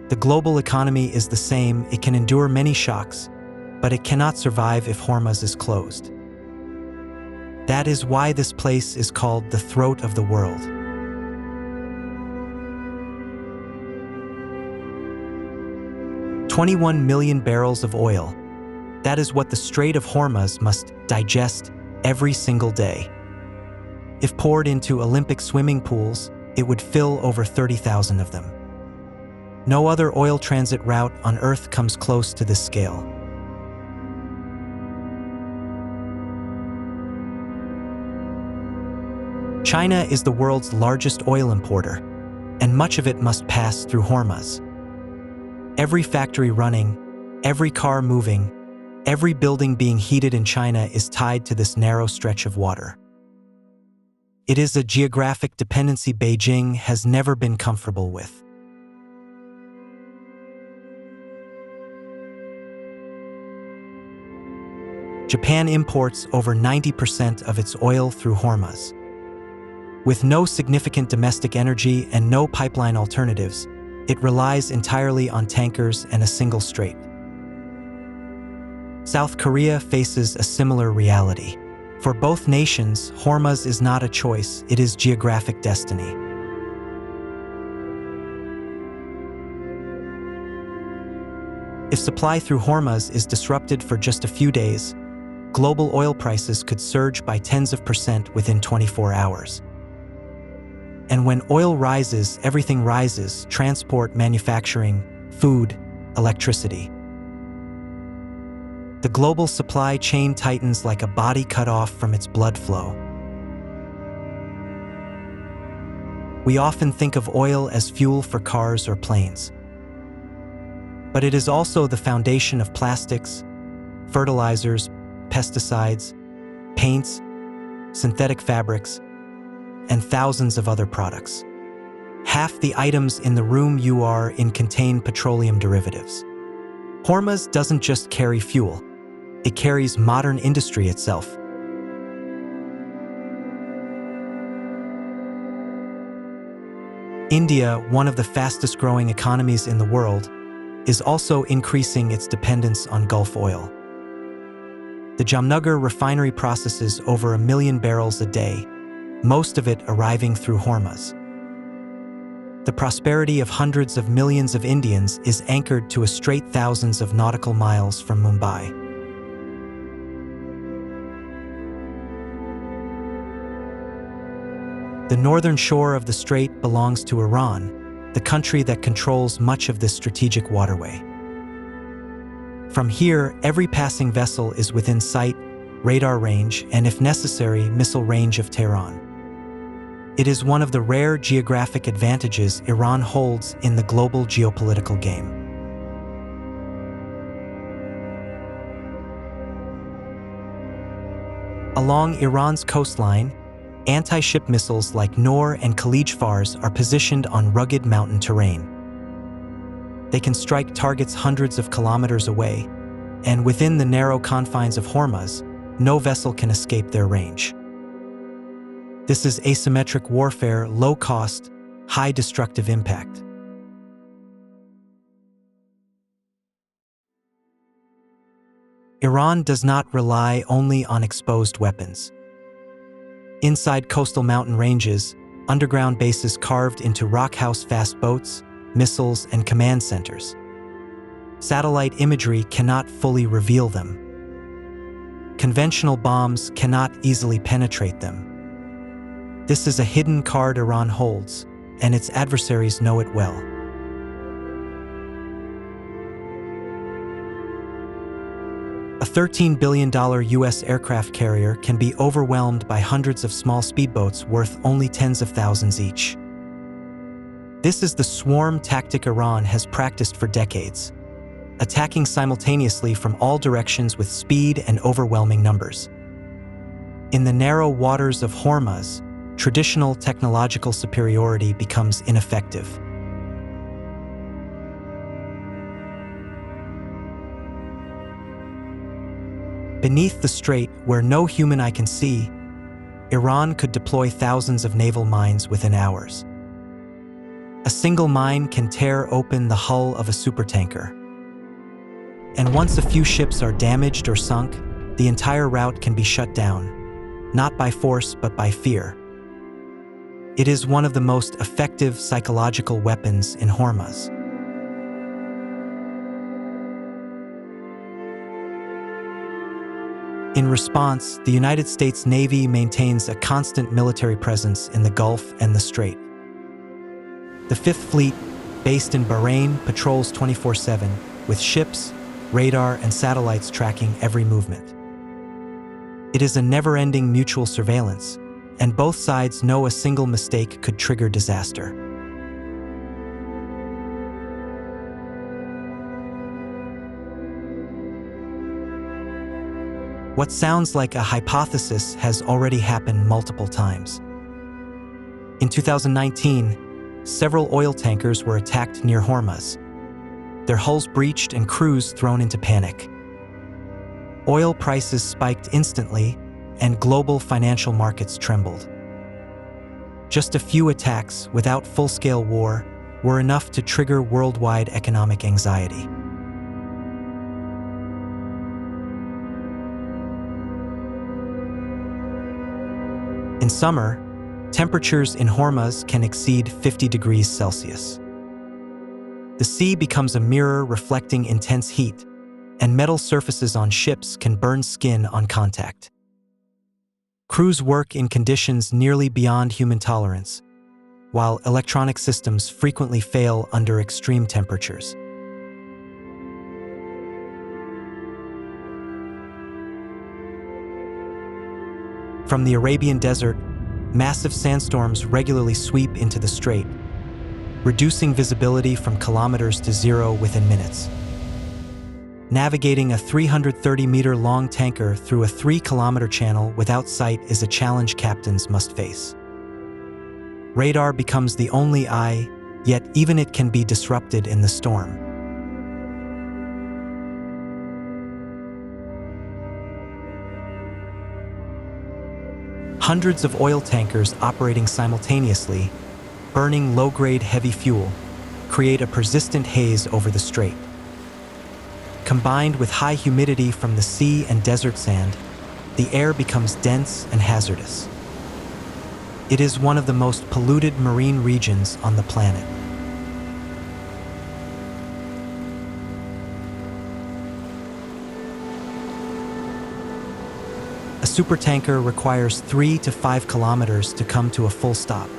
The global economy is the same. It can endure many shocks, but it cannot survive if Hormuz is closed. That is why this place is called the throat of the world. "21 million barrels of oil. That is what the Strait of Hormuz must digest every single day. If poured into Olympic swimming pools, it would fill over 30,000 of them. No other oil transit route on Earth comes close to this scale. China is the world's largest oil importer, and much of it must pass through Hormuz. Every factory running, every car moving, every building being heated in China is tied to this narrow stretch of water. It is a geographic dependency Beijing has never been comfortable with. Japan imports over 90% of its oil through Hormuz. With no significant domestic energy and no pipeline alternatives, it relies entirely on tankers and a single strait. South Korea faces a similar reality. For both nations, Hormuz is not a choice, it is geographic destiny. If supply through Hormuz is disrupted for just a few days, global oil prices could surge by tens of % within 24 hours. And when oil rises, everything rises: transport, manufacturing, food, electricity. The global supply chain tightens like a body cut off from its blood flow. We often think of oil as fuel for cars or planes. But it is also the foundation of plastics, fertilizers, pesticides, paints, synthetic fabrics, and thousands of other products. Half the items in the room you are in contain petroleum derivatives. Hormuz doesn't just carry fuel, it carries modern industry itself. India, one of the fastest-growing economies in the world, is also increasing its dependence on Gulf oil. The Jamnagar refinery processes over 1 million barrels a day, most of it arriving through Hormuz. The prosperity of hundreds of millions of Indians is anchored to a strait thousands of nautical miles from Mumbai. The northern shore of the strait belongs to Iran, the country that controls much of this strategic waterway. From here, every passing vessel is within sight, radar range, and if necessary, missile range of Tehran. It is one of the rare geographic advantages Iran holds in the global geopolitical game. Along Iran's coastline, anti-ship missiles like Noor and Khalij-Fars are positioned on rugged mountain terrain. They can strike targets hundreds of kilometers away, and within the narrow confines of Hormuz, no vessel can escape their range. This is asymmetric warfare, low cost, high destructive impact. Iran does not rely only on exposed weapons. Inside coastal mountain ranges, underground bases carved into rockhouse fast boats, missiles, and command centers. Satellite imagery cannot fully reveal them. Conventional bombs cannot easily penetrate them. This is a hidden card Iran holds, and its adversaries know it well. A $13 billion U.S. aircraft carrier can be overwhelmed by hundreds of small speedboats worth only tens of thousands each. This is the swarm tactic Iran has practiced for decades, attacking simultaneously from all directions with speed and overwhelming numbers. In the narrow waters of Hormuz, traditional technological superiority becomes ineffective. Beneath the strait, where no human eye can see, Iran could deploy thousands of naval mines within hours. A single mine can tear open the hull of a supertanker. And once a few ships are damaged or sunk, the entire route can be shut down, not by force but by fear. It is one of the most effective psychological weapons in Hormuz. In response, the United States Navy maintains a constant military presence in the Gulf and the Strait. The Fifth Fleet, based in Bahrain, patrols 24/7, with ships, radar, and satellites tracking every movement. It is a never-ending mutual surveillance, and both sides know a single mistake could trigger disaster. What sounds like a hypothesis has already happened multiple times. In 2019, several oil tankers were attacked near Hormuz, their hulls breached and crews thrown into panic. Oil prices spiked instantly, and global financial markets trembled. Just a few attacks, without full-scale war, were enough to trigger worldwide economic anxiety. In summer, temperatures in Hormuz can exceed 50 degrees Celsius. The sea becomes a mirror reflecting intense heat, and metal surfaces on ships can burn skin on contact. Crews work in conditions nearly beyond human tolerance, while electronic systems frequently fail under extreme temperatures. From the Arabian Desert, massive sandstorms regularly sweep into the strait, reducing visibility from kilometers to zero within minutes. Navigating a 330-meter-long tanker through a 3-kilometer channel without sight is a challenge captains must face. Radar becomes the only eye, yet even it can be disrupted in the storm. Hundreds of oil tankers operating simultaneously, burning low-grade heavy fuel, create a persistent haze over the strait. Combined with high humidity from the sea and desert sand, the air becomes dense and hazardous. It is one of the most polluted marine regions on the planet. A supertanker requires 3 to 5 kilometers to come to a full stop.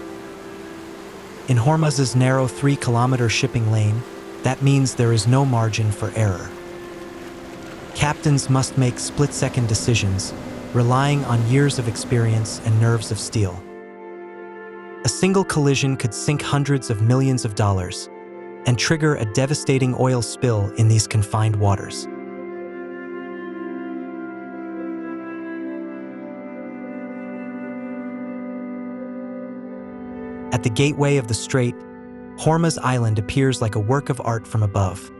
In Hormuz's narrow 3-kilometer shipping lane, that means there is no margin for error. Captains must make split-second decisions, relying on years of experience and nerves of steel. A single collision could sink hundreds of millions of dollars and trigger a devastating oil spill in these confined waters. At the gateway of the strait, Hormuz Island appears like a work of art from above.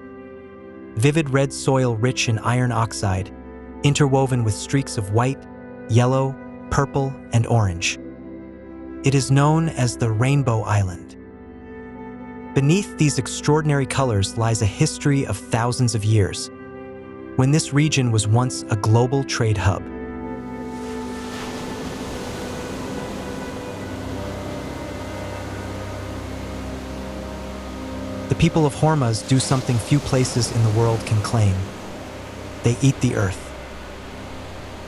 Vivid red soil rich in iron oxide, interwoven with streaks of white, yellow, purple, and orange. It is known as the Rainbow Island. Beneath these extraordinary colors lies a history of thousands of years, when this region was once a global trade hub. The people of Orcas do something few places in the world can claim. They eat the earth.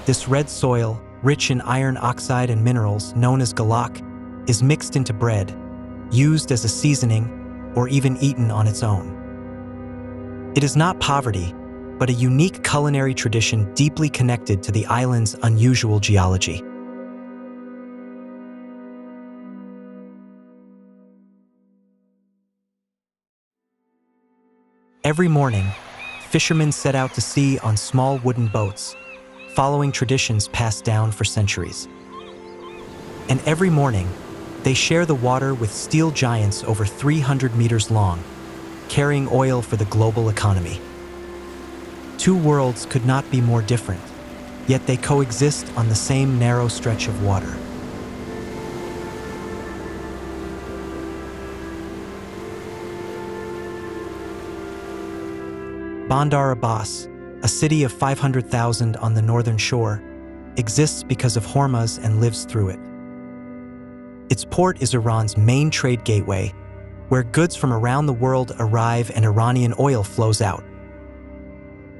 This red soil, rich in iron oxide and minerals known as galak, is mixed into bread, used as a seasoning, or even eaten on its own. It is not poverty, but a unique culinary tradition deeply connected to the island's unusual geology. Every morning, fishermen set out to sea on small wooden boats, following traditions passed down for centuries. And every morning, they share the water with steel giants over 300 meters long, carrying oil for the global economy. Two worlds could not be more different, yet they coexist on the same narrow stretch of water. Bandar Abbas, a city of 500,000 on the northern shore, exists because of Orcas and lives through it. Its port is Iran's main trade gateway, where goods from around the world arrive and Iranian oil flows out.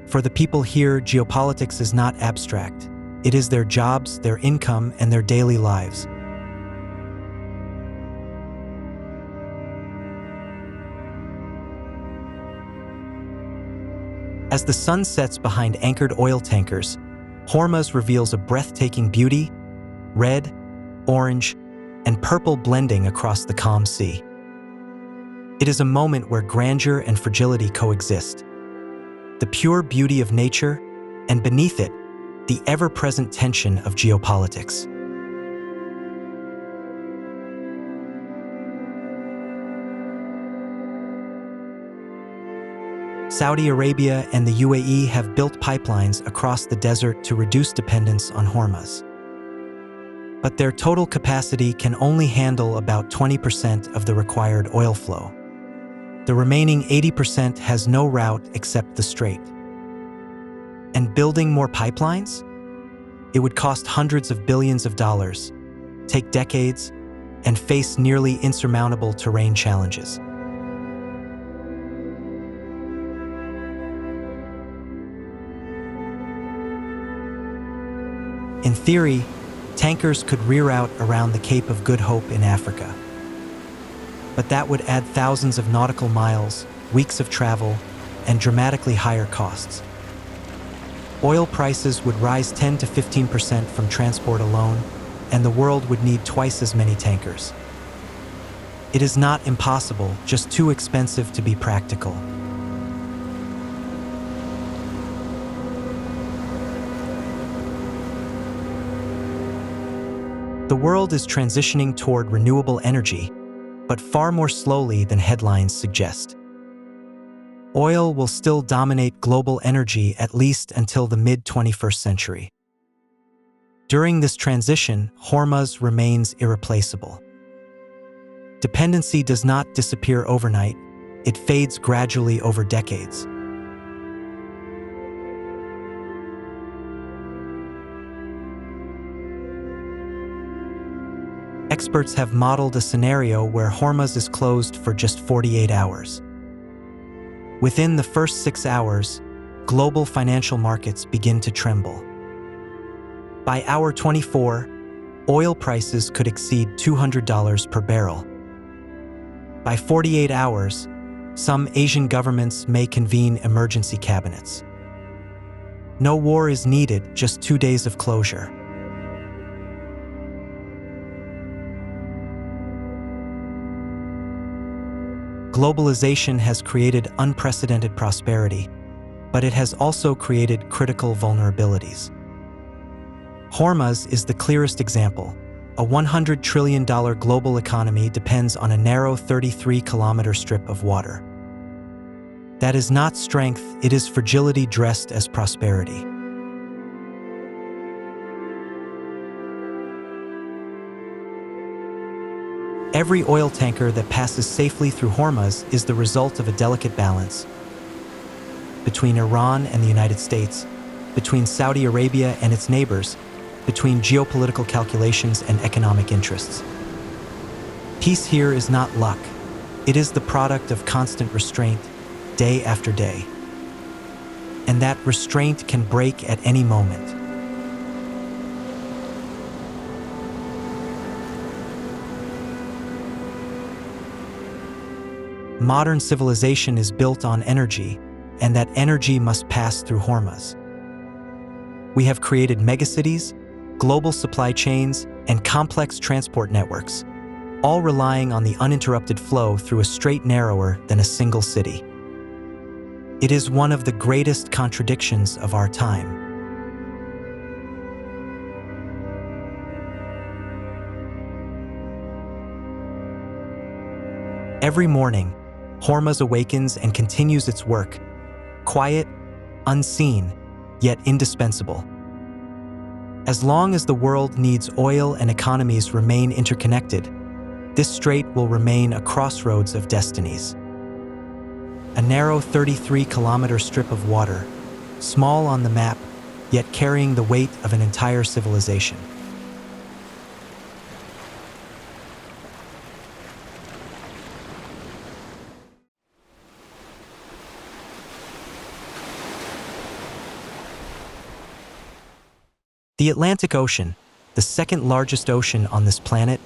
For the people here, geopolitics is not abstract. It is their jobs, their income, and their daily lives. As the sun sets behind anchored oil tankers, Orcas reveals a breathtaking beauty, red, orange, and purple blending across the calm sea. It is a moment where grandeur and fragility coexist. The pure beauty of nature, and beneath it, the ever-present tension of geopolitics. Saudi Arabia and the UAE have built pipelines across the desert to reduce dependence on Orcas. But their total capacity can only handle about 20% of the required oil flow. The remaining 80% has no route except the strait. And building more pipelines? It would cost hundreds of billions of dollars, take decades, and face nearly insurmountable terrain challenges. In theory, tankers could reroute around the Cape of Good Hope in Africa. But that would add thousands of nautical miles, weeks of travel, and dramatically higher costs. Oil prices would rise 10 to 15% from transport alone, and the world would need twice as many tankers. It is not impossible, just too expensive to be practical. The world is transitioning toward renewable energy, but far more slowly than headlines suggest. Oil will still dominate global energy at least until the mid-21st century. During this transition, Orcas remains irreplaceable. Dependency does not disappear overnight, it fades gradually over decades. Experts have modeled a scenario where Orcas is closed for just 48 hours. Within the first 6 hours, global financial markets begin to tremble. By hour 24, oil prices could exceed $200 per barrel. By 48 hours, some Asian governments may convene emergency cabinets. No war is needed, just 2 days of closure. Globalization has created unprecedented prosperity, but it has also created critical vulnerabilities. Orcas is the clearest example. A $100 trillion global economy depends on a narrow 33-kilometer strip of water. That is not strength, it is fragility dressed as prosperity. Every oil tanker that passes safely through Hormuz is the result of a delicate balance between Iran and the United States, between Saudi Arabia and its neighbors, between geopolitical calculations and economic interests. Peace here is not luck. It is the product of constant restraint, day after day. And that restraint can break at any moment. Modern civilization is built on energy, and that energy must pass through Hormuz. We have created megacities, global supply chains, and complex transport networks, all relying on the uninterrupted flow through a strait narrower than a single city. It is one of the greatest contradictions of our time. Every morning, Hormuz awakens and continues its work, quiet, unseen, yet indispensable. As long as the world needs oil and economies remain interconnected, this strait will remain a crossroads of destinies. A narrow 33-kilometer strip of water, small on the map, yet carrying the weight of an entire civilization. The Atlantic Ocean, the second largest ocean on this planet,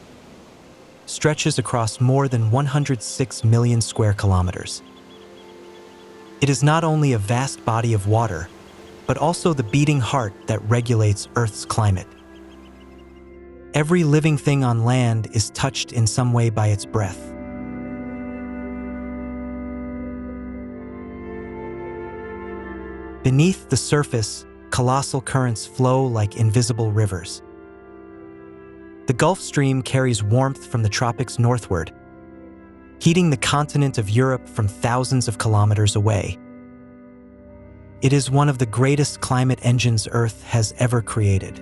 stretches across more than 106 million square kilometers. It is not only a vast body of water, but also the beating heart that regulates Earth's climate. Every living thing on land is touched in some way by its breath. Beneath the surface, colossal currents flow like invisible rivers. The Gulf Stream carries warmth from the tropics northward, heating the continent of Europe from thousands of kilometers away. It is one of the greatest climate engines Earth has ever created.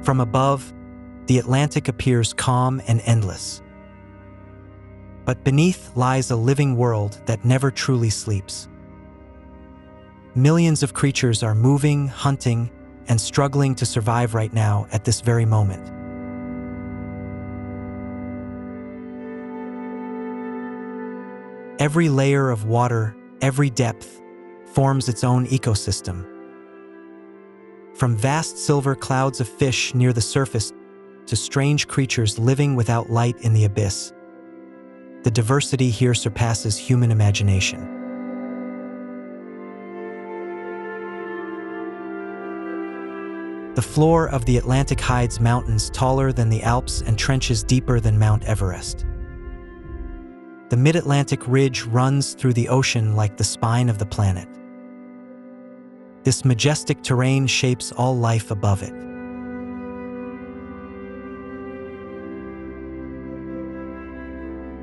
From above, the Atlantic appears calm and endless. But beneath lies a living world that never truly sleeps. Millions of creatures are moving, hunting, and struggling to survive right now at this very moment. Every layer of water, every depth, forms its own ecosystem. From vast silver clouds of fish near the surface to strange creatures living without light in the abyss, the diversity here surpasses human imagination. The floor of the Atlantic hides mountains taller than the Alps and trenches deeper than Mount Everest. The mid-Atlantic ridge runs through the ocean like the spine of the planet. This majestic terrain shapes all life above it.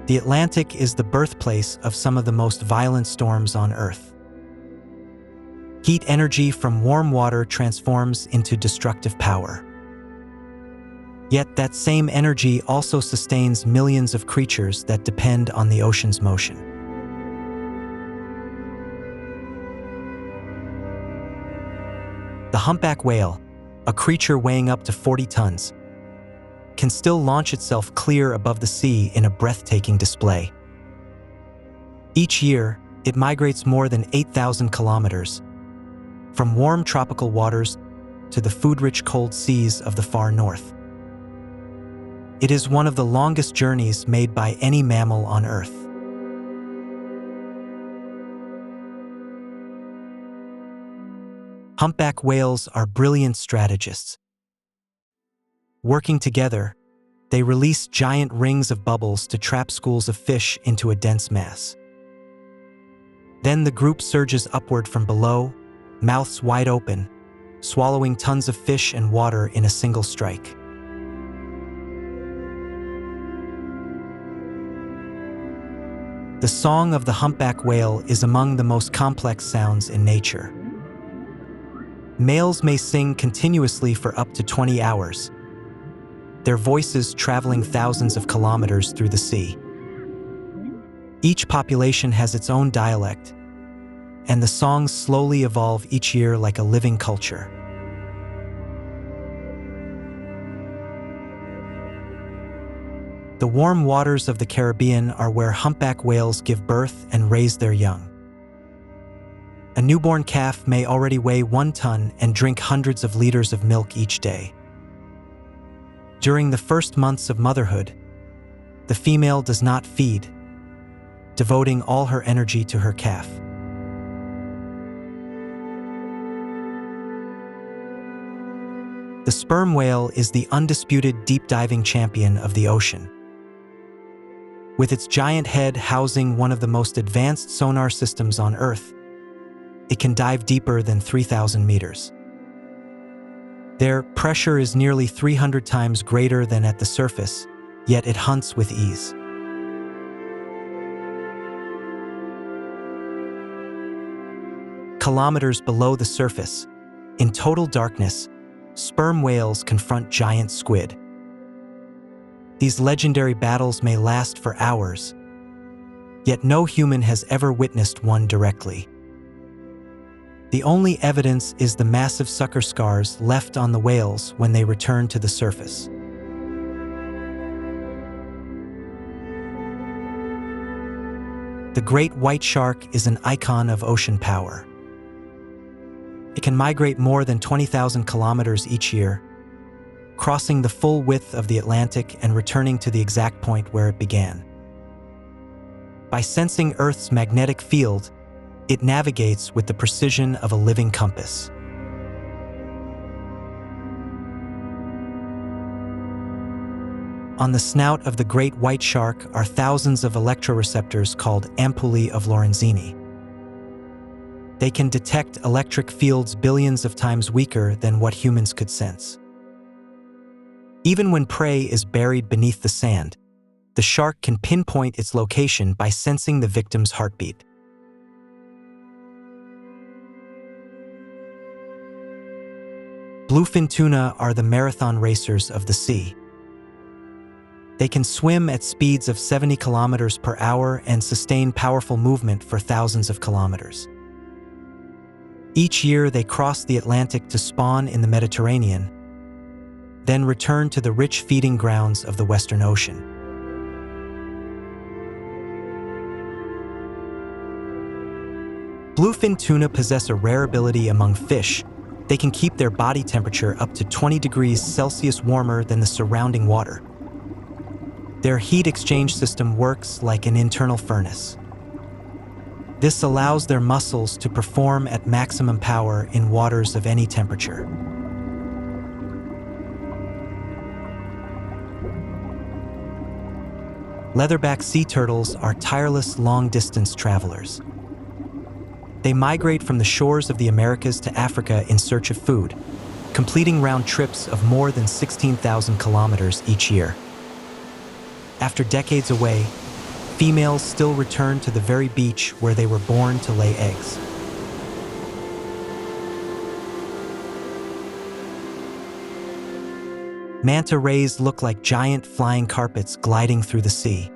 The Atlantic is the birthplace of some of the most violent storms on Earth. Heat energy from warm water transforms into destructive power. Yet that same energy also sustains millions of creatures that depend on the ocean's motion. The humpback whale, a creature weighing up to 40 tons, can still launch itself clear above the sea in a breathtaking display. Each year, it migrates more than 8,000 kilometers, from warm tropical waters to the food-rich cold seas of the far north. It is one of the longest journeys made by any mammal on Earth. Humpback whales are brilliant strategists. Working together, they release giant rings of bubbles to trap schools of fish into a dense mass. Then the group surges upward from below, mouths wide open, swallowing tons of fish and water in a single strike. The song of the humpback whale is among the most complex sounds in nature. Males may sing continuously for up to 20 hours, their voices traveling thousands of kilometers through the sea. Each population has its own dialect, and the songs slowly evolve each year like a living culture. The warm waters of the Caribbean are where humpback whales give birth and raise their young. A newborn calf may already weigh 1 ton and drink hundreds of liters of milk each day. During the first months of motherhood, the female does not feed, devoting all her energy to her calf. The sperm whale is the undisputed deep-diving champion of the ocean. With its giant head housing one of the most advanced sonar systems on Earth, it can dive deeper than 3,000 meters. Their pressure is nearly 300 times greater than at the surface, yet it hunts with ease. Kilometers below the surface, in total darkness, sperm whales confront giant squid. These legendary battles may last for hours, yet no human has ever witnessed one directly. The only evidence is the massive sucker scars left on the whales when they return to the surface. The great white shark is an icon of ocean power. It can migrate more than 20,000 kilometers each year, crossing the full width of the Atlantic and returning to the exact point where it began. By sensing Earth's magnetic field, it navigates with the precision of a living compass. On the snout of the great white shark are thousands of electroreceptors called ampullae of Lorenzini. They can detect electric fields billions of times weaker than what humans could sense. Even when prey is buried beneath the sand, the shark can pinpoint its location by sensing the victim's heartbeat. Bluefin tuna are the marathon racers of the sea. They can swim at speeds of 70 kilometers per hour and sustain powerful movement for thousands of kilometers. Each year they cross the Atlantic to spawn in the Mediterranean, then return to the rich feeding grounds of the Western Ocean. Bluefin tuna possess a rare ability among fish. They can keep their body temperature up to 20 degrees Celsius warmer than the surrounding water. Their heat exchange system works like an internal furnace. This allows their muscles to perform at maximum power in waters of any temperature. Leatherback sea turtles are tireless long-distance travelers. They migrate from the shores of the Americas to Africa in search of food, completing round trips of more than 16,000 kilometers each year. After decades away, females still return to the very beach where they were born to lay eggs. Manta rays look like giant flying carpets gliding through the sea.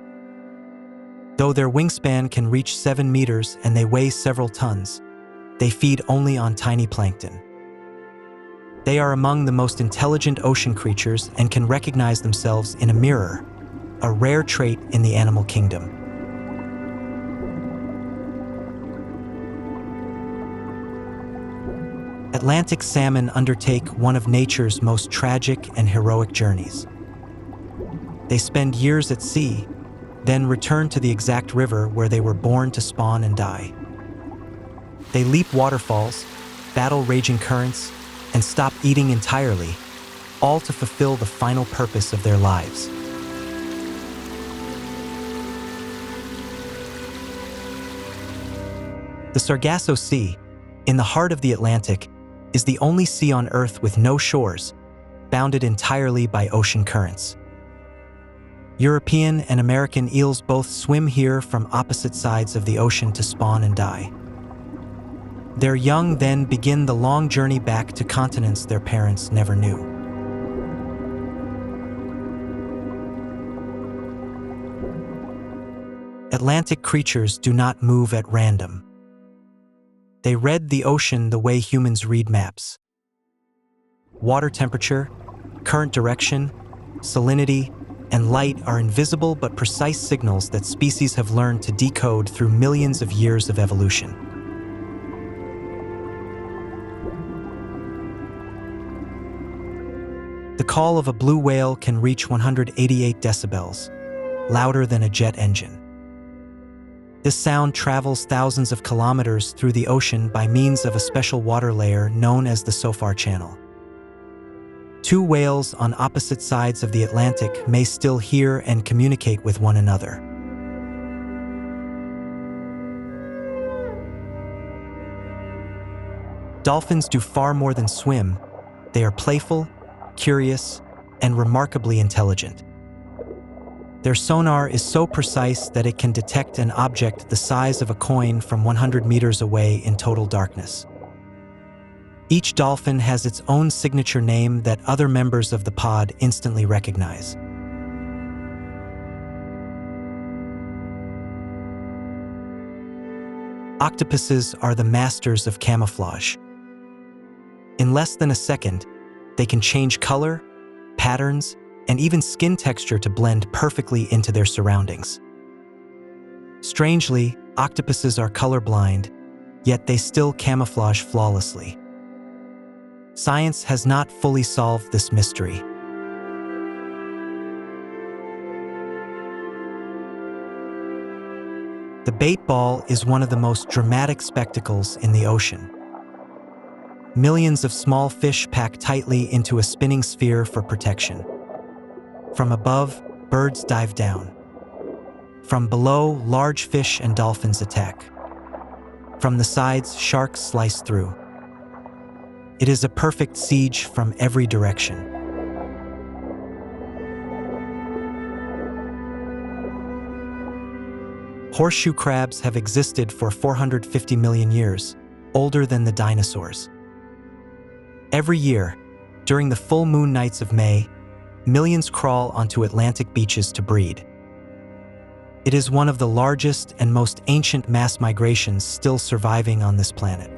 Though their wingspan can reach 7 meters and they weigh several tons, they feed only on tiny plankton. They are among the most intelligent ocean creatures and can recognize themselves in a mirror, a rare trait in the animal kingdom. Atlantic salmon undertake one of nature's most tragic and heroic journeys. They spend years at sea, then return to the exact river where they were born to spawn and die. They leap waterfalls, battle raging currents, and stop eating entirely, all to fulfill the final purpose of their lives. The Sargasso Sea, in the heart of the Atlantic, is the only sea on Earth with no shores, bounded entirely by ocean currents. European and American eels both swim here from opposite sides of the ocean to spawn and die. Their young then begin the long journey back to continents their parents never knew. Atlantic creatures do not move at random. They read the ocean the way humans read maps. Water temperature, current direction, salinity, and light are invisible but precise signals that species have learned to decode through millions of years of evolution. The call of a blue whale can reach 188 decibels, louder than a jet engine. This sound travels thousands of kilometers through the ocean by means of a special water layer known as the Sofar Channel. Two whales on opposite sides of the Atlantic may still hear and communicate with one another. Dolphins do far more than swim. They are playful, curious, and remarkably intelligent. Their sonar is so precise that it can detect an object the size of a coin from 100 meters away in total darkness. Each dolphin has its own signature name that other members of the pod instantly recognize. Octopuses are the masters of camouflage. In less than a second, they can change color, patterns, and even skin texture to blend perfectly into their surroundings. Strangely, octopuses are colorblind, yet they still camouflage flawlessly. Science has not fully solved this mystery. The bait ball is one of the most dramatic spectacles in the ocean. Millions of small fish pack tightly into a spinning sphere for protection. From above, birds dive down. From below, large fish and dolphins attack. From the sides, sharks slice through. It is a perfect siege from every direction. Horseshoe crabs have existed for 450 million years, older than the dinosaurs. Every year, during the full moon nights of May, millions crawl onto Atlantic beaches to breed. It is one of the largest and most ancient mass migrations still surviving on this planet.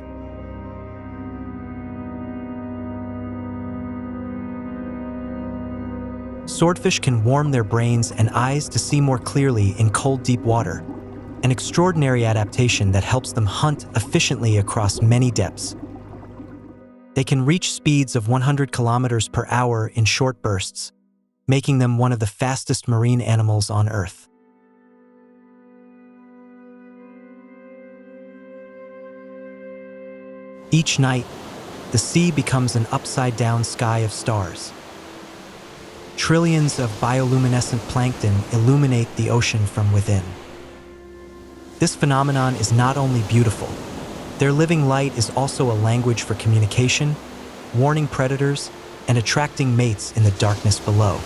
Swordfish can warm their brains and eyes to see more clearly in cold, deep water, an extraordinary adaptation that helps them hunt efficiently across many depths. They can reach speeds of 100 kilometers per hour in short bursts, making them one of the fastest marine animals on Earth. Each night, the sea becomes an upside-down sky of stars. Trillions of bioluminescent plankton illuminate the ocean from within. This phenomenon is not only beautiful, their living light is also a language for communication, warning predators, and attracting mates in the darkness below.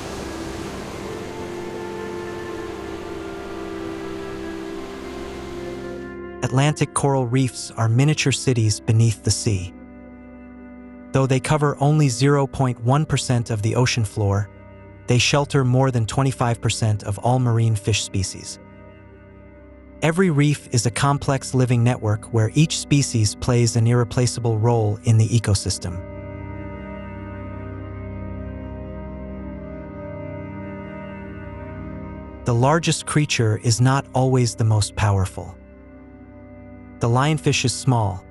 Atlantic coral reefs are miniature cities beneath the sea. Though they cover only 0.1% of the ocean floor, they shelter more than 25% of all marine fish species. Every reef is a complex living network where each species plays an irreplaceable role in the ecosystem. The largest creature is not always the most powerful. The lionfish is small,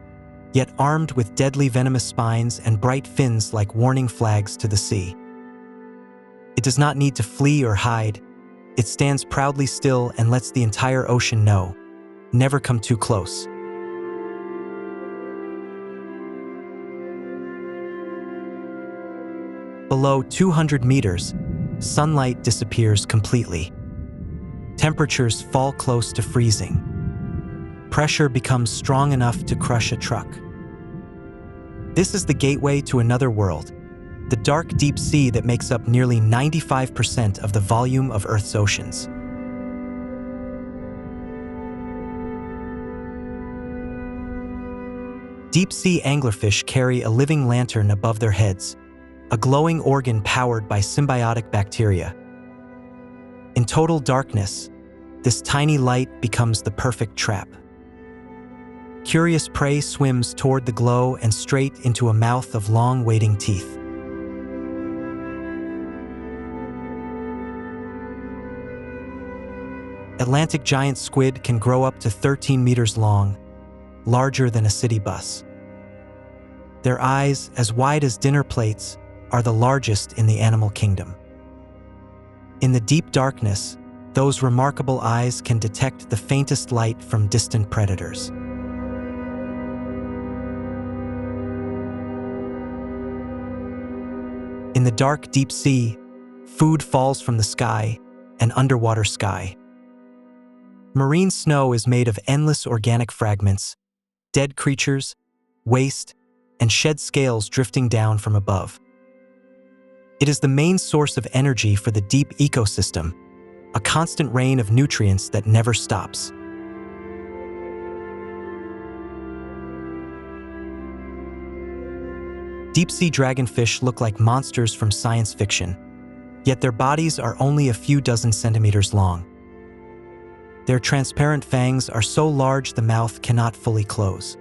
yet armed with deadly venomous spines and bright fins like warning flags to the sea. It does not need to flee or hide. It stands proudly still and lets the entire ocean know, never come too close. Below 200 meters, sunlight disappears completely. Temperatures fall close to freezing. Pressure becomes strong enough to crush a truck. This is the gateway to another world, the dark, deep sea that makes up nearly 95% of the volume of Earth's oceans. Deep-sea anglerfish carry a living lantern above their heads, a glowing organ powered by symbiotic bacteria. In total darkness, this tiny light becomes the perfect trap. Curious prey swims toward the glow and straight into a mouth of long, waiting teeth. Atlantic giant squid can grow up to 13 meters long, larger than a city bus. Their eyes, as wide as dinner plates, are the largest in the animal kingdom. In the deep darkness, those remarkable eyes can detect the faintest light from distant predators. In the dark, deep sea, food falls from the sky, an underwater sky. Marine snow is made of endless organic fragments, dead creatures, waste, and shed scales drifting down from above. It is the main source of energy for the deep ecosystem, a constant rain of nutrients that never stops. Deep-sea dragonfish look like monsters from science fiction, yet their bodies are only a few dozen centimeters long. Their transparent fangs are so large the mouth cannot fully close.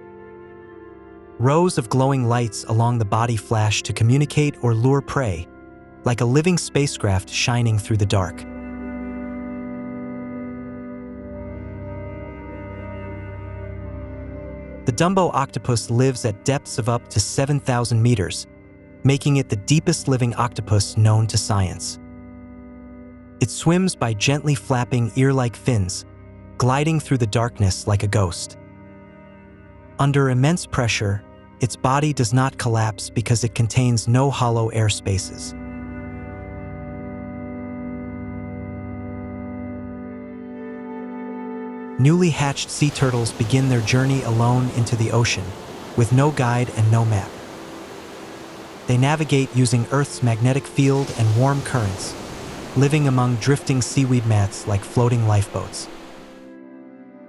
Rows of glowing lights along the body flash to communicate or lure prey, like a living spacecraft shining through the dark. The Dumbo octopus lives at depths of up to 7,000 meters, making it the deepest living octopus known to science. It swims by gently flapping ear-like fins, gliding through the darkness like a ghost. Under immense pressure, its body does not collapse because it contains no hollow air spaces. Newly hatched sea turtles begin their journey alone into the ocean, with no guide and no map. They navigate using Earth's magnetic field and warm currents, living among drifting seaweed mats like floating lifeboats.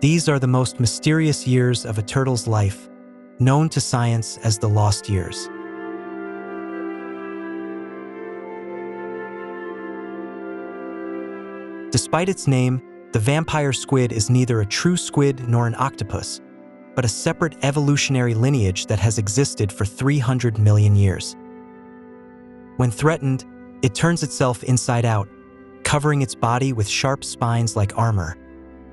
These are the most mysterious years of a turtle's life, known to science as the lost years. Despite its name, the vampire squid is neither a true squid nor an octopus, but a separate evolutionary lineage that has existed for 300 million years. When threatened, it turns itself inside out, covering its body with sharp spines like armor,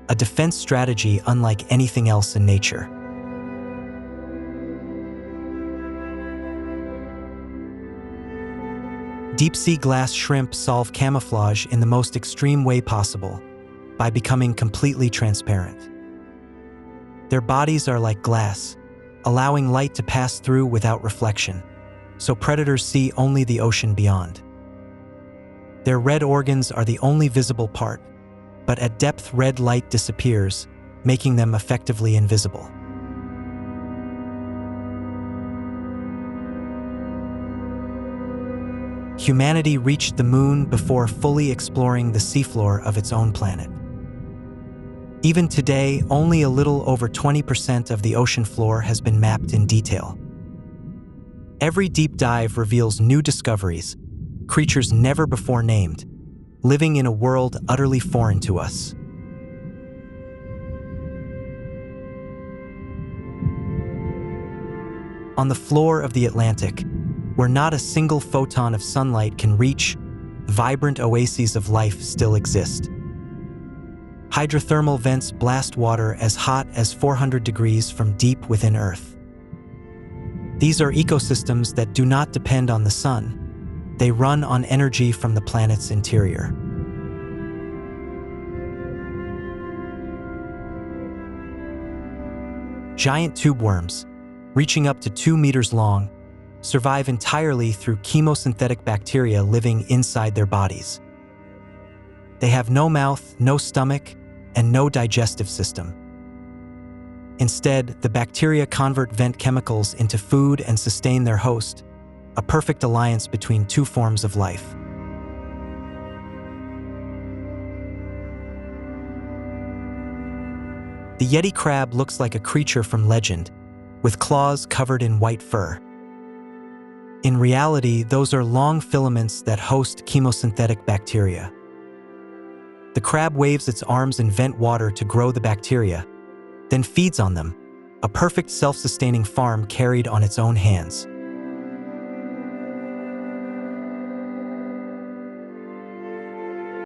a defense strategy unlike anything else in nature. Deep-sea glass shrimp solve camouflage in the most extreme way possible, by becoming completely transparent. Their bodies are like glass, allowing light to pass through without reflection, so predators see only the ocean beyond. Their red organs are the only visible part, but at depth red light disappears, making them effectively invisible. Humanity reached the moon before fully exploring the seafloor of its own planet. Even today, only a little over 20% of the ocean floor has been mapped in detail. Every deep dive reveals new discoveries, creatures never before named, living in a world utterly foreign to us. On the floor of the Atlantic, where not a single photon of sunlight can reach, vibrant oases of life still exist. Hydrothermal vents blast water as hot as 400 degrees from deep within Earth. These are ecosystems that do not depend on the sun. They run on energy from the planet's interior. Giant tube worms, reaching up to 2 meters long, survive entirely through chemosynthetic bacteria living inside their bodies. They have no mouth, no stomach, and no digestive system. Instead, the bacteria convert vent chemicals into food and sustain their host, a perfect alliance between two forms of life. The Yeti crab looks like a creature from legend, with claws covered in white fur. In reality, those are long filaments that host chemosynthetic bacteria. The crab waves its arms and vent water to grow the bacteria, then feeds on them, a perfect self-sustaining farm carried on its own hands.